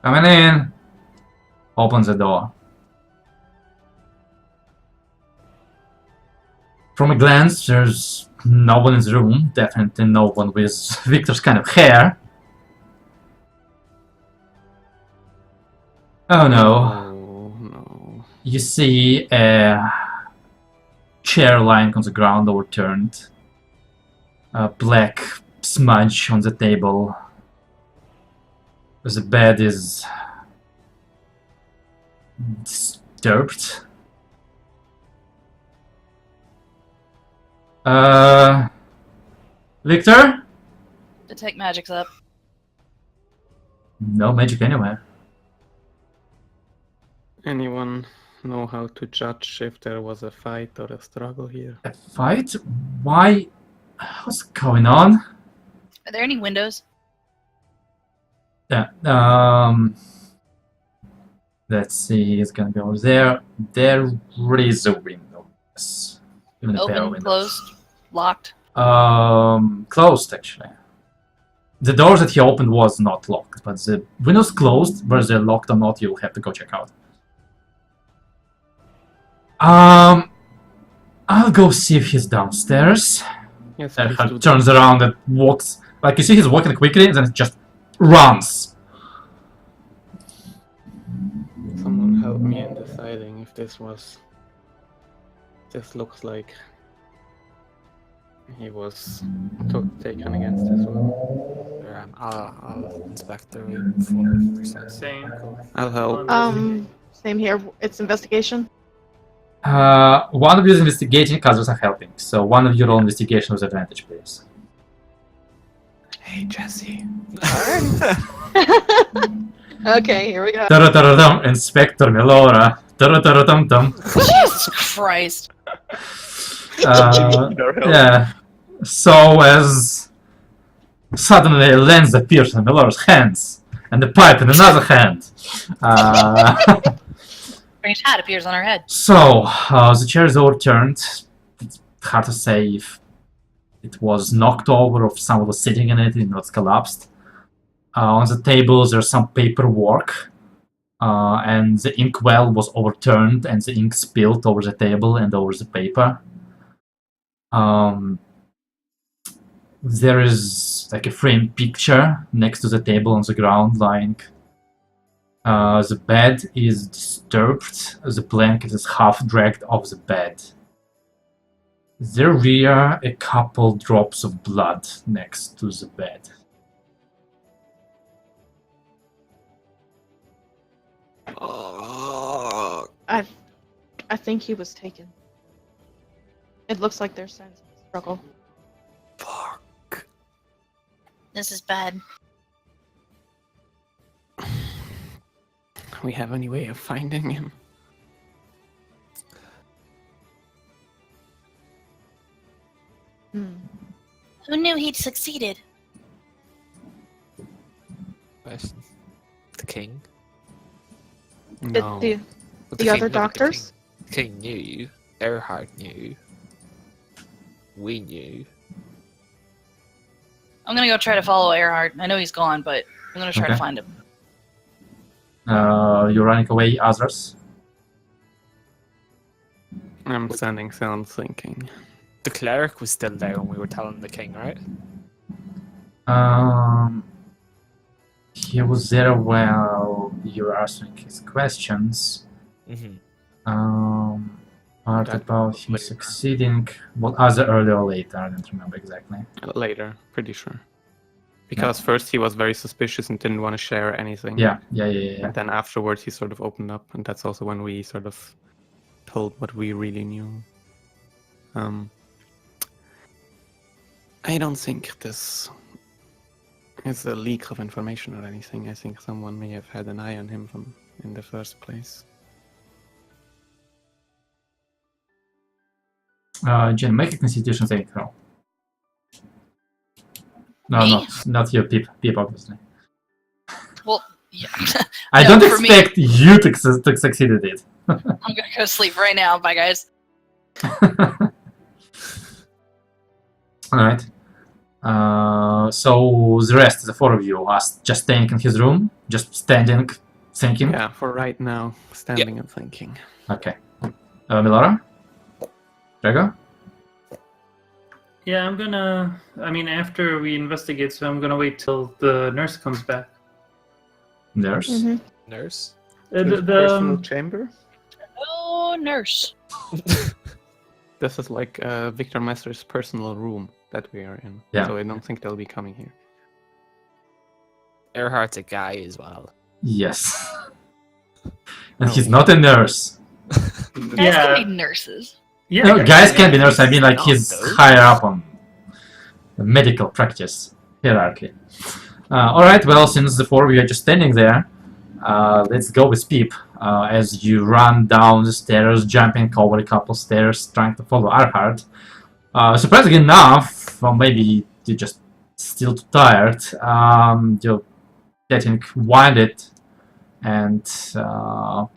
Coming in. Opens the door. From a glance, there's no one in the room. Definitely no one with Victor's kind of hair. Oh no. Oh no. You see a chair lying on the ground overturned. A black smudge on the table. The bed is disturbed. Victor? Detect magic's up. No magic anywhere. Anyone know how to judge if there was a fight or a struggle here? A fight? Why? What's going on? Are there any windows? Yeah. Let's see. It's gonna be over there. There is a window. Yes. Even a pair of Open, windows. closed, locked. Closed actually. The door that he opened was not locked, but the window's closed. Whether they're locked or not, you'll have to go check out. I'll go see if he's downstairs. Yes, please do that. Turns around and walks. Like you see, he's walking quickly, and then just runs. Someone help me in deciding if this was. This looks like he was taken against as well. I'll inspect the room for Same. I'll help. Same here. It's investigation. One of you is investigating, others are helping. So one of you roll investigation with advantage, please. Hey, Jesse. Okay, here we go. Tarataratam, Inspector Melora. Tarataratam-tam. Jesus Christ. Yeah. So as suddenly a lens appears in Melora's hands, and the pipe in another hand. Strange hat appears on her head. So the chair is overturned. It's hard to say if it was knocked over or if someone was sitting in it and it's collapsed. On the table there's some paperwork, and the inkwell was overturned and the ink spilled over the table and over the paper. There is like a framed picture next to the table on the ground lying. The bed is disturbed. The blanket is half dragged off the bed. There are a couple drops of blood next to the bed. I think he was taken. It looks like there's signs of struggle. Fuck. This is bad. We have any way of finding him? Who knew he'd succeeded? Question. The king. No. The But The other king- no, doctors? The king knew. Earhart knew. We knew. I'm gonna go try to follow Earhart. I know he's gone, but I'm gonna try to Okay. find him. You're running away, others. I'm standing still and thinking. The cleric was still there when we were telling the king, right? he was there while you were answering his questions. Mm-hmm. Part That about was him later. succeeding. What other earlier or later? I don't remember exactly. Later, pretty sure. Because first he was very suspicious and didn't want to share anything. Yeah. And then afterwards he sort of opened up, and that's also when we sort of told what we really knew. I don't think this is a leak of information or anything. I think someone may have had an eye on him from in the first place. Jen, make a Constitution saving throw. No, Me? not you, Pip, obviously. Well, yeah. I No, don't for me- expect you to succeed at it. I'm gonna go sleep right now. Bye, guys. Alright. So the rest, the four of you, are just staying in his room? Just standing, thinking? Yeah, for right now, standing and thinking. Okay. Milora? Gregor? Yeah, I'm gonna. I mean, after we investigate, so I'm gonna wait till the nurse comes back. Nurse? Mm-hmm. Nurse? The personal chamber? Oh, nurse. This is like Victor Master's personal room that we are in. Yeah. So I don't think they'll be coming here. Earhart's a guy as well. Yes. And he's not a nurse. Guys Yeah. can be nurses. yeah, No, guys can be yeah, nurse. I mean, like, not he's those. higher up on the medical practice hierarchy. Alright, well, since the four of you are just standing there, let's go with Peep. As you run down the stairs, jumping over a couple stairs, trying to follow Arhart. Surprisingly enough, or maybe you're just still too tired, you're getting winded and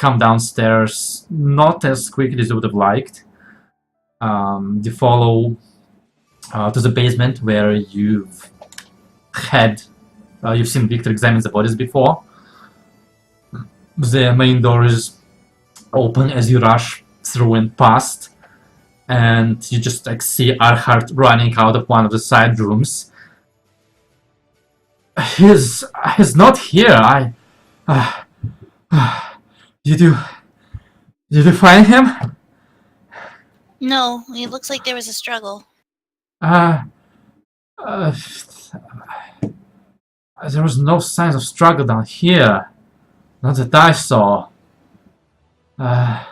come downstairs not as quickly as you would have liked. You follow to the basement where you've seen Victor examine the bodies before. The main door is open as you rush through and past, and you just like see Arhart running out of one of the side rooms. He's not here. Did you find him? No, it looks like there was a struggle. There was no signs of struggle down here. Not that I saw. How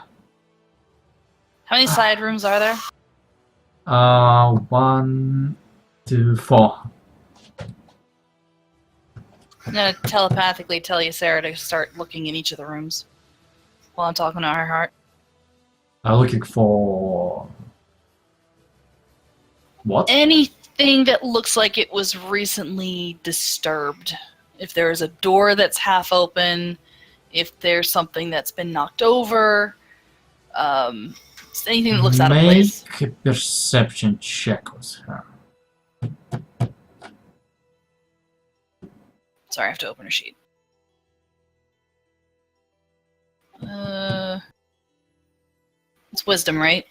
many side rooms are there? 1, 2, 4. I'm gonna telepathically tell you, Sarah, to start looking in each of the rooms while I'm talking to Earhart. Looking for what? Anything that looks like it was recently disturbed. If there's a door that's half open, if there's something that's been knocked over, anything that looks out of place. Make a perception check with her. Sorry, I have to open her sheet. It's wisdom, right?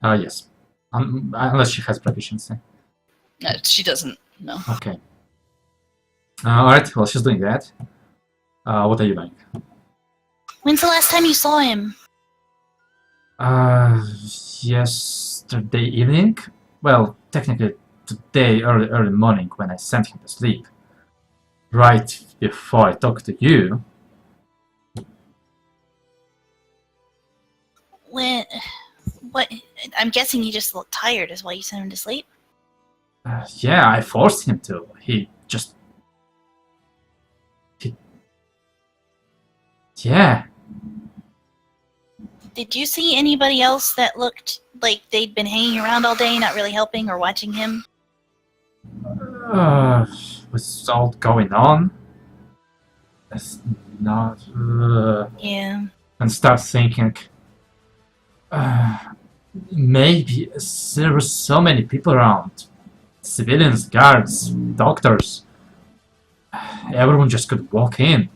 Yes. Unless she has proficiency. No, she doesn't. No. Okay. Alright, well, she's doing that. What are you doing? When's the last time you saw him? Yesterday evening? Well, technically today, early morning, when I sent him to sleep. Right before I talked to you. What? I'm guessing he just looked tired, is why you sent him to sleep? Yeah, I forced him to. Yeah. Did you see anybody else that looked like they'd been hanging around all day, not really helping or watching him? With all going on, it's not. Yeah. And start thinking. Maybe there were so many people around. Civilians, guards, doctors. Everyone just could walk in.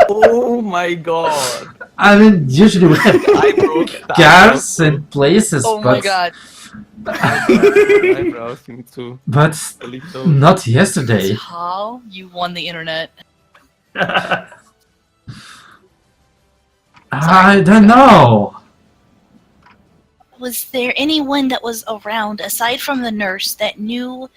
Oh my god! I mean, usually we have I broke that. guards and places, Oh but my god. Eyebrows. You need to But delete those. not yesterday. How you won the internet? I don't know. Was there anyone that was around aside from the nurse that knew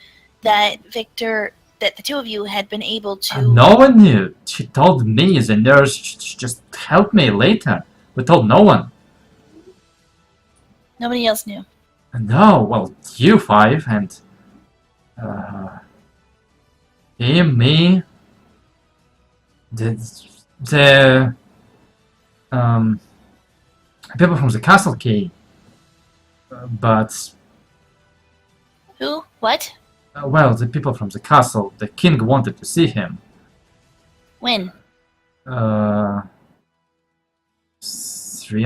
that Victor, that the two of you had been able to? No one knew. She told me the nurse just helped me later. We told no one. Nobody else knew. No, well, you five and him, me, the people from the castle came, but Who? What? well, the people from the castle. The king wanted to see him. When? 3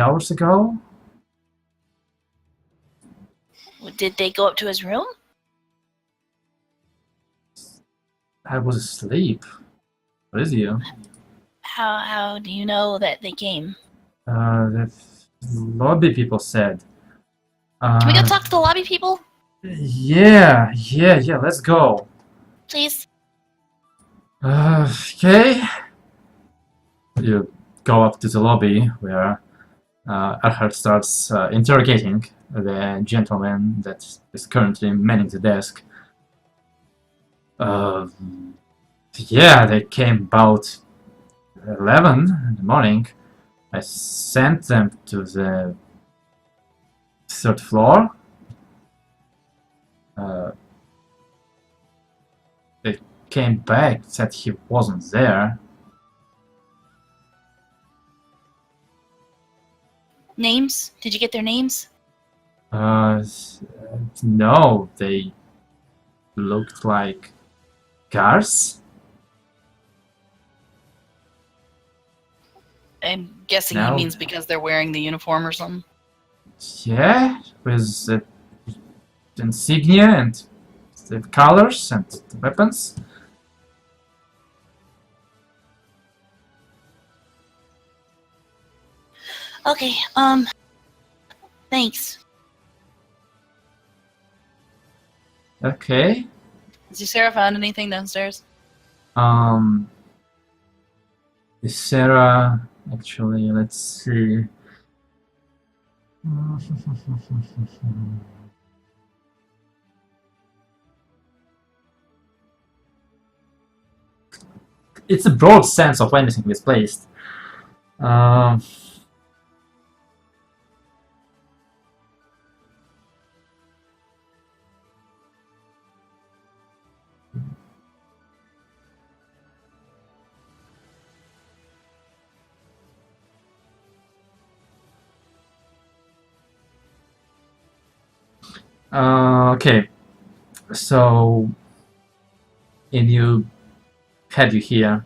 hours ago. Did they go up to his room? I was asleep. What is you? How do you know that they came? The lobby people said. Can we go talk to the lobby people, Yeah, let's go. please? Okay. You go up to the lobby where Erhard starts interrogating the gentleman that is currently manning the desk. Yeah, they came about 11 in the morning. I sent them to the 3rd floor. They came back, said he wasn't there. Names? Did you get their names? No, they looked like guards. I'm guessing No. he means because they're wearing the uniform or something. Yeah, with the insignia and the colors and the weapons. Okay. Thanks. Okay. Has Sarah found anything downstairs? Is Sarah actually? Let's see. It's a broad sense of anything misplaced. Okay, so and you had you here.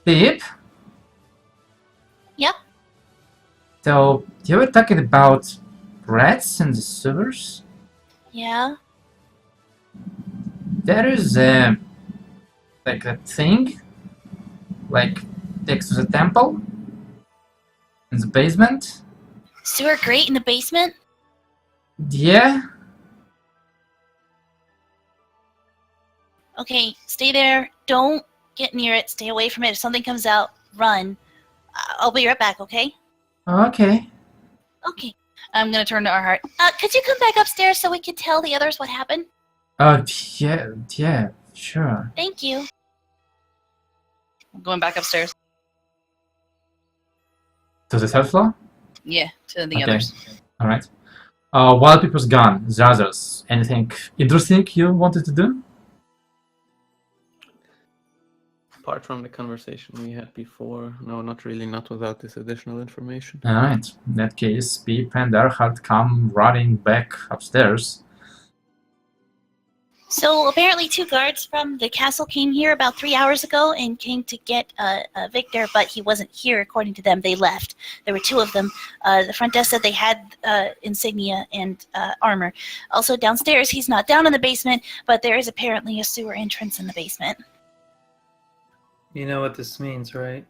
Pip? Yeah? So you were talking about rats in the sewers? Yeah. There is a like a thing like next to the temple in the basement. Sewer grate in the basement? Yeah. Okay, stay there. Don't get near it. Stay away from it. If something comes out, run. I'll be right back, okay? Okay. Okay. I'm gonna turn to Arhart. Could you come back upstairs so we can tell the others what happened? Yeah, sure. Thank you. I'm going back upstairs. To the 3rd floor? Yeah, to the Okay. others. Alright. While people's gone, the others, anything interesting you wanted to do? Apart from the conversation we had before, no, not really, not without this additional information. Alright. In that case, Pip and Erhard come running back upstairs. So apparently 2 guards from the castle came here about 3 hours ago and came to get Victor, but he wasn't here according to them. They left. There were 2 of them. The front desk said they had insignia and armor. Also downstairs, he's not down in the basement, but there is apparently a sewer entrance in the basement. You know what this means, right?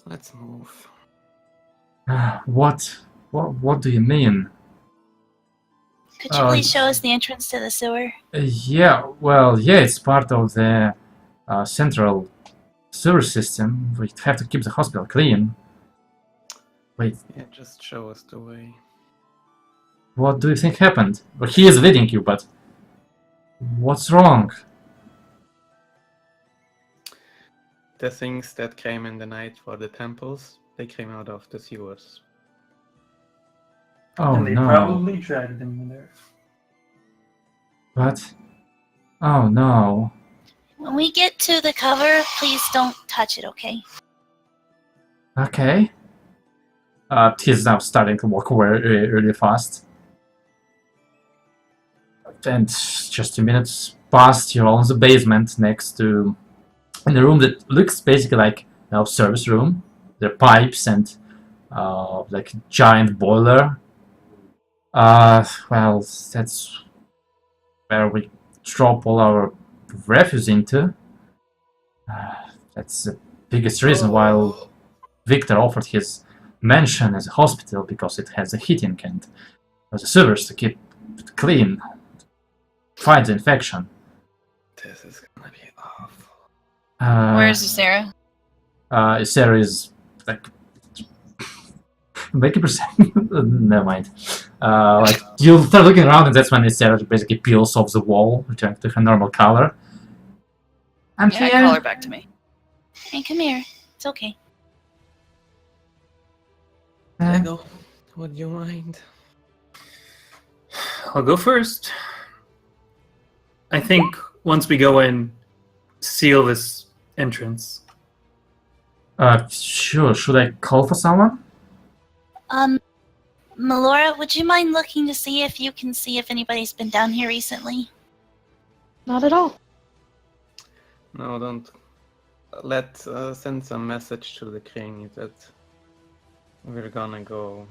Let's move. What? What do you mean? Could you please show us the entrance to the sewer? Yeah, well, yeah, it's part of the central sewer system. We have to keep the hospital clean. Wait, Yeah, just show us the way. what do you think happened? Well, he is leading you, but what's wrong? The things that came in the night for the temples, they came out of the sewers. Oh and they no. probably dragged him in there. What? Oh no. When we get to the cover, please don't touch it, okay? Okay. He's now starting to walk away really fast. And just 2 minutes past, you're all in the basement next to, in a room that looks basically like a service room. There are pipes and like a giant boiler. Well, that's where we drop all our refuse into. That's the biggest reason why Victor offered his mansion as a hospital, because it has a heating and the sewers to keep it clean, fight the infection. This is gonna be awful. Where's Sarah? Sarah is like make a percent. Never mind. Like you start looking around, and that's when Sarah basically peels off the wall, returning to her normal color. I'm Yeah, here. call her back to me. Hey, come here. It's okay. Lego, would you mind? I'll go first. I think once we go in, seal this entrance. Sure. Should I call for someone? Melora, would you mind looking to see if anybody's been down here recently? Not at all. No, don't. Let's send some message to the king that we're gonna go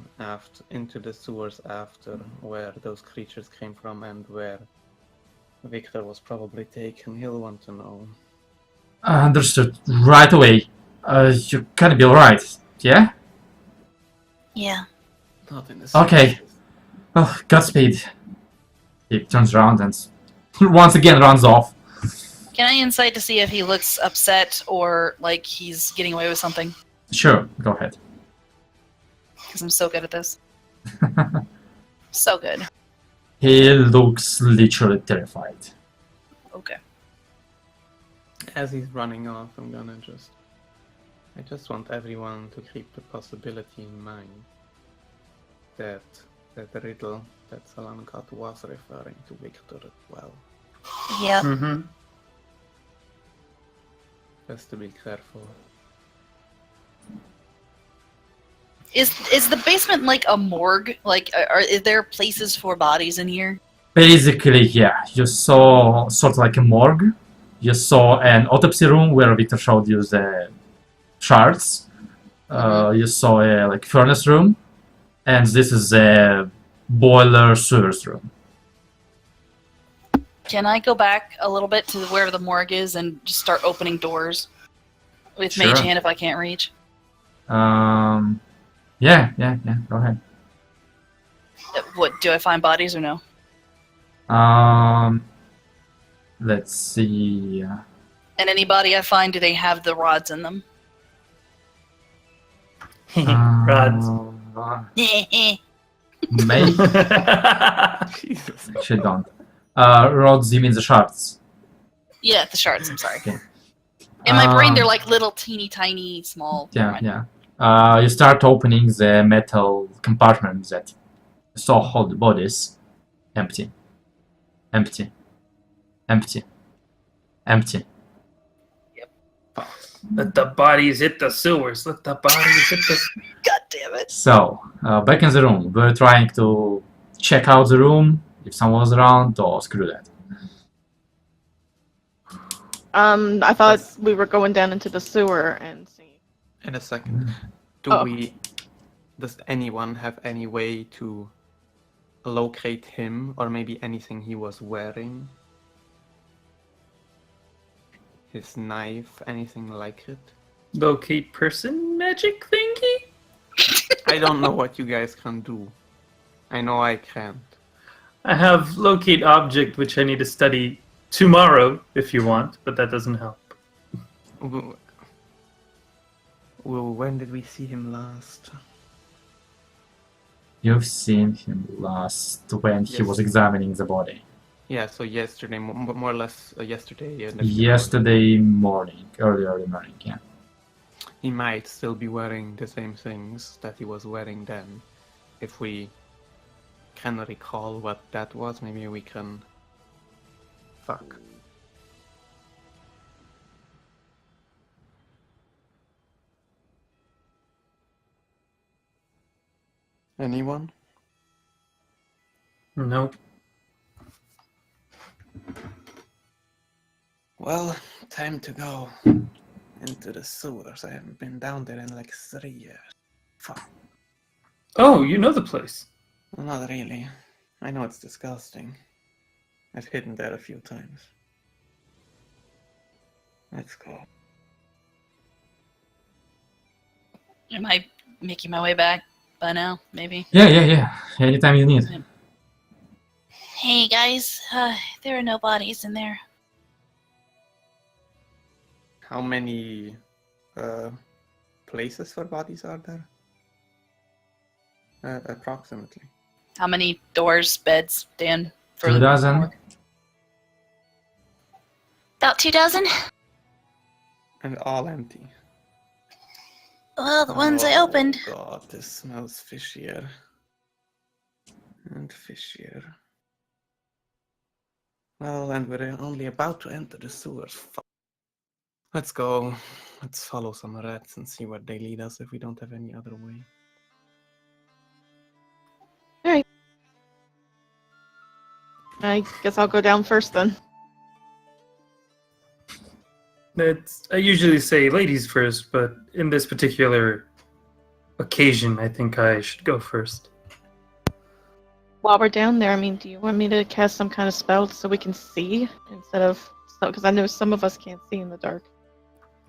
into the sewers after where those creatures came from and where Victor was probably taken. He'll want to know. Understood. Right away. You're gonna be alright, yeah? Yeah. Not in the Okay. sewers. Well, Godspeed. He turns around and once again runs off. Can I insight to see if he looks upset or like he's getting away with something? Sure, go ahead. Because I'm so good at this. So good. He looks literally terrified. Okay. As he's running off, I just want everyone to keep the possibility in mind that the riddle that Salankat was referring to Victor as well. Yep. Mm-hmm. Just to be careful. Is the basement like a morgue? Like, is there places for bodies in here? Basically, yeah. You saw sort of like a morgue. You saw an autopsy room where Victor showed you the shards. You saw a like furnace room, and this is a boiler sewers room. Can I go back a little bit to where the morgue is and just start opening doors with Sure. Mage Hand if I can't reach? Yeah. Go ahead. What do I find bodies or no? Let's see. And any body I find, do they have the rods in them? Rods. Maybe Jesus. actually don't. Rods, you mean the shards? Yeah, the shards. I'm sorry. Okay. In my brain, they're like little teeny tiny small. Yeah. You start opening the metal compartment that so hold the bodies. Empty. Let the bodies hit the sewers. Let the bodies hit the. God damn it! So, back in the room, we're trying to check out the room if someone was around, or screw that. I thought we were going down into the sewer and see. In a second. Does anyone have any way to locate him, or maybe anything he was wearing? His knife, anything like it? Locate person magic thingy? I don't know what you guys can do. I know I can't. I have locate object, which I need to study tomorrow if you want, but that doesn't help. Well, when did we see him last? You've seen him last when he Yes. was examining the body. Yeah, so yesterday, more or less yesterday. And a few hours. Yesterday morning, early morning, yeah. He might still be wearing the same things that he was wearing then. If we can recall what that was, maybe we can... Fuck. Anyone? Nope. Well, time to go into the sewers. I haven't been down there in like 3 years. Fuck. Oh, you know the place. Well, not really. I know it's disgusting. I've hidden there a few times. Let's go. Am I making my way back by now? Maybe. Yeah. Anytime you need. Hey guys, there are no bodies in there. How many places for bodies are there? Approximately. How many doors, beds, Dan? For 2,000. About 2,000? And all empty. Well, the ones I opened. Oh god, this smells fishier. And fishier. Well, and we're only about to enter the sewers. Fuck. Let's go. Let's follow some rats and see where they lead us if we don't have any other way. I guess I'll go down first then. I usually say ladies first, but in this particular occasion, I think I should go first. While we're down there, I mean, do you want me to cast some kind of spell so we can see instead of... Because I know some of us can't see in the dark.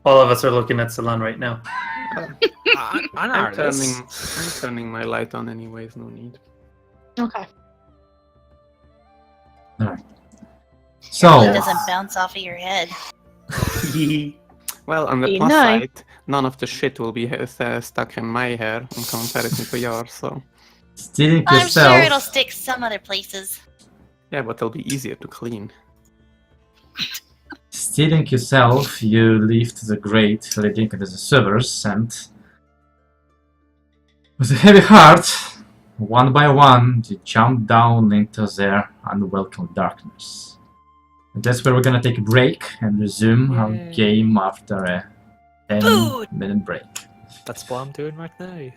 All of us are looking at Salon right now. I'm turning my light on anyways, no need. Okay. Alright. It So, doesn't bounce off of your head. Well, on the Be plus nice. side, none of the shit will be stuck in my hair in comparison to yours, so... stealing I'm sure it'll yourself, stick some other places. Yeah, but it'll be easier to clean. you leave the grate leading into the sewers, and with a heavy heart, one by one, you jump down into their unwelcome darkness. And that's where we're gonna take a break and resume our Yay. game after a Food! 10-minute break. That's what I'm doing right now.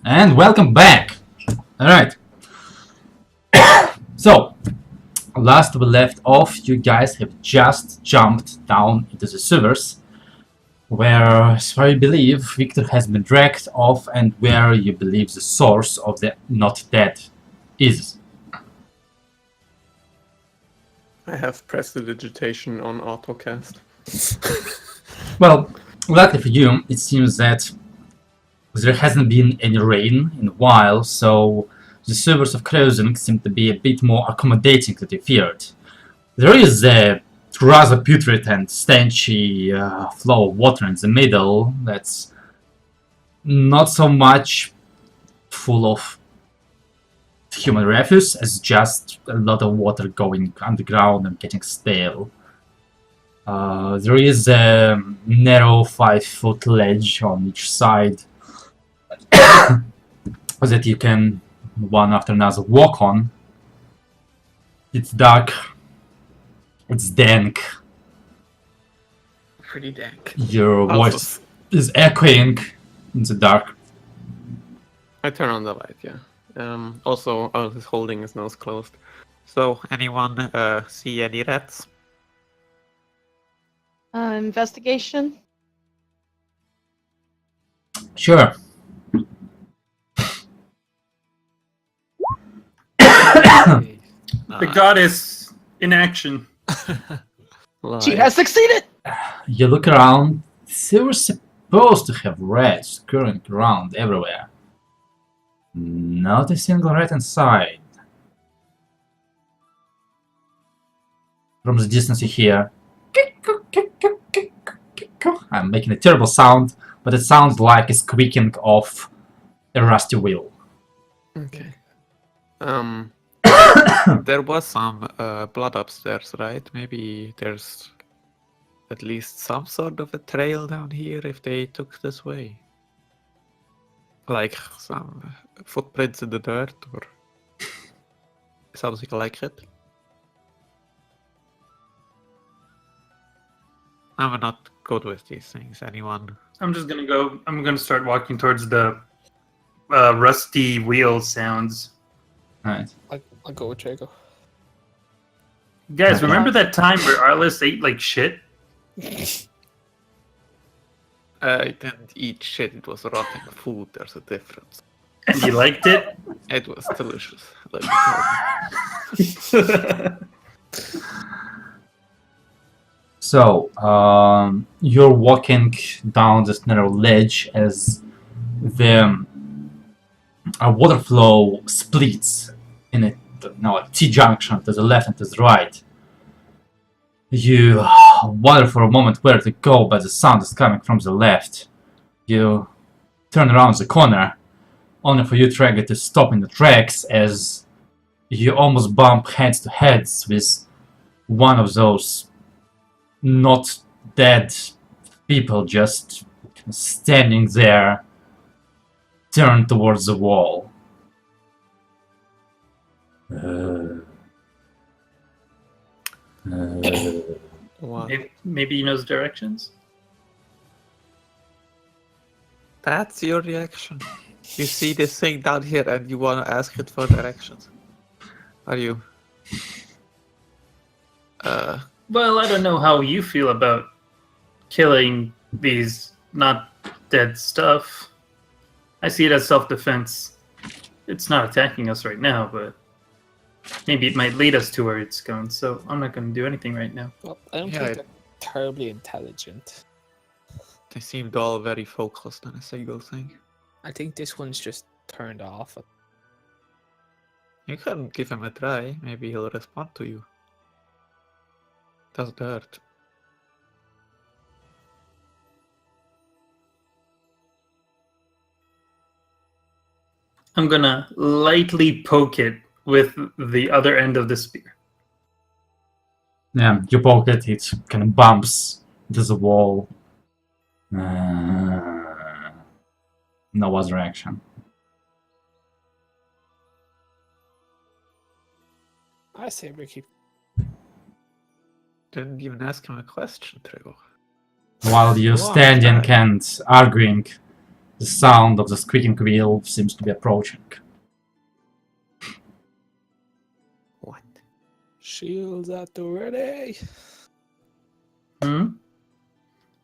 And welcome back. Alright. So, last we left off, you guys have just jumped down into the sewers, where I believe Victor has been dragged off and where you believe the source of the not dead is. I have prestidigitation on autocast. Well, luckily for you, it seems that there hasn't been any rain in a while, so the sewers of Crozen seem to be a bit more accommodating than you feared. There is a rather putrid and stanchy flow of water in the middle that's not so much full of human refuse as just a lot of water going underground and getting stale. There is a narrow 5-foot ledge on each side that you can one after another walk on. It's dark. It's dank. Pretty dank. Your voice is echoing in the dark. I turn on the light, yeah. Also, I was holding his nose closed. So, anyone see any rats? Investigation. Sure. The goddess in action. She has succeeded. You look around. They were supposed to have rats scurrying around everywhere. Not a single rat in sight. From the distance you hear. I'm making a terrible sound, but it sounds like a squeaking of a rusty wheel. Okay. There was some blood upstairs, right? Maybe there's at least some sort of a trail down here if they took this way. Like some footprints in the dirt or something like it. I'm not good with these things. Anyone? I'm just gonna go. I'm gonna start walking towards the rusty wheel sounds. Alright. I'll go with Jago. Guys, remember that time where Arliss ate like shit? I didn't eat shit. It was rotten food. There's a difference. And you liked it? It was delicious. Let me tell you. So, you're walking down this narrow ledge as the water flow splits in a T-junction to the left and to the right. You wonder for a moment where to go, but the sound is coming from the left. You turn around the corner, only for you Traeger to stop in the tracks as you almost bump heads to heads with one of those not dead people just standing there, turned towards the wall. What? Maybe he knows directions? That's your reaction. You see this thing down here and you want to ask it for directions. Are you? Well, I don't know how you feel about killing these not dead stuff. I see it as self-defense. It's not attacking us right now, but maybe it might lead us to where it's going, so I'm not going to do anything right now. Well, I don't Yeah, think they're terribly intelligent. They seemed all very focused on a single thing. I think this one's just turned off. You can give him a try. Maybe he'll respond to you. Doesn't hurt. I'm going to lightly poke it with the other end of the spear. Yeah, you poke it, it kind of bumps into the wall. No other reaction. I say we keep. Didn't even ask him a question, Trevor. While you Wow, standing that- and arguing, The sound of the squeaking wheel seems to be approaching. What? Shields at the ready. Hmm?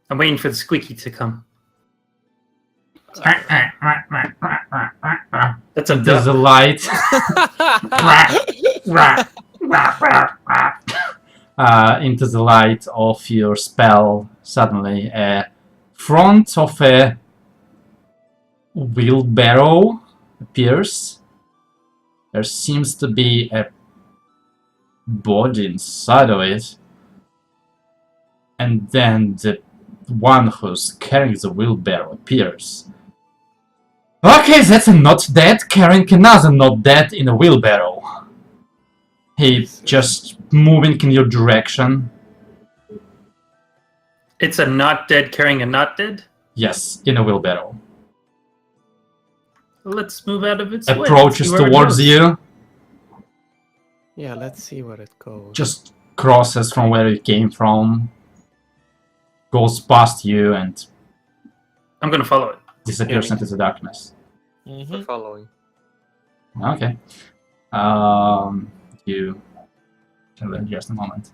I'm waiting for the squeaky to come. That's a There's a duck. light. Into the light of your spell, suddenly a front of a wheelbarrow appears. There seems to be a body inside of it, and then the one who's carrying the wheelbarrow appears. Okay, that's a not dead carrying another not dead in a wheelbarrow. He just moving in your direction. It's a not dead carrying a not dead? Yes, in a wheelbarrow. Let's move out of its way. Approaches See where it towards goes. you. Yeah, let's see where it goes. Just crosses from where you came from. Goes past you and I'm gonna follow it. disappears Yeah, into the darkness. Mm-hmm. following. Okay. You. Just a moment.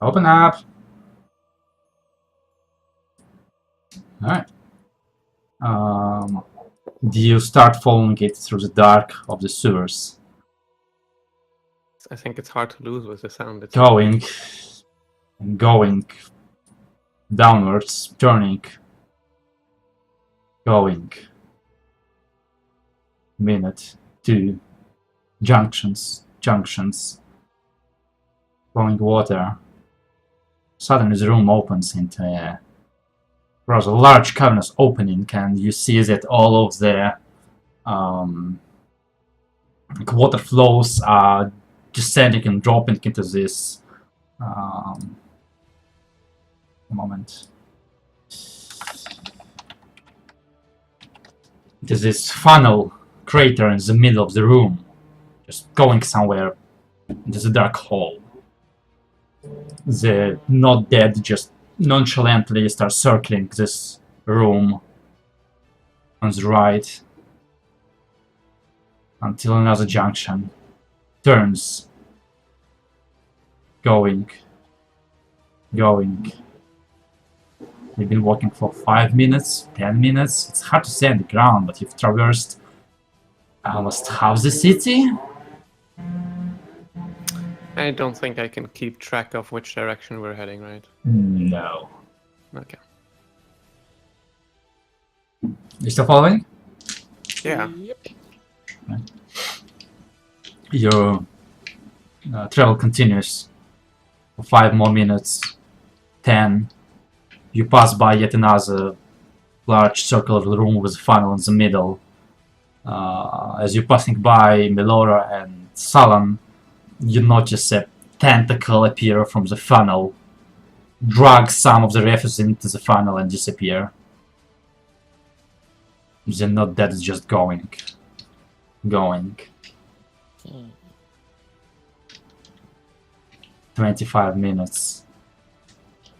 Open up. Alright. Do you start following it through the dark of the sewers? I think it's hard to lose with the sound. It's Going and going downwards, turning, going. Minute, 2, junctions, flowing water. Suddenly the room opens into a rather large cavernous opening, and you see that all of the water flows are descending and dropping into this moment. It is this funnel crater in the middle of the room, just going somewhere into the dark hole. The not dead just nonchalantly start circling this room on the right until another junction turns, going. You've been walking for 5 minutes, 10 minutes. It's hard to say on the ground, but you've traversed almost half the city. I don't think I can keep track of which direction we're heading, right? No. Okay. You still following? Yeah. Yep. Your travel continues for 5 more minutes, 10. You pass by yet another large circular room with a funnel in the middle. As you're passing by Melora and Salan, you notice a tentacle appear from the funnel, drag some of the refuse into the funnel and disappear. They're not dead, it's just going. 25 minutes.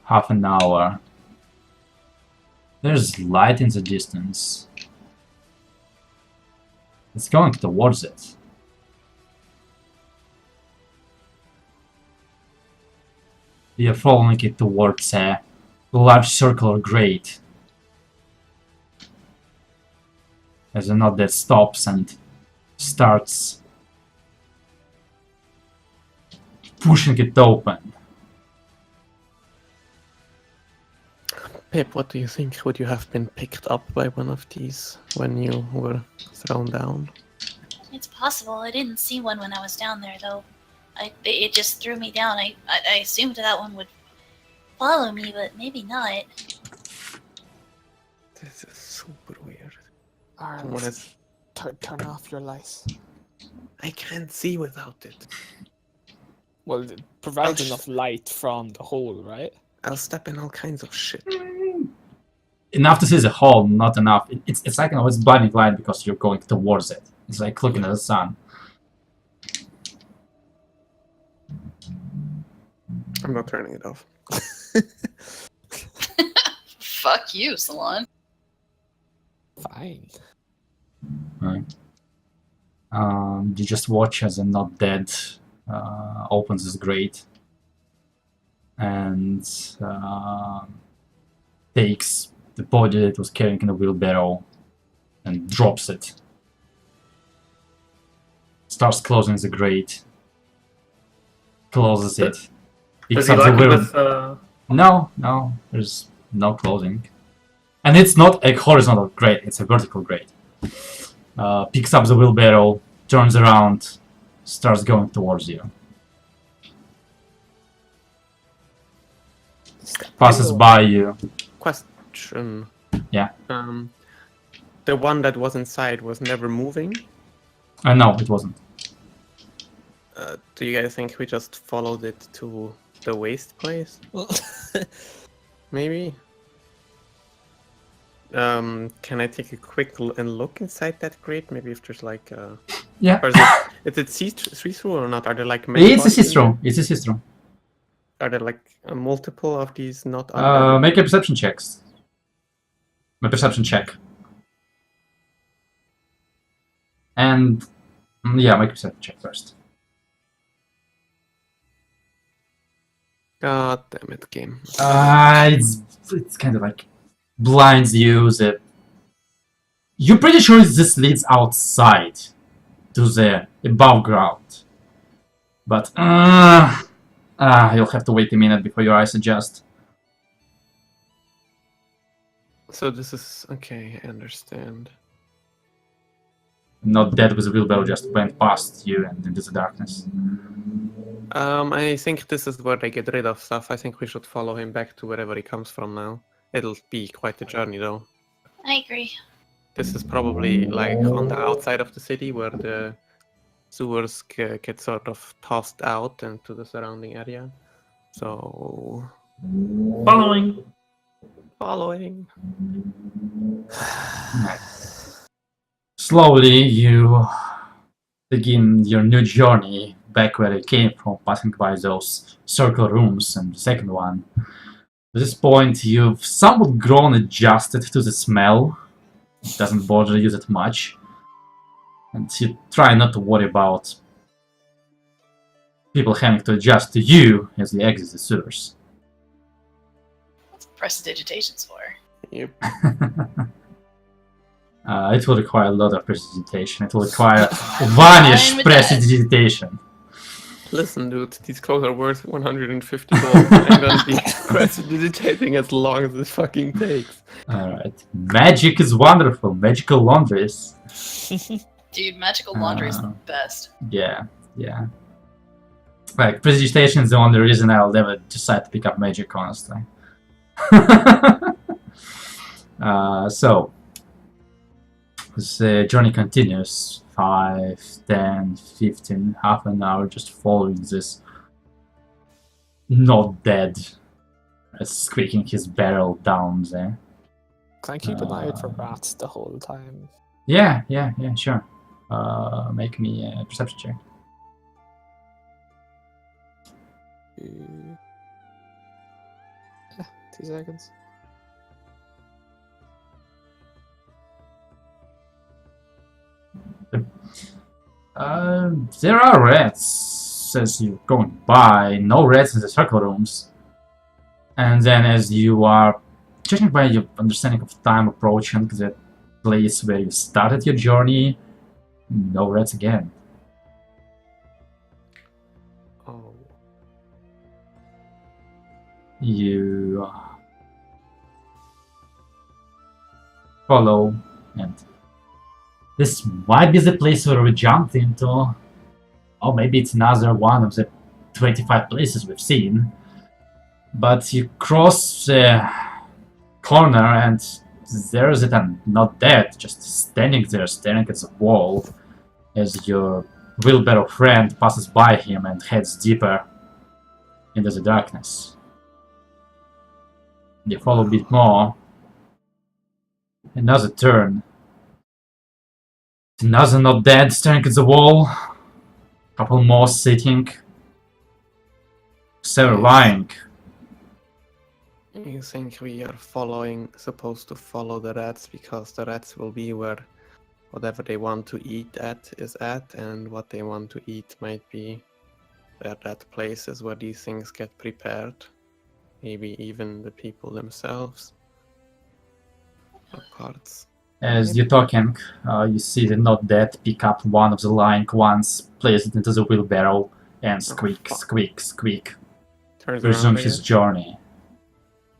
Half an hour. There's light in the distance. It's going towards it. You're following it towards a large circular grate. As a knot that stops and starts pushing it open. Pip, what do you think? Would you have been picked up by one of these when you were thrown down? It's possible. I didn't see one when I was down there, though. It just threw me down. I assumed that one would follow me, but maybe not. This is super weird. Arms, What is... turn off your lights. I can't see without it. Well, it provides Oh, enough light from the hole, right? I'll step in all kinds of shit. Enough to see the hole, not enough. It's like, you know, it's blinding light because you're going towards it. It's like looking at the sun. I'm not turning it off. Fuck you, Salon. Fine. Right. You just watch as a not dead opens his grate and takes the body that was carrying in a wheelbarrow and drops it. Starts closing the grate. Closes it. Does Picks he up the like it wheel. with? No, there's no closing. And it's not a horizontal grate, it's a vertical grate. Picks up the wheelbarrow, turns around, starts going towards you. Passes by you. Question. Yeah. The one that was inside was never moving. No, it wasn't. Do you guys think we just followed it to the waste place? Maybe. Can I take a quick look inside that grate? Maybe if there's like Yeah. or is it see-through or not? Are there like It's a see-through. It's a see-through. Are there like a multiple of these not undead? Make a perception checks. A perception check. And yeah, make a perception check first. God damn it, game. It's kind of like blinds you. You're pretty sure this leads outside to the above ground, but you'll have to wait a minute before your eyes adjust. So this is okay. I understand. Not dead with a wheelbarrow just went past you and into the darkness. I think this is where they get rid of stuff. I think we should follow him back to wherever he comes from now. It'll be quite a journey though. I agree. This is probably like on the outside of the city where the sewers get sort of tossed out into the surrounding area. So Following. Slowly, you begin your new journey back where you came from, passing by those circle rooms and the second one. At this point, you've somewhat grown adjusted to the smell. It doesn't bother you that much. And you try not to worry about people having to adjust to you as you exit the sewers. What's prestidigitation's for? Yep. It will require a lot of prestidigitation. It will require vanish Fine with that. prestidigitation. Listen, dude, these clothes are worth 150 gold. I'm gonna be prestidigitating as long as this fucking takes. Alright. Magic is wonderful. Magical laundries. Dude, magical laundry is the best. Yeah. Like, prestidigitation is the only reason I'll ever decide to pick up magic, honestly. So, the journey continues. 5, 10, 15, half an hour just following this not dead squeaking his barrel down there. Can I keep an eye out for rats the whole time? Yeah, sure. Make me a perception check. Yeah, 2 seconds. There are rats as you're going by, no rats in the circle rooms. And then as you are judging by your understanding of time approaching the place where you started your journey, no rats again. Oh. You follow, and this might be the place where we jumped into, or maybe it's another one of the 25 places we've seen. But you cross the corner and there is it, and not dead, just standing there staring at the wall as your wheelbarrow friend passes by him and heads deeper into the darkness. You follow a bit more. Another turn. Another not dead staring at the wall. Couple more sitting. Several lying. You think we are supposed to follow the rats because the rats will be where whatever they want to eat at is at, and what they want to eat might be at that places where these things get prepared. Maybe even the people themselves. Or parts. As you're talking, you see the not dead pick up one of the lying ones, place it into the wheelbarrow, and squeak, fuck. squeak, squeak, Turns around resumes his again. journey.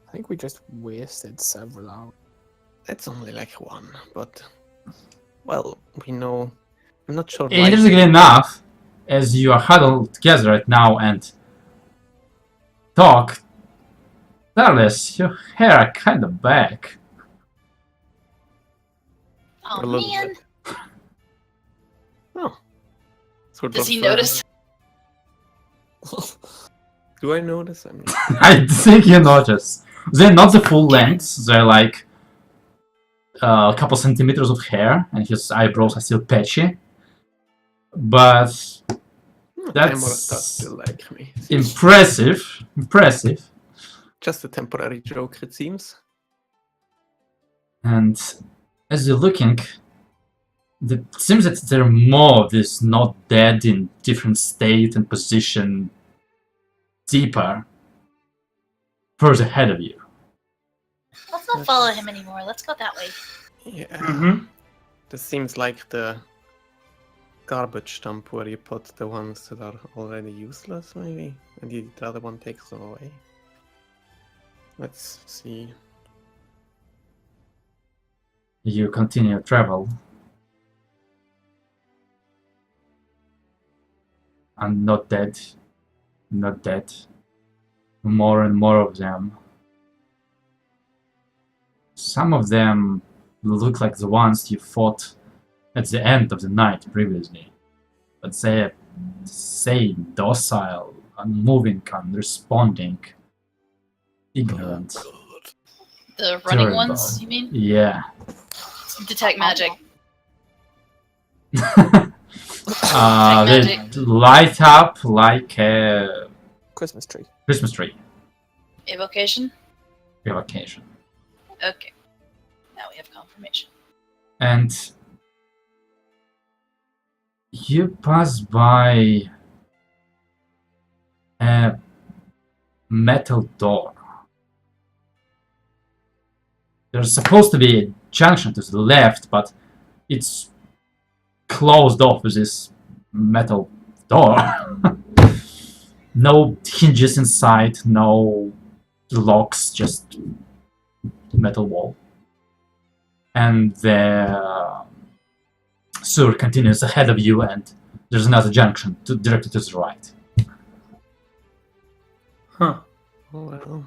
I think we just wasted several hours. It's only like one, but well, we know. I'm not sure. Interestingly enough, as you are huddled together right now and talk, Darlis, your hair are kind of back. Oh A little man, bit. Oh. Sort Does of, he notice? Do I notice? I mean, I think you notice. They're not the full length, they're like a couple centimeters of hair, and his eyebrows are still patchy. But Tamara does still like me. impressive. Impressive. Just a temporary joke, it seems. And as you're looking, it seems that there are more of this not dead in different state and position deeper, further ahead of you. let's not follow him anymore. Let's go that way. Yeah. Mm-hmm. This seems like the garbage dump where you put the ones that are already useless, maybe, and the other one takes them away. Let's see. You continue your travel. And not dead. Not dead. More and more of them. Some of them look like the ones you fought at the end of the night previously. But they're sane, docile, unmoving, unresponding, ignorant. The running Terrible. ones, you mean? Yeah. Detect magic. They magic. light up like a Christmas tree. Christmas tree. Evocation? Evocation. Okay. Now we have confirmation. And you pass by a metal door. There's supposed to be a junction to the left, but it's closed off with this metal door. No hinges inside, no locks, just metal wall. And the sewer continues ahead of you, and there's another junction directly to the right. Huh. Oh well. I'm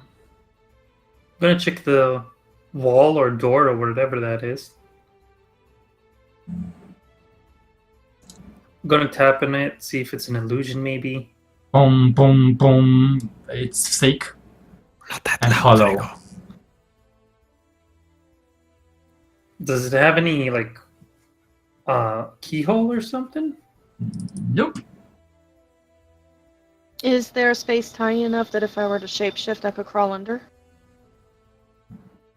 gonna check the wall or door or whatever that is. I'm gonna tap on it, see if it's an illusion maybe. Boom, boom, boom. It's thick Not that and loud, hollow. Rico. Does it have any like keyhole or something? Nope. Is there a space tiny enough that if I were to shapeshift, I could crawl under?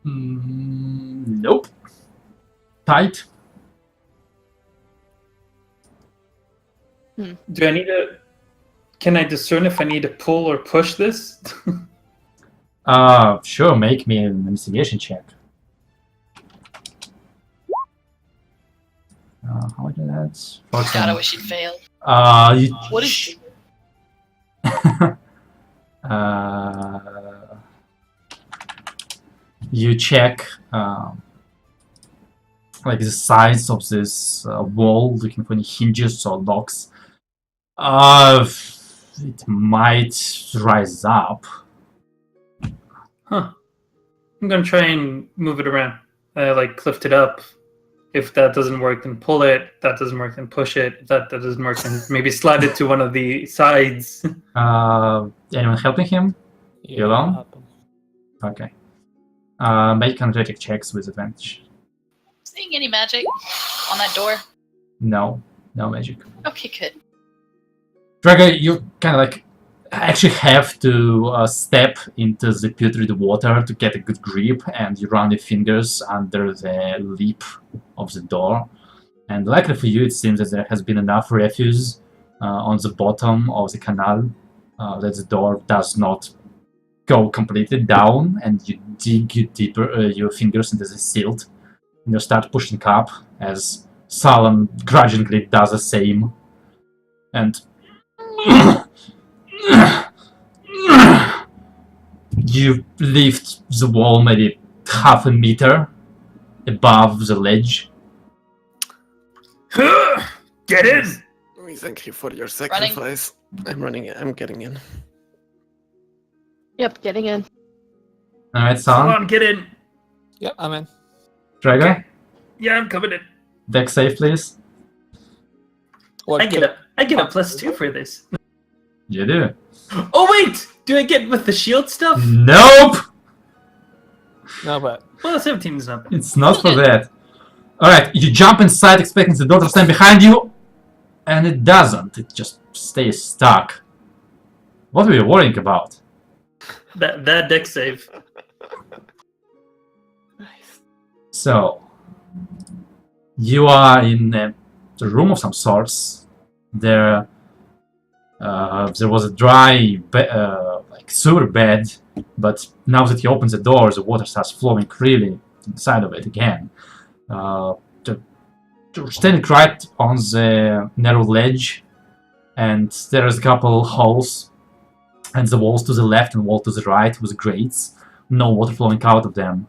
Nope. Tight. Do I need to? Can I discern if I need to pull or push this? Sure, make me an investigation check. How do that? God, I wish you'd failed. You What is you check like the size of this wall, looking for any hinges or locks. It might rise up. Huh. I'm gonna try and move it around. Like lift it up. If that doesn't work, then pull it. If that doesn't work, then push it. If that doesn't work, then maybe slide it to one of the sides. Anyone helping him? Yeah, You alone? help him. Okay. Make athletic checks with advantage. seeing any magic on that door? No magic. Okay, good. Drago, you kind of like actually have to step into the putrid water to get a good grip, and you run your fingers under the lip of the door. And luckily for you, it seems that there has been enough refuse on the bottom of the canal that the door does not go completely down, and you dig deeper your fingers into the silt, and you start pushing up as Salem grudgingly does the same. And you lift the wall maybe half a meter above the ledge. Get in! We thank you for your Running. sacrifice. I'm running. I'm getting in. Yep, getting in. Alright, Come Salem, on, get in. Yep, I'm in. Dragon, Okay. Yeah, I'm coming in. deck save, please. What, I get a +2 for this. You do. Oh wait! Do I get with the shield stuff? Nope! No, but Well, 17 is not bad. It's not for that. Alright, you jump inside expecting the door to stand behind you, and it doesn't. It just stays stuck. What were you worrying about? That deck save. So, you are in a room of some sorts. There was a dry like sewer bed, but now that you open the door, the water starts flowing freely inside of it again. You're standing right on the narrow ledge, and there's a couple holes, and the walls to the left and wall to the right with grates, no water flowing out of them.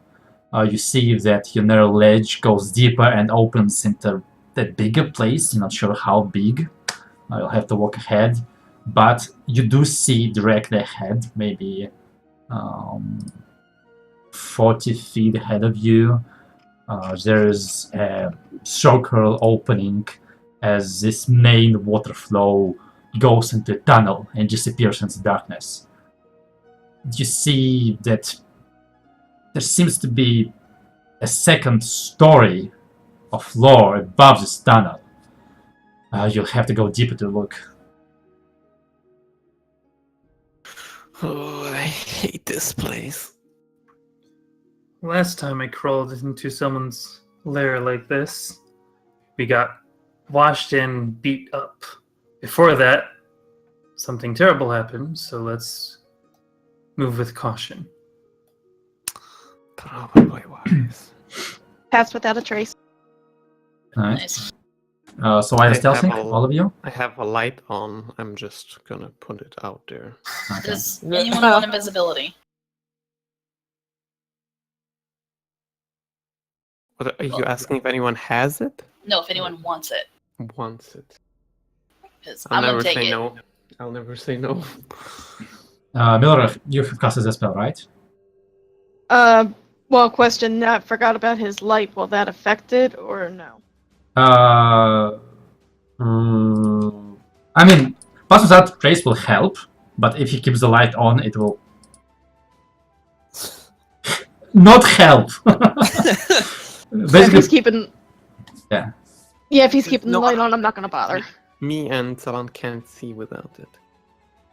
You see that your narrow ledge goes deeper and opens into a bigger place. You're not sure how big. You'll have to walk ahead, but you do see directly ahead, maybe 40 feet ahead of you. There's a circle opening as this main water flow goes into a tunnel and disappears into darkness. You see that there seems to be a second story of floor above this tunnel. You'll have to go deeper to look. Oh, I hate this place. Last time I crawled into someone's lair like this, we got washed in, beat up. Before that, something terrible happened, so let's move with caution. Probably wise. Pass without a trace. Alright. Nice. So why are I you stealthing, have a- all of you? I have a light on. I'm just gonna put it out there. Okay. Does anyone want invisibility? What are you asking if anyone has it? No, if anyone wants it, Wants it. because I'll I'm never gonna take say it. no. I'll never say no. Miller, you have casted a spell, right? Well, question. I forgot about his light. Will that affect it or no? I mean, pass without trace will help, but if he keeps the light on, it will not help. If Basically, he's keeping. Yeah. Yeah, if he's keeping No, the light on, I'm not gonna bother. Me and Salan can't see without it.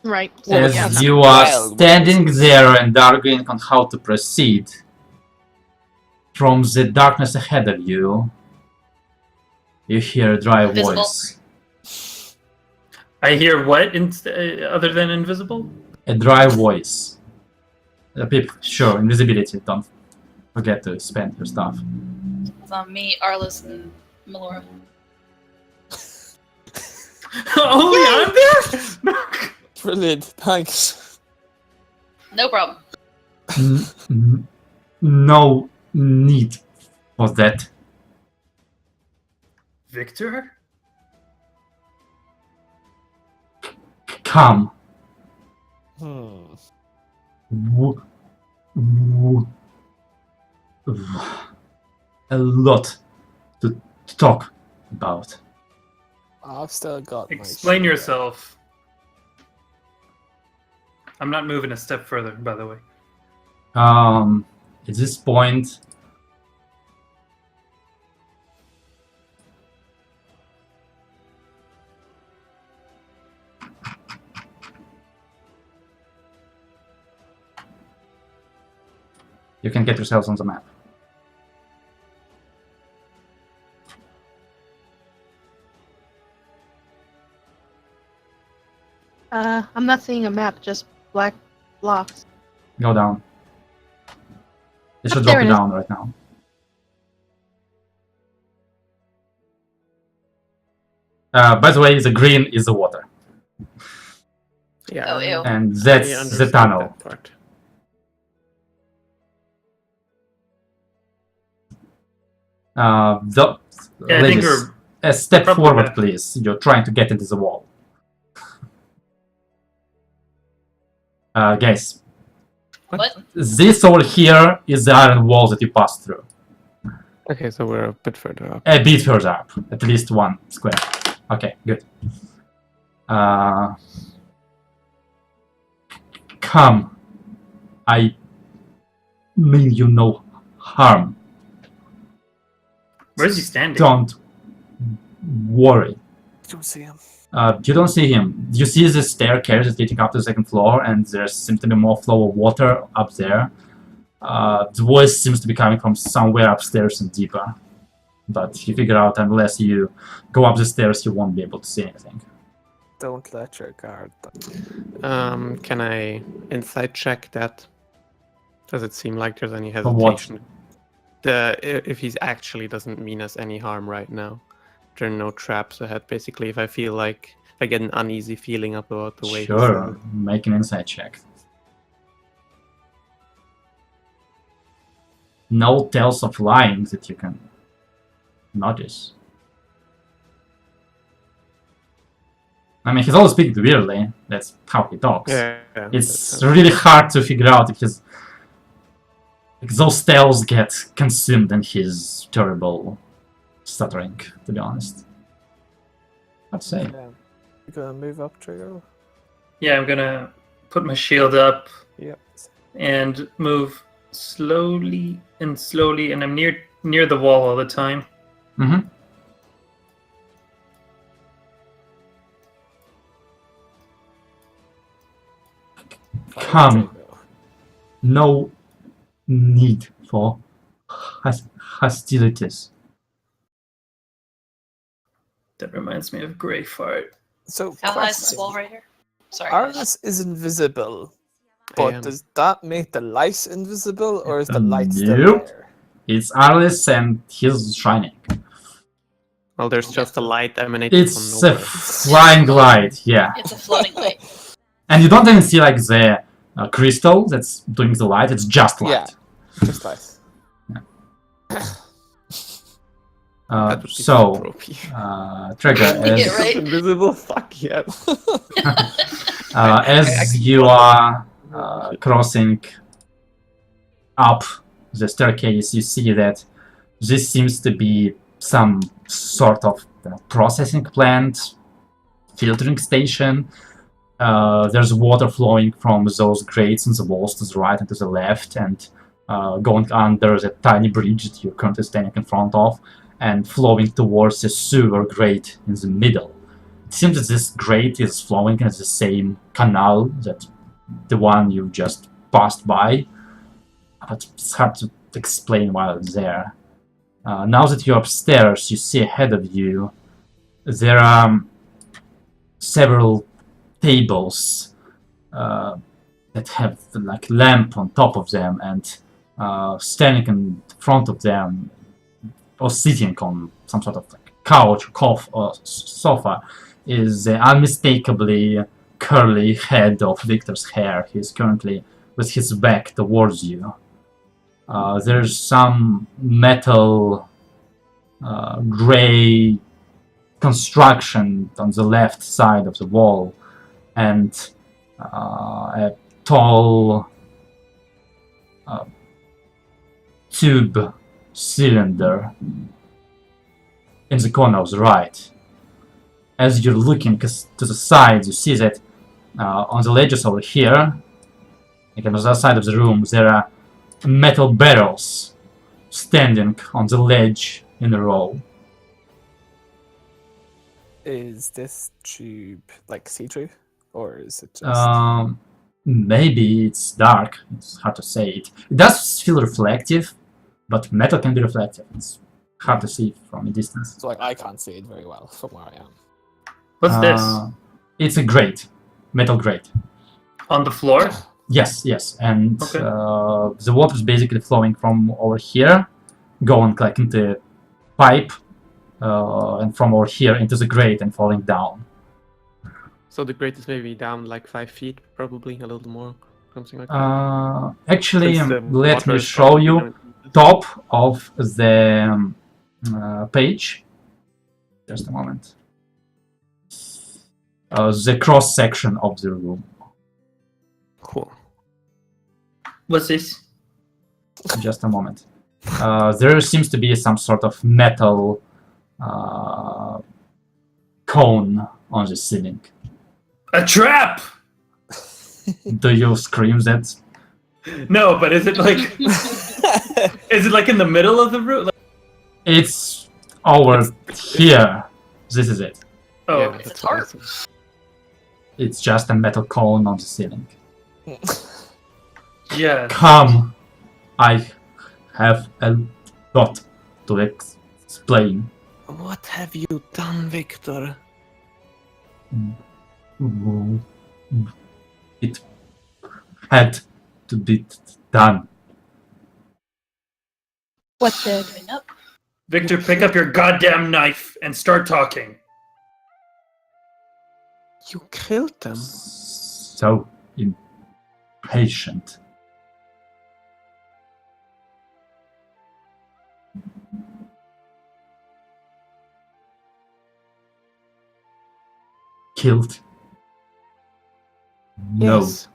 Right. So, as yeah, you are Well, standing there and arguing on how to proceed, from the darkness ahead of you, you hear a dry Invisible. voice. I hear what other than invisible? A dry voice. People, sure, invisibility, don't forget to spend your stuff. It's on me, Arliss, and Melora. Only I'm there? brilliant. Thanks. No problem. No need for that. Victor? Come. Hmm. A lot to talk about. I've still got my Explain shield. yourself. I'm not moving a step further, by the way. At this point, You can get yourselves on the map. I'm not seeing a map, just black blocks. Go down. It should Up drop there you it is. down right now. By the way, the green is the water. Yeah. Oh, ew. And I that's the understand tunnel. that part. Yeah, I think Ladies, we're a step probably forward, back. please. You're trying to get into the wall. Guys, What? this all here is the iron wall that you passed through. Okay, so we're a bit further up. A bit further up, at least 1 square. Okay, good. Come. I mean you no harm. Where's he standing? Don't worry. Don't see him. You don't see him. You see the staircase that's leading up to the second floor, and there seems to be more flow of water up there. The voice seems to be coming from somewhere upstairs and deeper. But you figure out unless you go up the stairs, you won't be able to see anything. Don't let your guard down. Can I insight check that? Does it seem like there's any For what? hesitation? If he actually doesn't mean us any harm right now. There are no traps ahead. Basically, if I feel like I get an uneasy feeling about the way he's Sure, make an insight check. No tales of lying that you can notice. I mean, he's always speaking weirdly. That's how he talks. Yeah, It's really hard to figure out if his those tales get consumed in his terrible stuttering, to be honest. I'd say. You gonna move up, Trigo? Yeah, I'm gonna put my shield up Yep. and move slowly, and I'm near the wall all the time. Mm-hmm. Come. No need for hostilities. That reminds me of Grey Fart. So, How high is this question. wall right here? Sorry. Arlis is invisible, but does that make the light invisible, or is the light still Nope. there? It's Arlis and he's shining. Well, there's just a light emanating It's from a nowhere. flying light, yeah. It's a floating light. And you don't even see like the crystal that's doing the light, it's just light. Yeah, just light. That would be So, tropey. Trigger, Yeah, as, right. Invisible? Fuck yeah. as you are crossing up the staircase, you see that this seems to be some sort of processing plant, filtering station. There's water flowing from those grates in the walls to the right and to the left, and going under the tiny bridge that you're currently standing in front of, and flowing towards a sewer grate in the middle. It seems that this grate is flowing in the same canal that the one you just passed by, but it's hard to explain while it's there. Now that you're upstairs, you see ahead of you there are several tables that have like lamp on top of them, and standing in front of them or sitting on some sort of like couch, or sofa is the unmistakably curly head of Victor's hair. He's currently with his back towards you. There's some metal gray construction on the left side of the wall, and a tall tube cylinder in the corner of the right. As you're looking to the side, you see that on the ledges over here, like on the other side of the room, there are metal barrels standing on the ledge in a row. Is this tube like see-through, or is it just? Maybe it's dark. It's hard to say. It does feel reflective, but metal can be reflective. It's hard to see from a distance. So like I can't see it very well from where I am. What's this? It's a grate, metal grate. On the floor? Yes, and Okay. the water is basically flowing from over here, going like into a pipe, and from over here into the grate and falling down. So the grate is maybe down like 5 feet, probably a little more, something like that. Actually, Since the let water me is show probably you going- top of the page. Just a moment. The cross section of the room. Cool. What's this? Just a moment. There seems to be some sort of metal cone on the ceiling. A trap! Do you scream that? No, but is it like is it like in the middle of the room? Like, It's over here. This is it. oh, Yeah, okay. It's that's a tarp. awesome. It's just a metal cone on the ceiling. Yeah. Come. I have a lot to explain. What have you done, Victor? It had to be done. What did? Coming up. Victor, pick up your goddamn knife and start talking. You killed them. So impatient. Killed? No, Yes.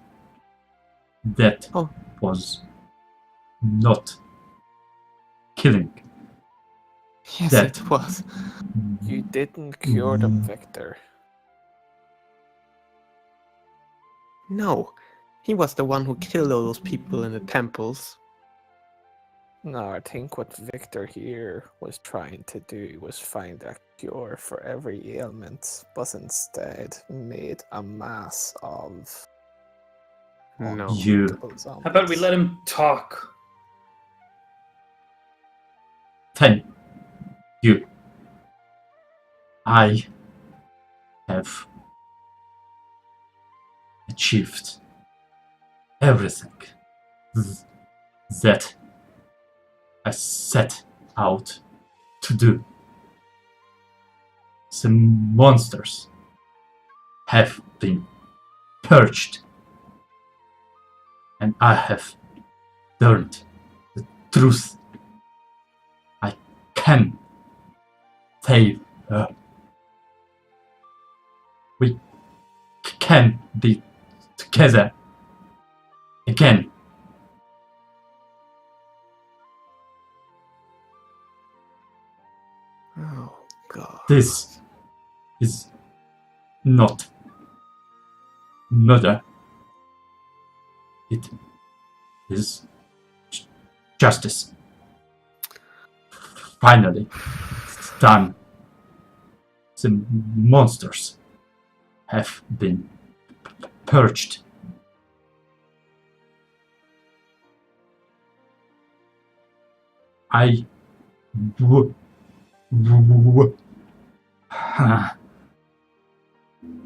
that Oh. was not killing. Yes, That- it was. You didn't cure them, Victor. No. He was the one who killed all those people in the temples. No, I think what Victor here was trying to do was find a cure for every ailment, but instead made a mass of No. You unbeatable How about we zombies. let him talk? thank you. I have achieved everything that I set out to do. The monsters have been purged, and I have learned the truth. I can save her. We can be together again. Oh, God. This is not murder. It is justice. Finally, it's done. The monsters have been purged. I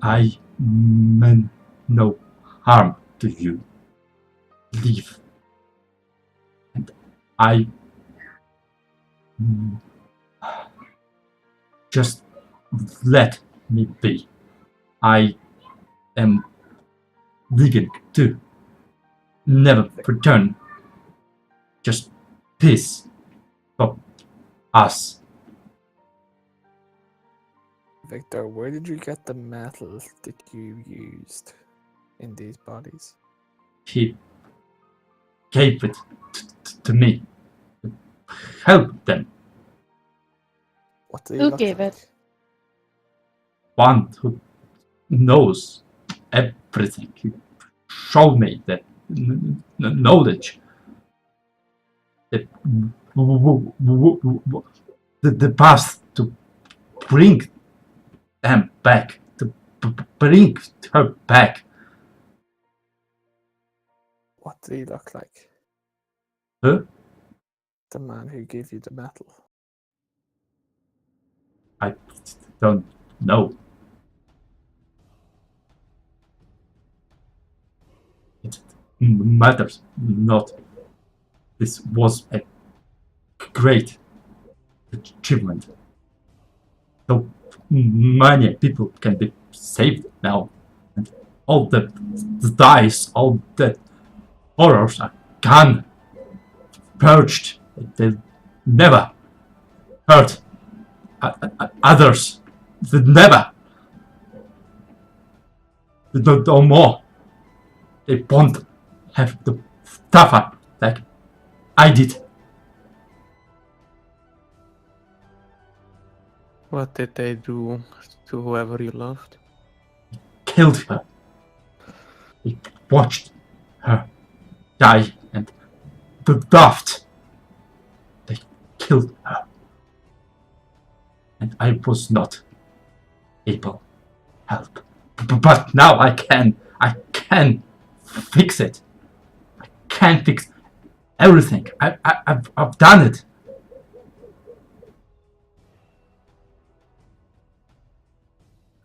I meant no harm to you. Leave. And I just let me be. I am leaving to never return. Just peace for us. Victor, where did you get the metal that you used in these bodies? He gave it to me. Help them. What did Who he look gave like? it? One who knows everything. He showed me that knowledge. That the path to bring them back, to bring her back. What did he look like? Who? The man who gave you the metal. I don't know. It matters not. This was a great achievement. So many people can be saved now. And all the dice, all the horrors are gone. Purged. They'll never hurt others. They'll never. They don't know more. They won't have to suffer like I did. What did they do to whoever you loved? Killed her. He watched her die, and the daft. They killed her. And I was not able to help. But now I can fix it. I can fix everything. I've done it.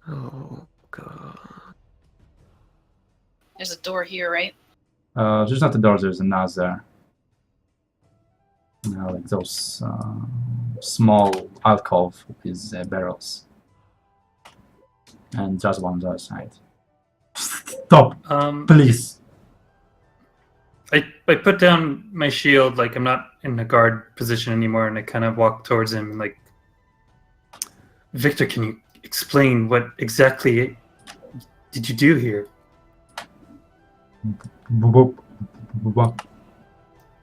Oh god. There's a door here, right? There's not a door, there's another. Like those small alcove with barrels. And just one on the other side. Stop, please. I put down my shield, like I'm not in the guard position anymore, and I kind of walk towards him, like, Victor, can you explain what exactly did you do here?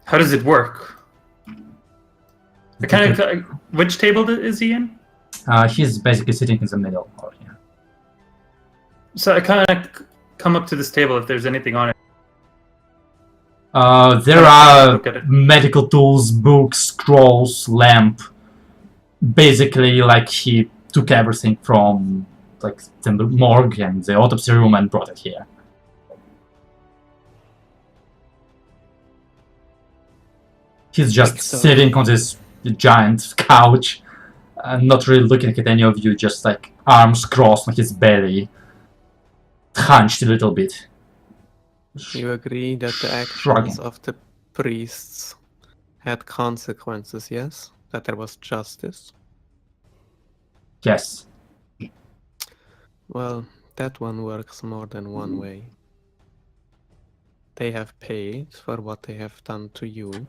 How does it work? I kind of. Which table is he in? He's basically sitting in the middle over here. So I kind of come up to this table if there's anything on it. There are medical tools, books, scrolls, lamp. Basically, like he took everything from like the morgue and the autopsy room and brought it here. He's just sitting on this giant couch, not really looking at any of you, just like arms crossed on his belly, hunched a little bit. You agree that the actions of the priests had consequences, yes? That there was justice? Yes. Well, that one works more than one way. They have paid for what they have done to you.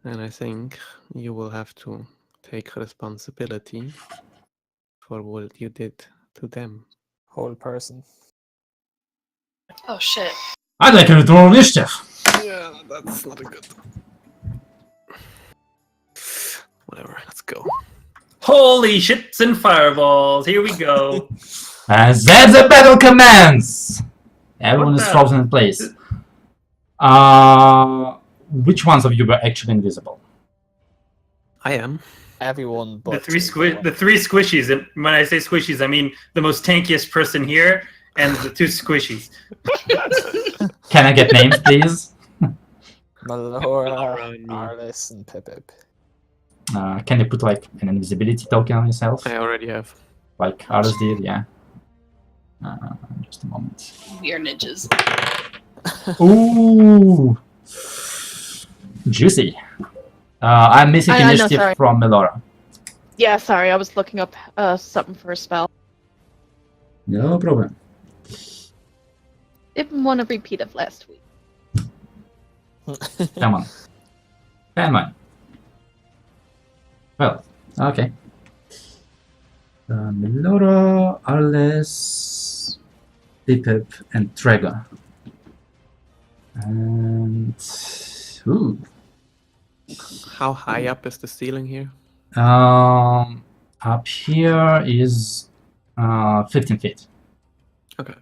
And I think you will have to take responsibility for what you did to them. Whole person. Oh shit. I'd like a roll initiative. Yeah, that's not a good. Whatever, let's go. Holy shits and fireballs! Here we go. As the battle commences! Everyone is the- frozen in place. Which ones of you were actually invisible? I am. Everyone but The three squishies, and when I say squishies, I mean the most tankiest person here and the two squishies. Can I get names, please? Melora, Around me. Arlis, and Pipip. Can you put like an invisibility token on yourself? I already have. Like others did, yeah. Just a moment. We are ninjas. Ooh! Juicy. I'm missing I know, initiative sorry. from Melora. Yeah, sorry, I was looking up something for a spell. No problem. Didn't want to repeat of last week. Come on. Come on. Well, okay. Melora, Arles, Pipip, and Trega. And... Ooh. How high up is the ceiling here? Up here is 15 feet. Okay.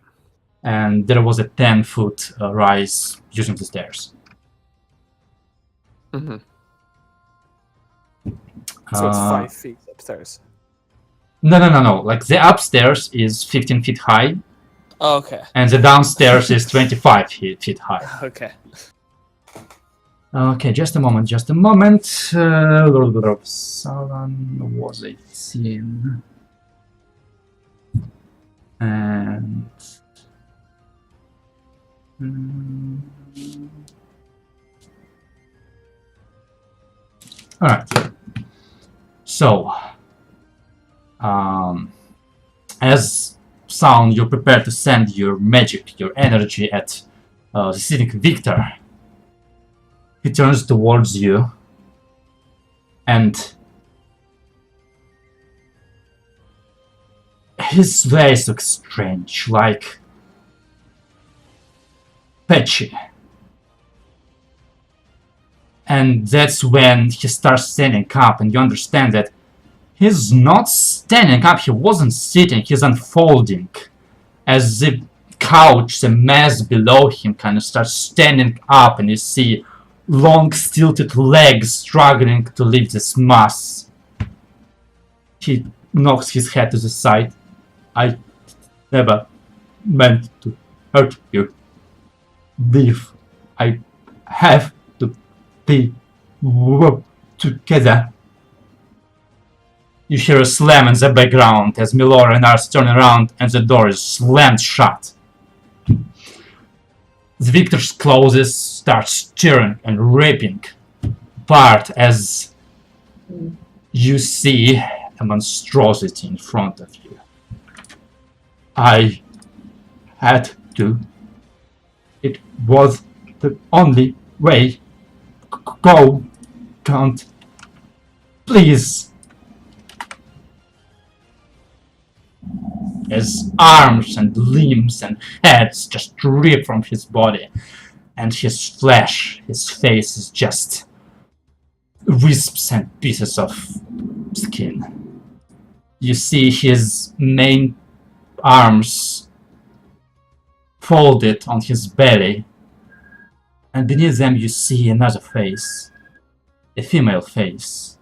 And there was a 10-foot rise using the stairs. Mm-hmm. So it's 5 feet upstairs. No. Like the upstairs is 15 feet high, Okay. And the downstairs is 25 feet high. Okay. Okay, just a moment, just a moment. Salon was 18. And... Alright. So... as Sound, you're prepared to send your magic, your energy at the cynic Victor. He turns towards you and his face looks strange, like patchy. And that's when he starts standing up and you understand that he's not standing up, he wasn't sitting, he's unfolding. As the couch, the mass below him kind of starts standing up and you see long stilted legs struggling to lift this mass. He knocks his head to the side. I never meant to hurt you. Leave. I have to be together. You hear a slam in the background as Milora and Ars turn around and the door is slammed shut. The Victor closes, starts tearing and ripping apart as you see a monstrosity in front of you. I had to. It was the only way. Go. Can't. Please. His arms and limbs and heads just rip from his body, and his flesh, his face is just wisps and pieces of skin. You see his main arms folded on his belly, and beneath them you see another face, a female face.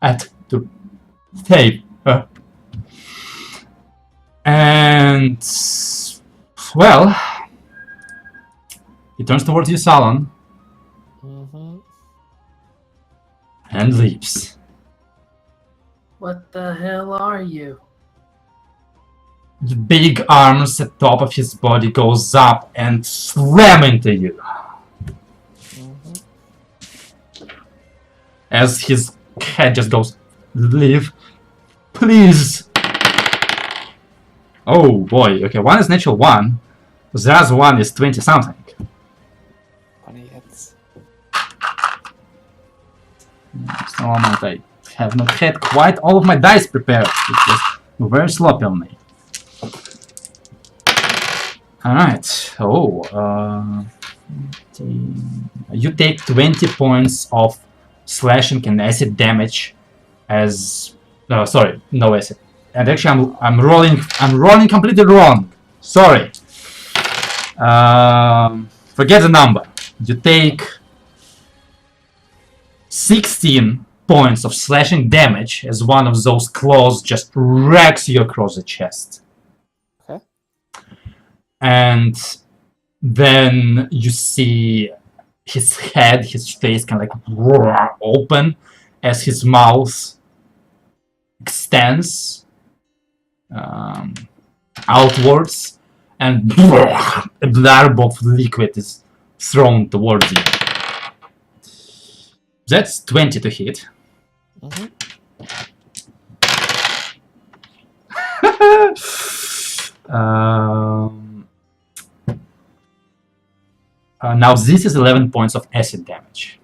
At to save her. And well, he turns towards you, Salon, and leaves. What the hell are you? The big arms at the top of his body goes up and slam into you. As his head just goes, leave, please. Oh boy, okay, one is natural 1, the other one is 20 something. 20 hits. It's no moment, I have not had quite all of my dice prepared. It was very sloppy on me. Alright, you take 20 points of slashing and acid damage as... sorry, no acid. And actually, I'm rolling completely wrong. Sorry. Forget the number. You take 16 points of slashing damage as one of those claws just racks you across the chest. Okay. And then you see his head, his face kind of like open as his mouth extends outwards, and a blurb of liquid is thrown towards you. That's 20 to hit. Now this is 11 points of acid damage.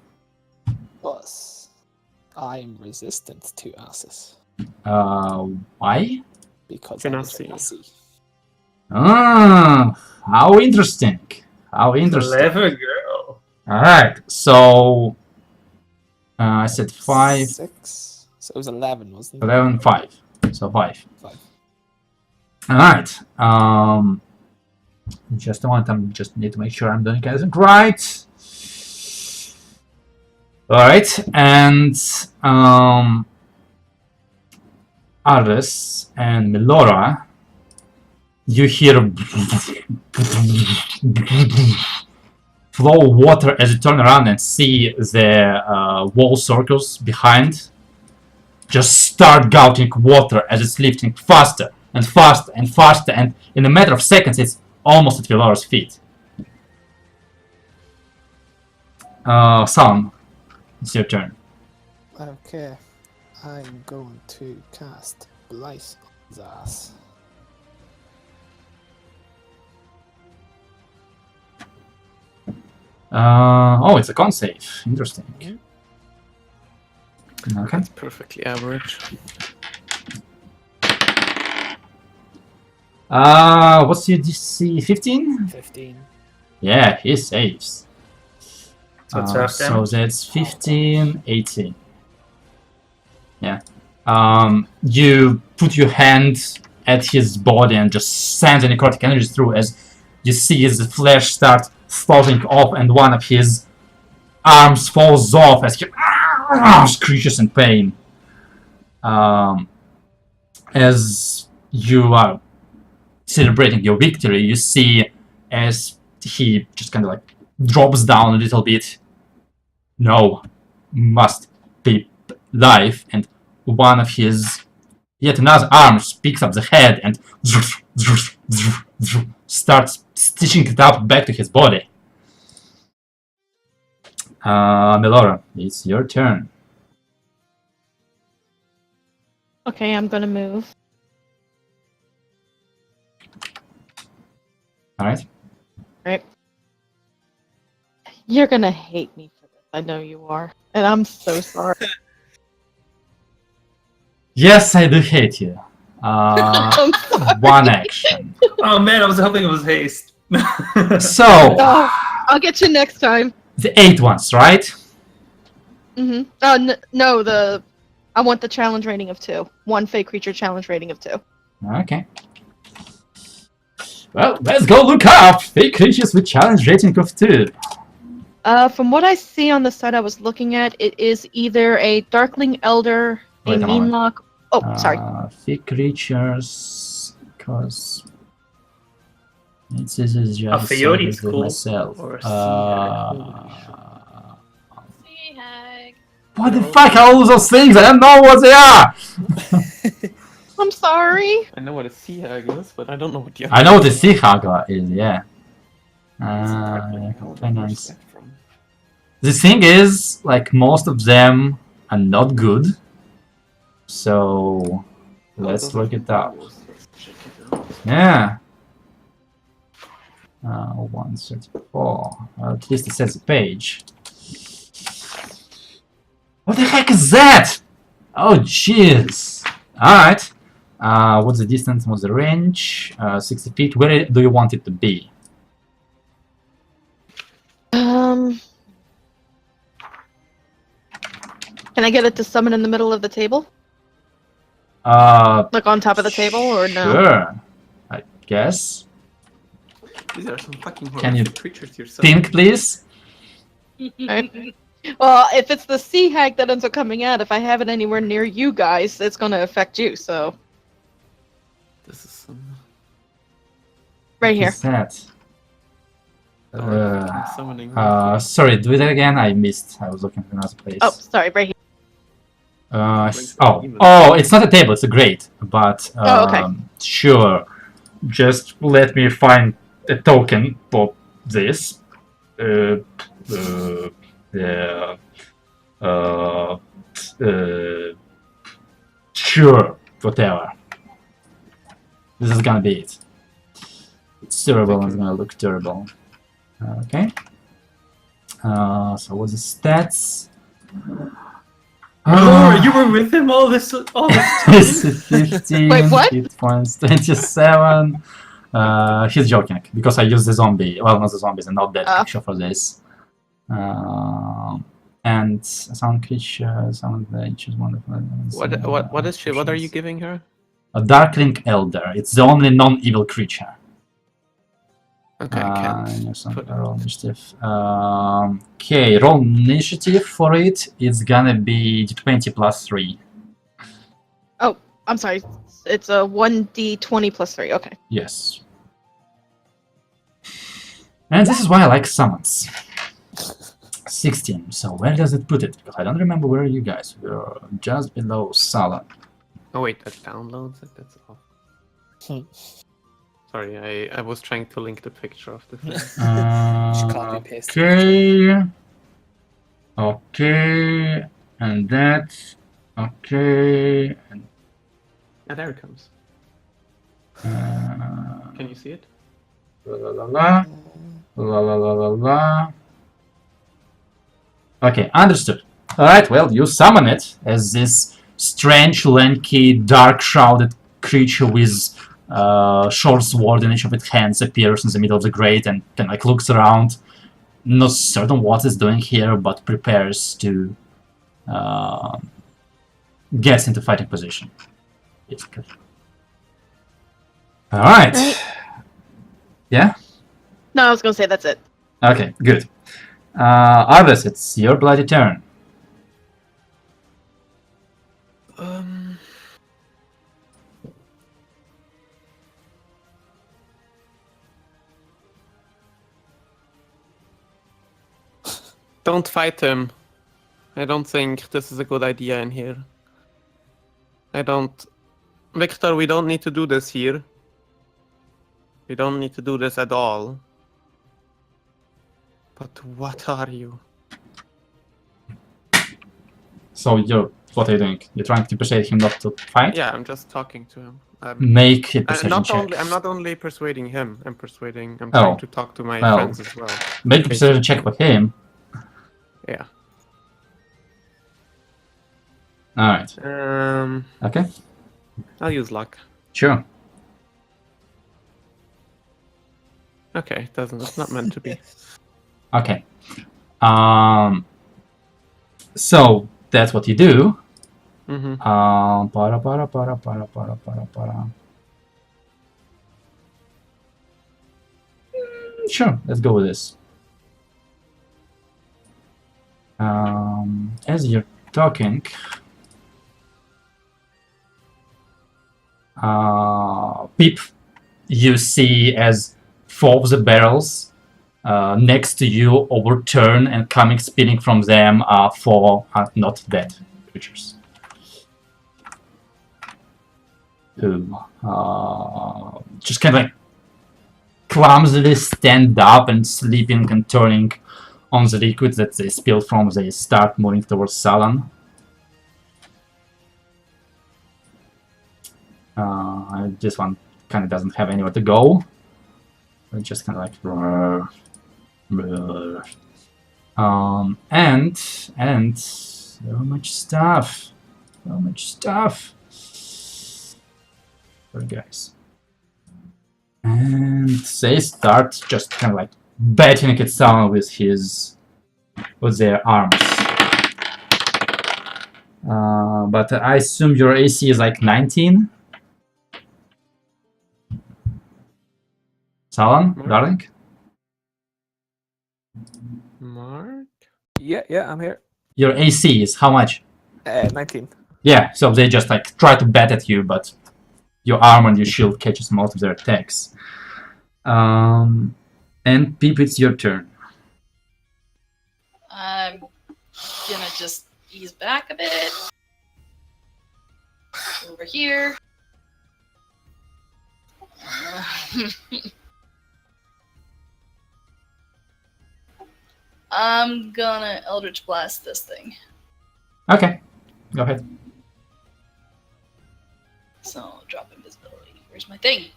Plus, I'm resistant to acid. Why? Because Genasi. I'm Genasi. Ah, how interesting. How interesting. Clever girl. Alright, so I said 5. 6. So it was 11, wasn't it? 11, 5. So 5. 5. Alright. Just a moment, I just need to make sure I'm doing everything right. Alright, and Aris and Milora, you hear flow of water as you turn around and see the wall circles behind just start gouting water as it's lifting faster and faster and faster, and in a matter of seconds it's almost at Vilora's feet. Sam, it's your turn. Okay, I'm going to cast Blight on his ass. Oh, it's a con save. Interesting. Okay. That's perfectly average. What's your DC? 15? 15. Yeah, he saves. So it's half So damage? that's 15, 18. Yeah. You put your hand at his body and just send the necrotic energy through as you see his flesh start falling off and one of his arms falls off as he screeches in pain. As you are celebrating your victory, you see as he just kind of like drops down a little bit. No, must be life, and one of his yet another arm picks up the head and starts stitching it up back to his body. Melora, it's your turn. Okay, I'm gonna move. Alright. Right. You're gonna hate me for this. I know you are. And I'm so sorry. Yes, I do hate you. One action. Oh man, I was hoping it was haste. So, Oh, I'll get you next time. the 8 ones, right? Mm-hmm. Oh, no, I want the challenge rating of 2. One fake creature challenge rating of 2. Okay. Well, let's go look up fake creatures with challenge rating of 2. From what I see on the site I was looking at, it is either a Darkling Elder, Wait a a moment. Meanlock. Oh, sorry. Fake creatures, because this is just Feyote is with cool. myself. Or a sea hag. Sea hag. What the fuck are all those things? I don't know what they are! I'm sorry. I know what a sea hag is, but I don't know what you. I know what the sea hagla is, yeah. Where's Finance. that from? The thing is, like, most of them are not good. So, let's those are look it up. rules. Let's check it out. Yeah. 134. Well, at least it says a page. What the heck is that? Oh, jeez. Alright. What's the distance? What's the range? 60 feet. Where do you want it to be? Can I get it to summon in the middle of the table? Uh, Like on top of the table, or no? Sure. I guess. These are some fucking Can you horrific creatures yourself. Think, please. Right. Well, if it's the sea hag that ends up coming out, if I have it anywhere near you guys, it's gonna affect you, so. This is some. Right here. What's that? fucking summoning. Sorry, do that again. I missed. I was looking for another place. Oh, sorry, right here. Oh, it's not a table. It's a grate. But Oh, okay. Sure. Just let me find a token for this. Sure. Whatever. This is gonna be it. It's terrible. And it's gonna look terrible. Okay. So what's the stats? Laura, you were with him all this time? This is 15 Wait, what? hit points, 27. He's joking because I used the zombie. Well, not the zombies, and not that creature for this. And sound creature, sound creatures, wonderful. What is she? What are you giving her? A Darkling Elder. It's the only non-evil creature. Okay, I can't. Put Roll initiative. Okay, roll initiative for it. It's gonna be d20 plus 3. I'm sorry. It's a 1d20 plus 3. Okay. Yes. And this is why I like summons. 16. So where does it put it? Because I don't remember where you guys were. Just below Sala. Oh wait, that downloads it. That's off. Sorry, I was trying to link the picture of the thing. Just copy and paste it. Okay. Okay. And that. Okay. And Ah, there it comes. Can you see it? la la la la. La la la la la. Okay, understood. Alright, well, you summon it as this strange, lanky, dark-shrouded creature with short sword in each of its hands appears in the middle of the grate and kind of like looks around. Not certain what it's doing here, but prepares to get into fighting position. Basically. Alright. Right. Yeah? No, I was gonna say that's it. Okay, good. Arvis, it's your bloody turn. Don't fight him. I don't think this is a good idea in here. I don't... Victor, we don't need to do this here. We don't need to do this at all. But what are you? So what are you doing? You're trying to persuade him not to fight? Yeah, I'm just talking to him. Make a persuasion check. I'm not only persuading him, I'm Oh. trying to talk to my Well, friends as well. Make a persuasion check with him. Yeah. Alright. Okay, I'll use luck. sure. Okay, it doesn't. It's not meant to be. Okay. So that's what you do. Mm-hmm. Sure, let's go with this. As you're talking, Pip, you see as four of the barrels next to you overturn, and coming spinning from them are four not dead creatures who just kind of like clumsily stand up and sleeping and turning on the liquid that they spill from. They start moving towards Salan. This one kind of doesn't have anywhere to go. It's just kind of like and so much stuff. Poor guys. And they start just kind of like batting it down with their arms. But I assume your AC is like 19. Salan, darling? Mark? Yeah, I'm here. Your AC is how much? 19. Yeah, so they just like try to bat at you, but your armor and your shield catches most of their attacks. And Pip, it's your turn. I'm gonna just ease back a bit. Over here. I'm gonna Eldritch Blast this thing. Okay, go ahead. So, drop invisibility. Where's my thing?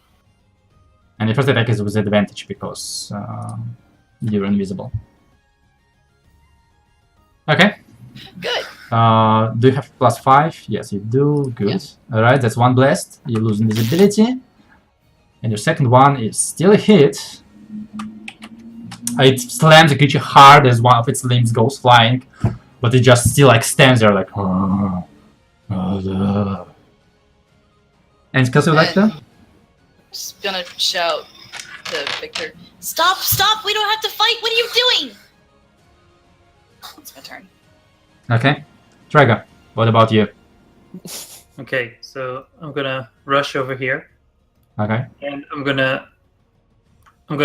And your first attack is with advantage because you're invisible. Okay. Good. Do you have +5? Yes, you do. Good. Yeah. Alright, that's one blast. You lose invisibility. And your second one is still a hit. It slams the creature hard as one of its limbs goes flying, but it just still like stands there like. And because you like that? Just gonna shout to Victor, Stop! We don't have to fight! What are you doing? It's my turn. Okay. Traga, what about you? Okay, so I'm gonna rush over here, Okay. and I'm gonna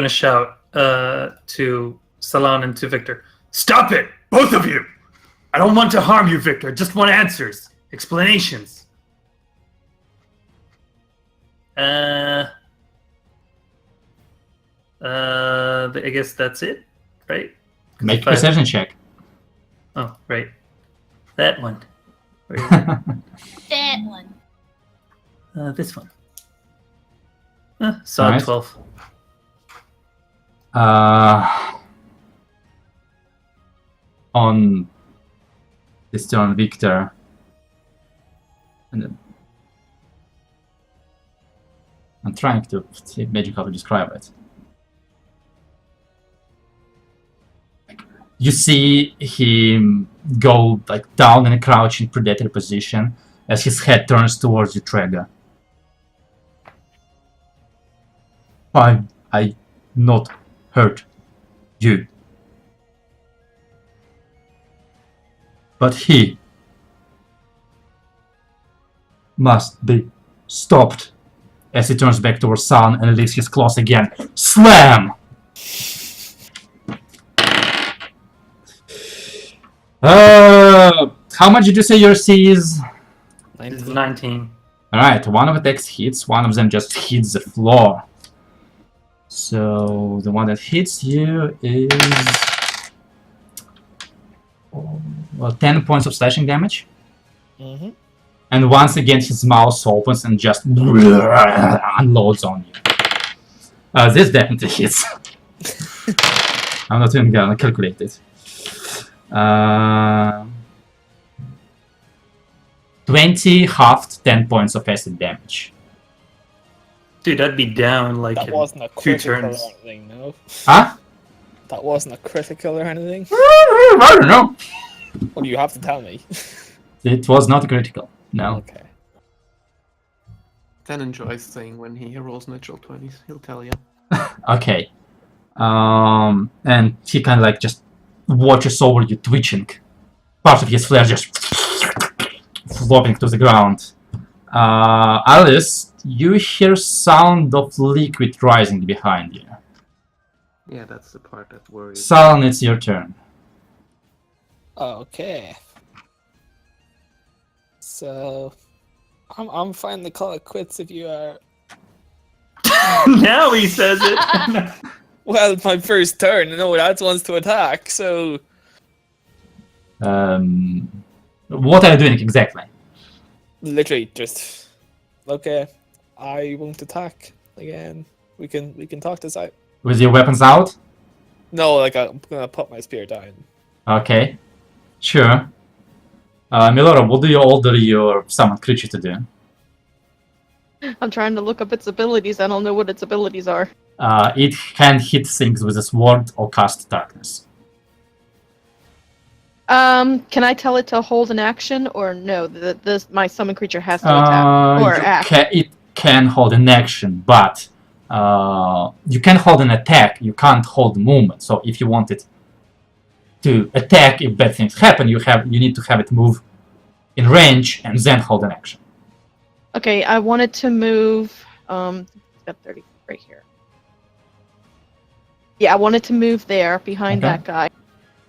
shout to Salon and to Victor. Stop it, both of you! I don't want to harm you, Victor. Just want answers, explanations. I guess that's it, right? Make If a I- perception check. Oh, right. That one. Where is it? That one. This one. Solid Nice. 12. On this turn, Victor. And then I'm trying to see how to describe it. You see him go like down in a crouching predator position as his head turns towards you, Trega. I not hurt you. But he must be stopped as he turns back towards Sun and lifts his claws again. Slam! How much did you say your C is? This is 19. Alright, one of the attacks hits, one of them just hits the floor. So the one that hits you is 10 points of slashing damage. Mm-hmm. And once again his mouth opens and just unloads on you. This definitely hits. I'm not even gonna calculate it. 20 halved 10 points of acid damage. Dude, I'd be down like That in wasn't a 2 critical or turns. anything, no? Huh? That wasn't a critical or anything? I don't know. Well, you have to tell me. It was not critical. No. Okay. Dan enjoys saying when he rolls natural 20s. He'll tell you. Okay. And he kind of like just watches over you twitching. Part of his flesh just flopping to the ground. Alice, you hear sound of liquid rising behind you. Yeah, that's the part that worries. Salon, it's your turn. Okay. So, I'm fine to call it quits if you are. Now he says it. Well, my first turn. No, that's one's to attack. So, What are you doing exactly? literally just okay. I won't attack again. We can talk this out. With your weapons out? No, like I'm gonna put my spear down. Okay. Sure. Milora, what do you order your summoned creature to do? I'm trying to look up its abilities. I don't know what its abilities are. It can hit things with a sword or cast darkness. Can I tell it to hold an action or no? My summon creature has to attack or act. It can hold an action, but you can hold an attack. You can't hold movement. So if you want it to attack, if bad things happen, you need to have it move in range and then hold an action. Okay, I wanted to move. It's got 30 right here. Yeah, I wanted to move there behind Okay. that guy,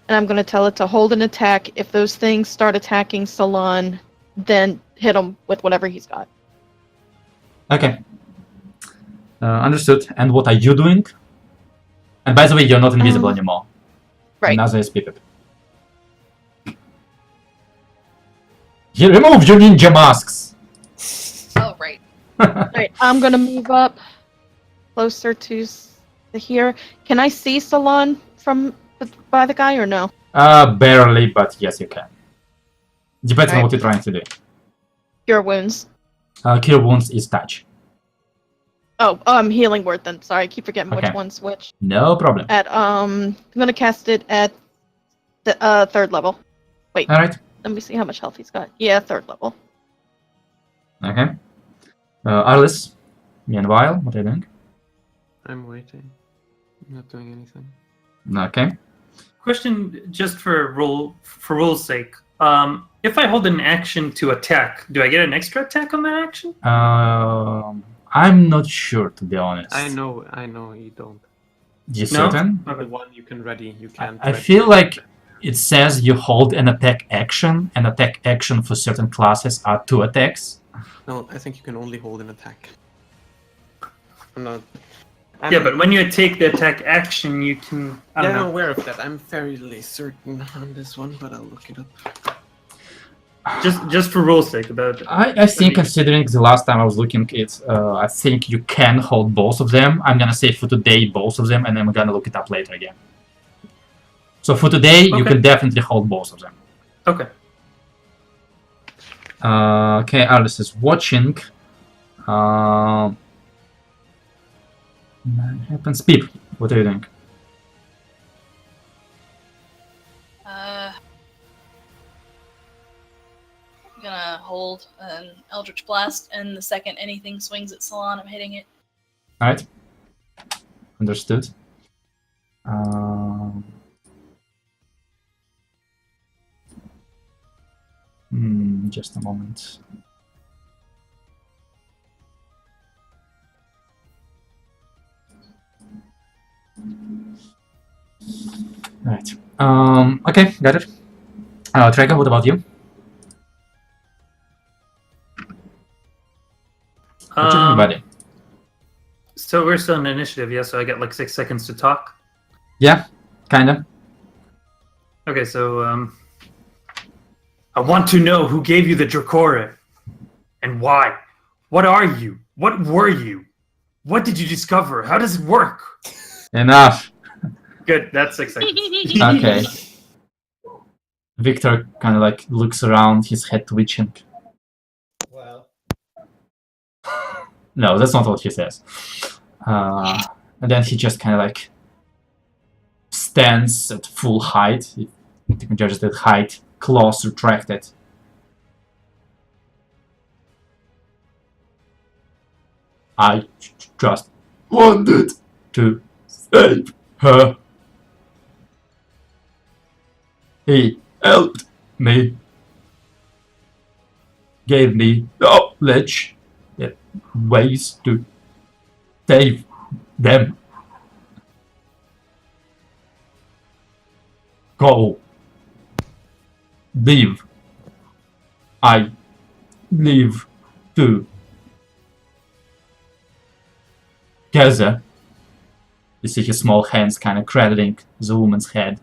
and I'm gonna tell it to hold an attack. If those things start attacking Salon, then hit him with whatever he's got. Okay. Understood. And what are you doing? And by the way, you're not invisible anymore. Right. Another is Pipip. You removed your ninja masks! Oh, right. Right, I'm gonna move up closer to here. Can I see Salon from by the guy or no? Barely, but yes, you can. Depends on Alright. what you're trying to do. Cure wounds. Cure wounds is touch. Oh, healing word then. Sorry, I keep forgetting Okay. which one's which. No problem. I'm gonna cast it at the 3rd level. Alright. Let me see how much health he's got. Yeah, 3rd level. Okay. Arliss, meanwhile, what are you doing? I'm waiting. I'm not doing anything. Okay. Question, just for rule's sake. If I hold an action to attack, do I get an extra attack on that action? I'm not sure, to be honest. I know you don't. You No? certain? The one you can ready, you can't. I ready. feel like it says you hold an attack action, and attack action for certain classes are 2 attacks. No, I think you can only hold an attack. I'm not. Yeah, but when you take the attack action, you can. I don't I'm know. aware of that. I'm fairly certain on this one, but I'll look it up. Just for rules' sake, about. I think, considering the last time I was looking at it, I think you can hold both of them. I'm gonna say for today both of them, and I'm gonna look it up later again. So for today, you Okay. can definitely hold both of them. Okay. Okay, Alice is watching. What happens? Peep, what are you doing? I'm gonna hold an Eldritch Blast, and the second anything swings at Salon, I'm hitting it. Alright. Understood. Just a moment. Right. Okay, got it. Trega, what about you? What's your buddy? So we're still in initiative, yeah. So I get like 6 seconds to talk. Yeah, kinda. Okay, so I want to know who gave you the Dracora and why. What are you? What were you? What did you discover? How does it work? Enough. Good, that's 6 seconds. Okay. Victor kind of like looks around, his head twitching. Well, No, that's not what he says. And then he just kind of like stands at full height. You can judge that height, claws retracted. I just wanted to save her. He helped me, gave me knowledge, ways to save them. Go. Leave. I leave too. Gaza. You see his small hands kind of cradling the woman's head.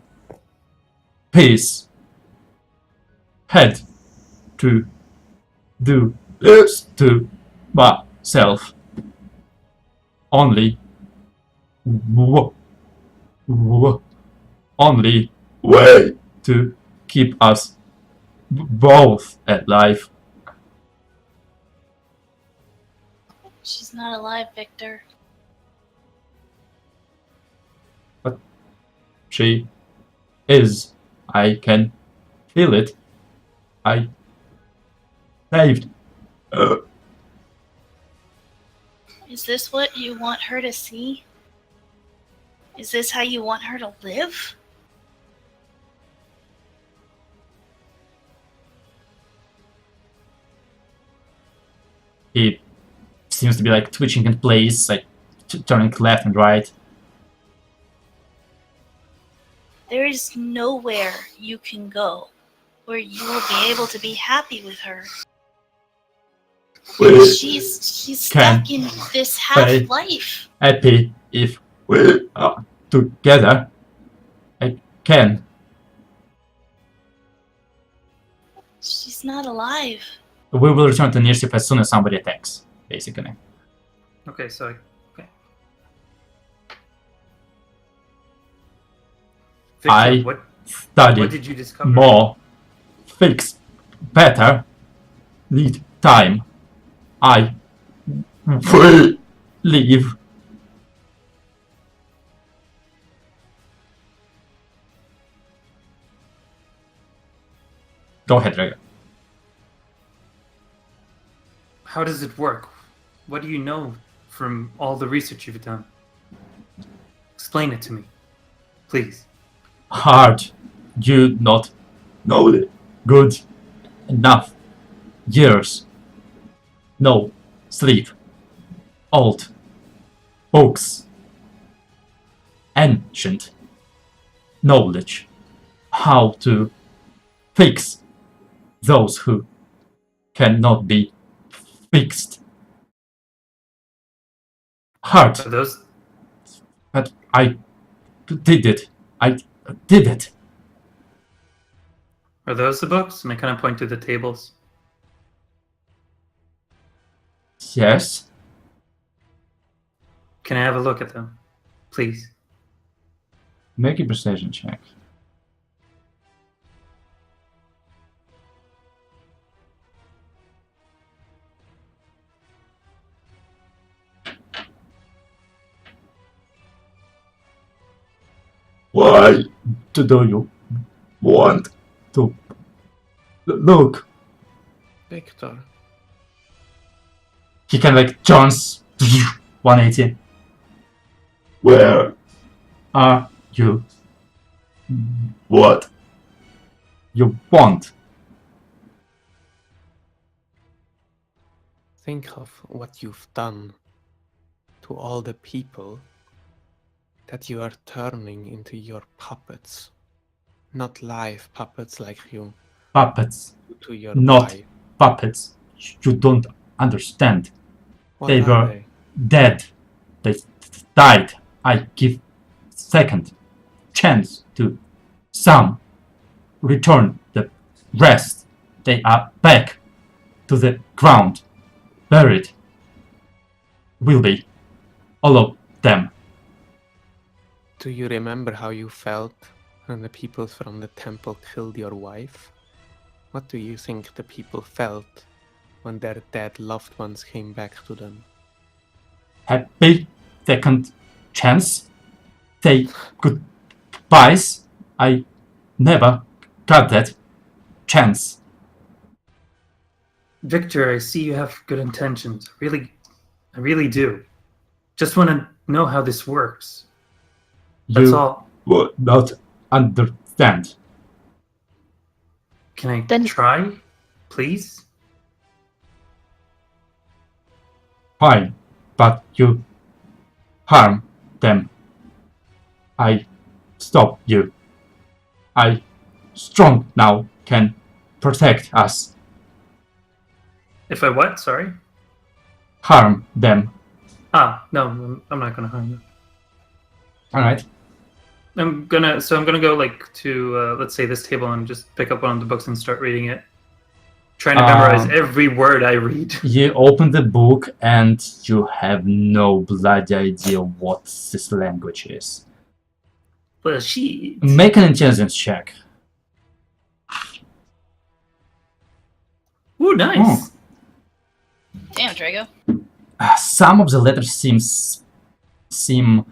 Peace. Had to do this to myself. Only only way to keep us both alive. She's not alive, Victor. She is. I can feel it. I saved her. Is this what you want her to see? Is this how you want her to live? He seems to be like twitching in place, like turning left and right. There is nowhere you can go where you will be able to be happy with her. She's Can stuck in this half-life. Happy if we are together. I can. She's not alive. We will return to initiative as soon as somebody attacks, basically. Okay, so okay. Victor, I what studied did you discover? more, fix better, need time. I will leave. Go ahead, Rega. How does it work? What do you know from all the research you've done? Explain it to me, please. Hard. You not know good enough years. No sleep. Old books. Ancient knowledge. How to fix those who cannot be fixed. Hard, Are those but I did it. I did it. are those the books? And I kind of point to the tables. Yes. Can I have a look at them, please? Make a precision check. Why do you want to look? Victor. He can like turns 180. Where are you? What you want? Think of what you've done to all the people that you are turning into your puppets. Not live puppets like you Puppets, to your not wife. puppets. You don't understand. What They are were they? dead. They died. I give second chance to some. Return the rest. They are back to the ground. Buried. Will be. All of them. Do you remember how you felt when the people from the temple killed your wife? What do you think the people felt when their dead loved ones came back to them? Happy second chance. Say goodbyes. I never got that chance. Victor, I see you have good intentions. I really do. Just want to know how this works. That's You all. would not understand. Can I Then- try, please? Fine, but you harm them. I stop you. I strong now can protect us. If I what? Sorry. Harm them. Ah, no, I'm not gonna harm you. All right. I'm gonna go like to let's say this table and just pick up one of the books and start reading it. Trying to memorize every word I read. You open the book and you have no bloody idea what this language is. Well, shit. Make an intelligence check. Ooh, nice. Damn, Drago. Some of the letters seem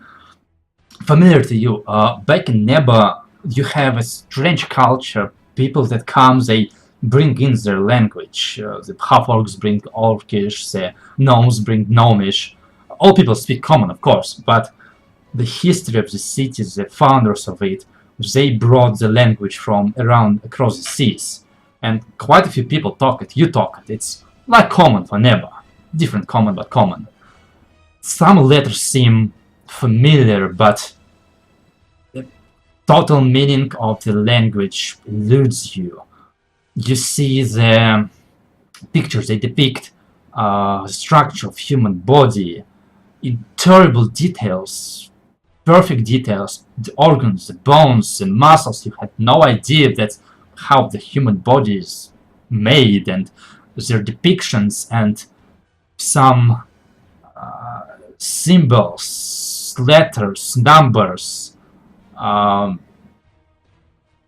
familiar to you. Back in Neba, you have a strange culture. People that come, they bring in their language. The half-orcs bring Orcish, the gnomes bring Gnomish. All people speak common, of course, but the history of the city, the founders of it, they brought the language from around across the seas. And quite a few people talk it. You talk it. It's like common for Neba. Different common, but common. Some letters seem familiar, but the total meaning of the language eludes you. You see the pictures, they depict the structure of human body in terrible details, perfect details, the organs, the bones, the muscles. You had no idea that's how the human body is made, and their depictions and some symbols, letters, numbers.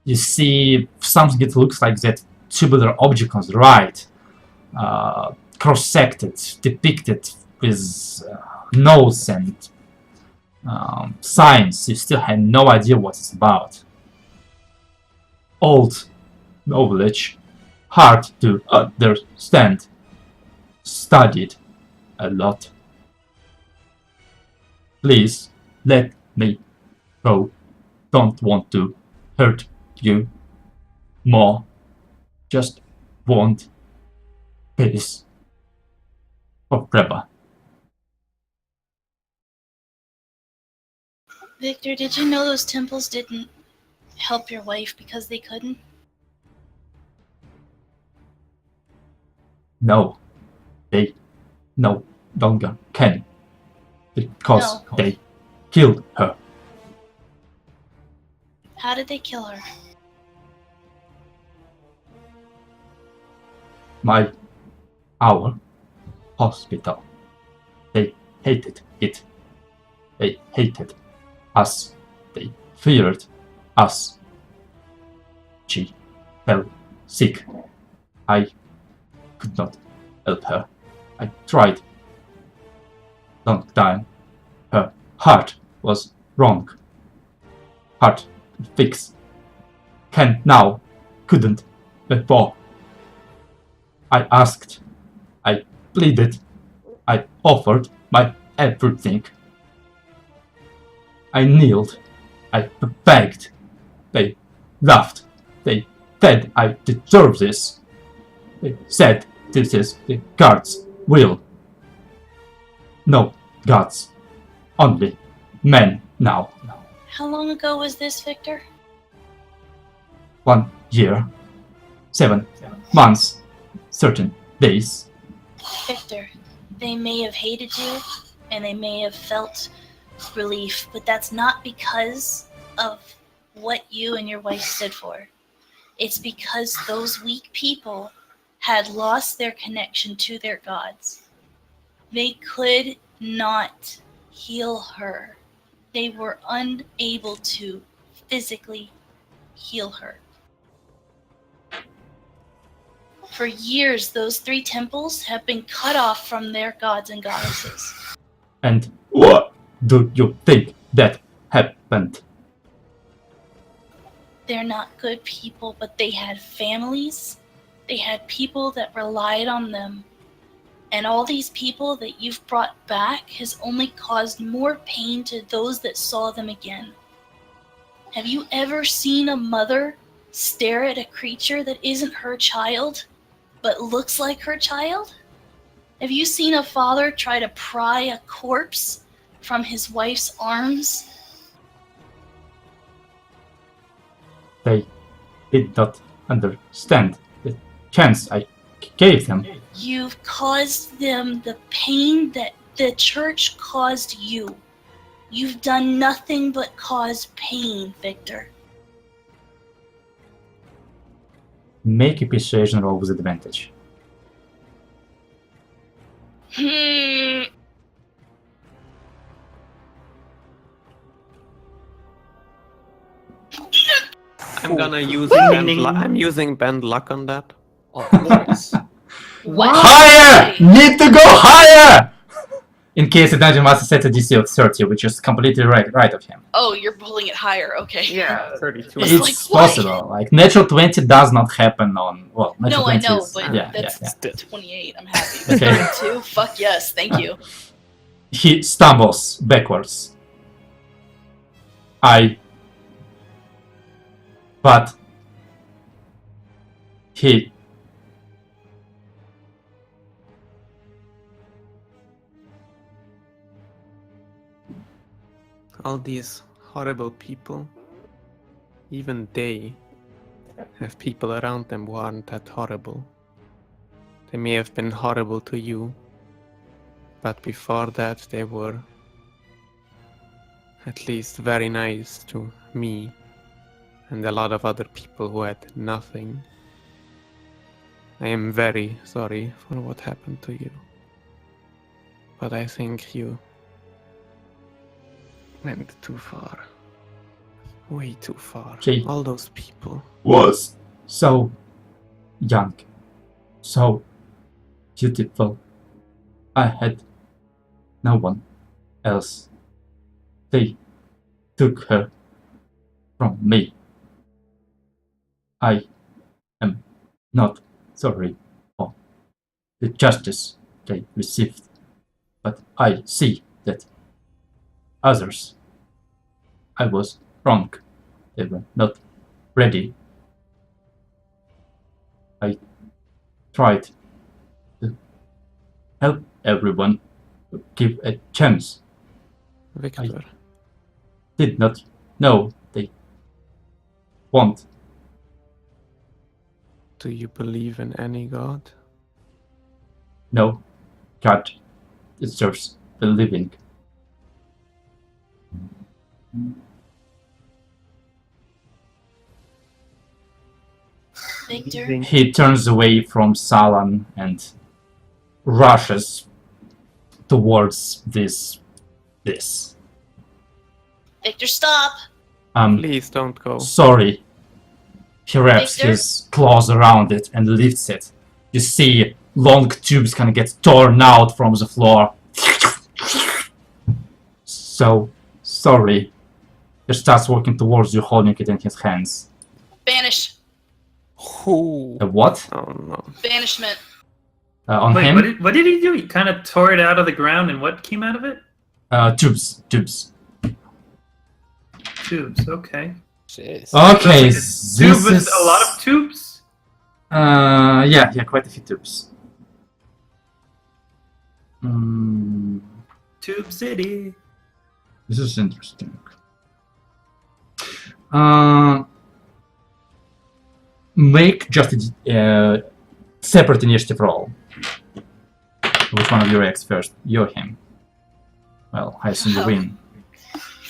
You see something that looks like that tubular object on the right, cross-sected, depicted with notes and signs. You still have no idea what it's about. Old knowledge, hard to understand, studied a lot. Please let me go. Don't want to hurt you more. just want peace forever. Victor, did you know those temples didn't help your wife because they couldn't? No, they no longer can, because No. they killed her. How did they kill her? Our hospital. They hated it. They hated us. They feared us. She fell sick. I could not help her. I tried. Long time. Her heart was wrong. Heart fix. Can now. Couldn't before. I asked. I pleaded. I offered my everything. I kneeled. I begged. They laughed. They said I deserve this. They said this is the God's will. No gods. Only men now. How long ago was this, Victor? 1 year. 7 months. Certain days. Victor, they may have hated you and they may have felt relief, but that's not because of what you and your wife stood for. It's because those weak people had lost their connection to their gods. They could not heal her. They were unable to physically heal her. For years, those 3 temples have been cut off from their gods and goddesses. And what do you think that happened? They're not good people, but they had families. They had people that relied on them. And all these people that you've brought back has only caused more pain to those that saw them again. Have you ever seen a mother stare at a creature that isn't her child, but looks like her child? Have you seen a father try to pry a corpse from his wife's arms? They did not understand the chance I gave them. You've caused them the pain that the church caused you. You've done nothing but cause pain, Victor. Make a persuasion roll with advantage. I'm gonna use I'm using bend luck on that. Oh, nice. What? Higher! Need to go higher! In case the dungeon master sets a DC of 30, which is completely right of him. Oh, you're pulling it higher. Okay. Yeah, 32. It's It's like, why? possible. Like, natural 20 does not happen on... Well, natural No, I 20 know, is... but yeah, that's 28. I'm happy. Okay. 32? Fuck yes, thank you. He stumbles backwards. But... He... All these horrible people, even they have people around them who aren't that horrible. They may have been horrible to you, but before that they were at least very nice to me and a lot of other people who had nothing. I am very sorry for what happened to you, but I think you went too far. Way too far. She All those people. was so young, so beautiful. I had no one else. They took her from me. I am not sorry for the justice they received, but I see that others, I was wrong. They were not ready. tried to help everyone, give a chance. Victor, Did not know they won't. do you believe in any god? No, God deserves the living. Victor, He turns away from Salan and rushes towards this. Victor, stop! Please don't go. Sorry. He wraps Victor? his claws around it and lifts it. You see long tubes kind of get torn out from the floor. So sorry. He starts walking towards you, holding it in his hands. Banish. Ooh. A what? Oh no. Banishment. On Wait, him? what did he do? He kind of tore it out of the ground, and what came out of it? Tubes. Tubes. Okay. Jeez. Okay, Tube this with is a lot of tubes. yeah, quite a few tubes. Tube City. This is interesting. Make just a separate initiative roll. Which one of you reacts first? You or him? Well, I assume you win.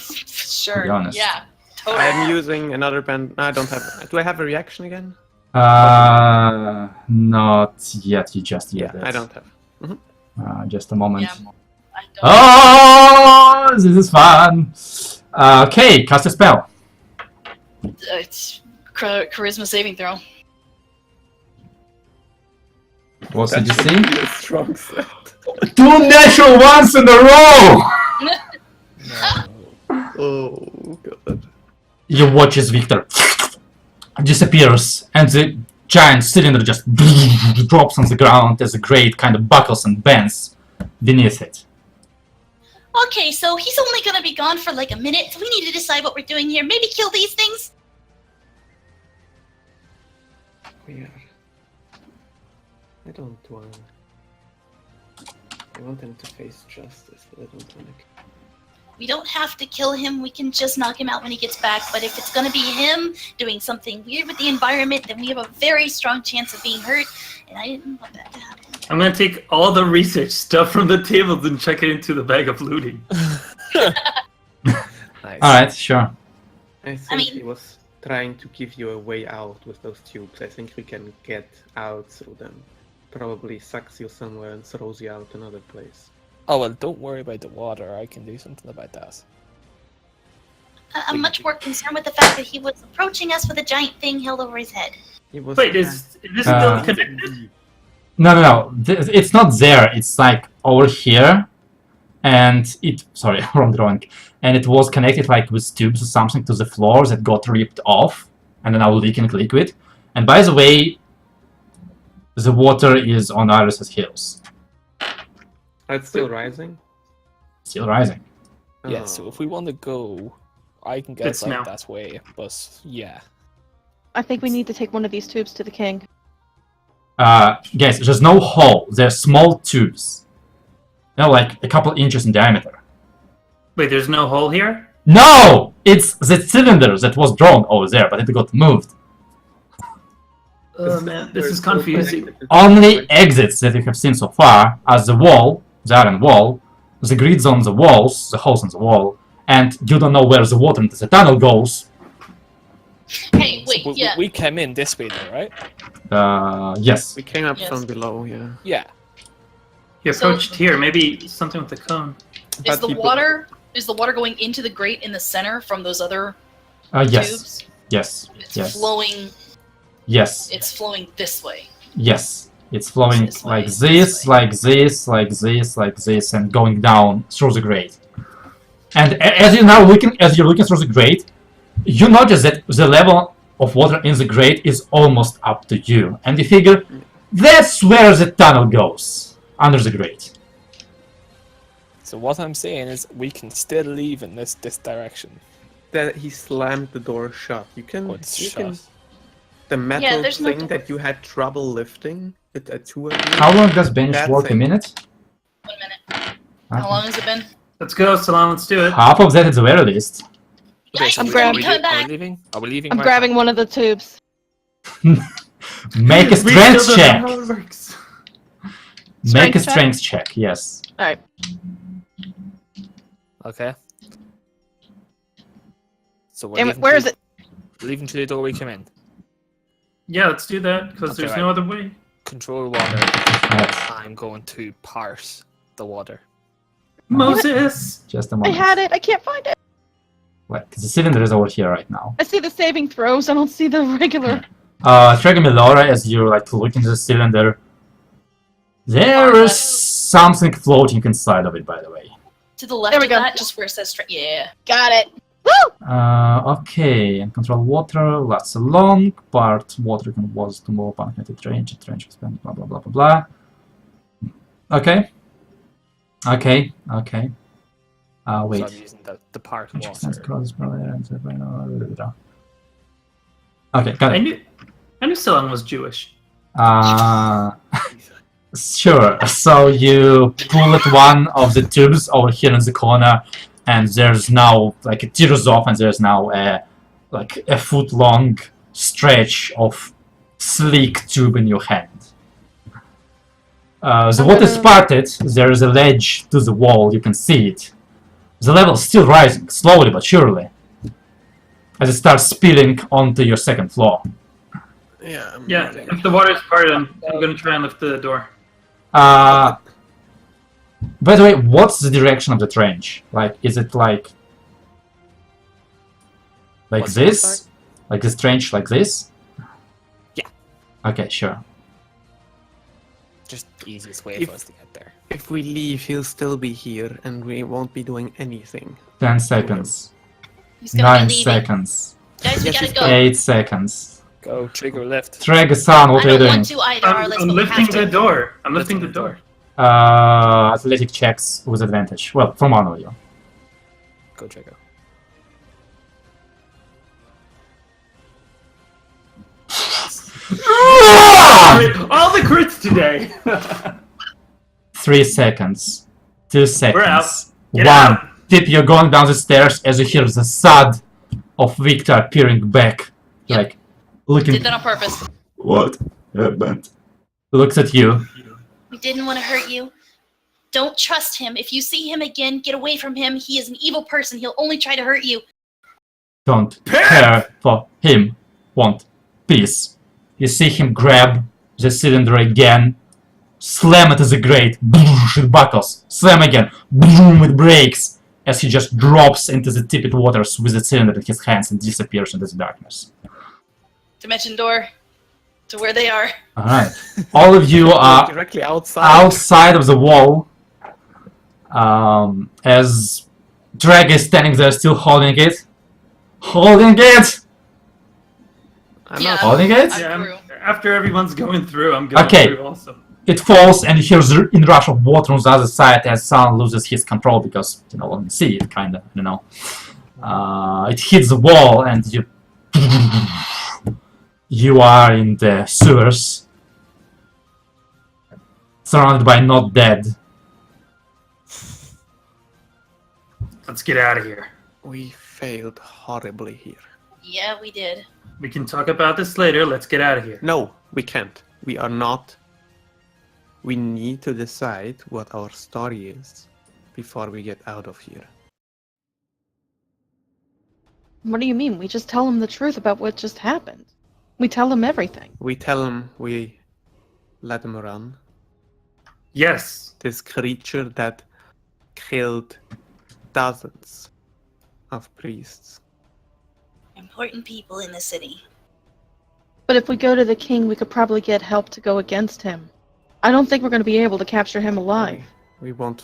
Sure. be honest. Yeah. Totally. I am using another band. I don't have. Do I have a reaction again? Not yet. You just Yeah, used it. I don't have. Just a moment. Yeah. I don't. Oh, this is fun. Okay, cast a spell. It's charisma saving throw. What's the That DC? should be a strong set. 2 natural ones in a row! Oh god. You watch as Victor disappears, and the giant cylinder just drops on the ground as a grate kind of buckles and bends beneath it. Okay, so he's only gonna be gone for like a minute, so we need to decide what we're doing here. Maybe kill these things? Weird. I don't want. I want them to face justice, but I don't want to. We don't have to kill him, we can just knock him out when he gets back, but if it's gonna be him doing something weird with the environment, then we have a very strong chance of being hurt, and I didn't want that to happen. I'm gonna take all the research stuff from the tables and check it into the bag of looting. Nice. Alright, sure. I think mean- he was trying to give you a way out with those tubes. I think we can get out through them. Probably sucks you somewhere and throws you out another place. Oh well, don't worry about the water. I can do something about that. I'm much more concerned with the fact that he was approaching us with a giant thing held over his head. He was Wait, is this Uh, still connected? No. It's not there. It's like over here, and it. Sorry, wrong drawing. And it was connected like with tubes or something to the floor that got ripped off, and then now leaking liquid. And by the way, the water is on Iris's heels, It's still rising. still rising. Yeah. So if we want to go, I can get It's like now. that way. But yeah. I think we need to take one of these tubes to the king. Guys, there's no hole. They're small tubes. They're like a couple inches in diameter. Wait, there's no hole here? No! It's the cylinder that was drawn over there, but it got moved. Oh man, this is confusing. Only exits that you have seen so far are the wall, the iron wall, the grids on the walls, the holes in the wall, and you don't know where the water into the tunnel goes. Hey, wait, So yeah. we came in this way though, right? Yes. We came up Yes. from below, yeah. Yeah. You So- approached here, maybe something with the cone. Is But the he- water going into the grate in the center from those other Yes. tubes? Yes. It's Yes. flowing. Yes. It's flowing this way. Yes. It's flowing This way, like this this, way. like this, like this, like this, and going down through the grate. And as you're looking through the grate, you notice that the level of water in the grate is almost up to you, and you figure that's where the tunnel goes, under the grate. So what I'm saying is we can still leave in this direction. That he slammed the door shut. You can. Oh, it's you shut. can. The metal there's no thing that you had trouble lifting, the two of you. How long does bench That work? A thing. minute? 1 minute. Okay. How long has it been? Let's go, Salon. Let's do it. Half of that at the very least. Guys, I'm he's grabbing- gonna be coming Are we back. leaving? Are we leaving? I'm right grabbing now? one of the tubes. Make a We still strength don't check. know how it works. Make a Strength check? strength check. Yes. Alright. Okay. So we're Damn it, leaving where to- is it? Leaving to the door we came in. Yeah, let's do that because Okay, there's right. no other way. Control water. Right. I'm going to parse the water. Moses. Just a I moment. had it. I can't find it. Right, 'cause the cylinder is over here right now. I see the saving throws. I don't see the regular. Trigger me, Laura, as you like look into the cylinder. There is something floating inside of it, by the way. To the left There we of go. that, just where it says straight. Yeah. Got it. Woo! Okay, and control water lasts a long part. Water was to move unconnected range. Range expanded. Blah blah blah blah blah. Okay. Okay. Okay. So Wait. I'm using the part Range extends water. across barrier and okay, got I it. knew Salon was Jewish. Sure. So you pull at one of the tubes over here in the corner, and there's now like it tears off, and there's now a foot-long stretch of sleek tube in your hand. The water is parted. There is a ledge to the wall. You can see it. The level is still rising, slowly but surely, as it starts spilling onto your second floor. Yeah. Yeah, if the water's parted, I'm gonna try and lift the door. By the way, what's the direction of the trench? Like, is it like What's that, this? sorry? Like this trench, like this? Yeah. Okay, sure. Just the easiest way If- for us to get there. If we leave, he'll still be here, and we won't be doing anything. 10 seconds. He's gonna 9 be leaving. seconds. Guys, we Yes, gotta he's go. 8 seconds. Go, trigger lift. Trigger sound, what I are you don't doing? want to either, I'm, Arliss, I'm but we lifting have the to. door. I'm lifting the door. Athletic checks with advantage. Well, from one of you. Go, trigger. All the crits today. 3 seconds. 2 seconds. We're out. Get 1. out. Tip, you're going down the stairs as you hear the thud of Victor peering back. Yep. Like, looking. Did that on purpose. What happened? Looks at you. We didn't want to hurt you. Don't trust him. If you see him again, get away from him. He is an evil person. He'll only try to hurt you. Don't care for him. Want peace. You see him grab the cylinder again, slam it as a grate, it buckles, slam again, boom, it breaks, as he just drops into the tepid waters with the cylinder in his hands and disappears into the darkness. Dimension door. To where they are. Alright. All of you are directly outside. outside of the wall, as Drag is standing there still holding it. Holding it! I'm Yeah. not. Holding it? I'm Yeah, through. after everyone's going through, I'm going Okay. through also. It falls and you hear the inrush of water on the other side as someone loses his control because you know only see it kinda, you know. It hits the wall and you are in the sewers, surrounded by not dead. Let's get out of here. We failed horribly here. Yeah, we did. We can talk about this later. Let's get out of here. No, we can't. We are not. We need to decide what our story is before we get out of here. What do you mean? We just tell him the truth about what just happened. We tell him everything. We tell him we let him run. Yes. This creature that killed dozens of priests. Important people in the city. But if we go to the king, we could probably get help to go against him. I don't think we're going to be able to capture him alive. We won't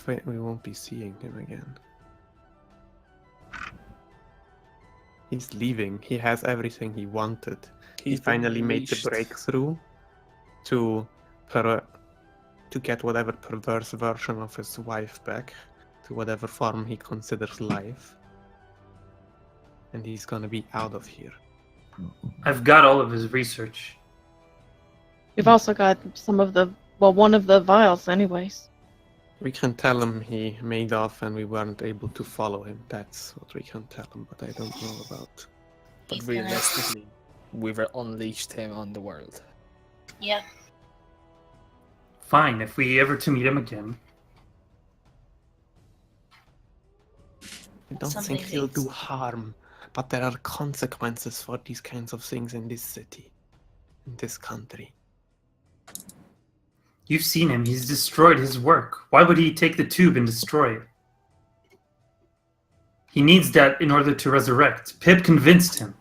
be seeing him again. He's leaving. He has everything he wanted. He He's been finally made the unleashed. breakthrough to get whatever perverse version of his wife back to whatever form he considers life. And he's gonna be out of here. I've got all of his research. We've also got some of the, well, one of the vials, anyways. We can tell him he made off and we weren't able to follow him. That's what we can tell him, but I don't know about. But He's gonna- realistically, we've unleashed him on the world. Yeah. Fine, if we ever to meet him again. I don't Something think he'll do thinks- harm, but there are consequences for these kinds of things in this city, in this country. You've seen him. He's destroyed his work. Why would he take the tube and destroy it? He needs that in order to resurrect. Pip convinced him.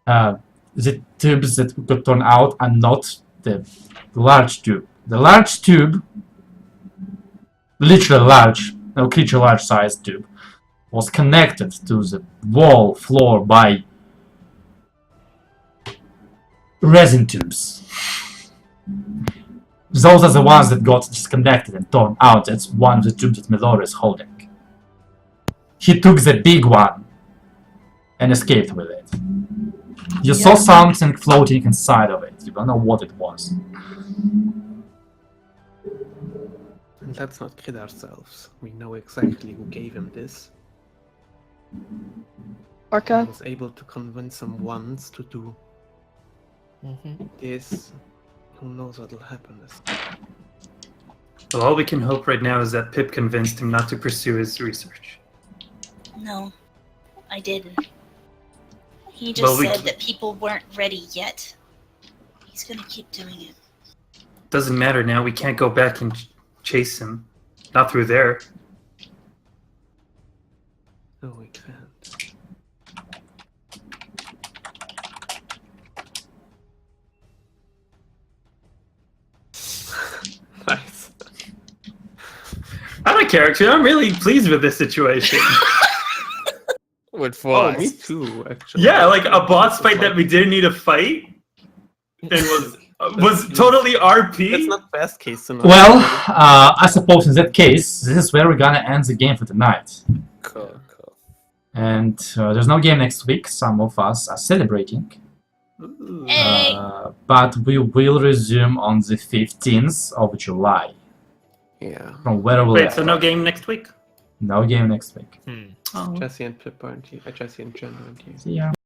The tubes that got torn out are not the large tube. The large tube, literally large, no creature large sized tube, was connected to the wall floor by resin tubes. Those are the ones that got disconnected and torn out. That's one of the tubes that Melora is holding. He took the big one and escaped with it. You saw something floating inside of it. You don't know what it was. And let's not kid ourselves. We know exactly who gave him this. I Orca? was able to convince him once to do this. Who knows what'll happen this time. Well, all we can hope right now is that Pip convinced him not to pursue his research. No, I didn't. He just Well, said that people weren't ready yet. He's gonna keep doing it. Doesn't matter now. We can't go back and chase him. Not through there. No, we can't. Nice. Out of character. I'm really pleased with this situation. With Oh, what? me too, actually. Yeah, like a boss fight that we didn't need to fight and was totally RP. That's not best case scenario. Well, I suppose in that case, this is where we're gonna end the game for tonight. Cool. And there's no game next week. Some of us are celebrating. Ooh. Hey! But we will resume on the 15th of July. Yeah. From where we'll Wait, so no game next week? No game next week. Oh. Jesse and Pip aren't here. Jesse and Jen aren't here. See ya.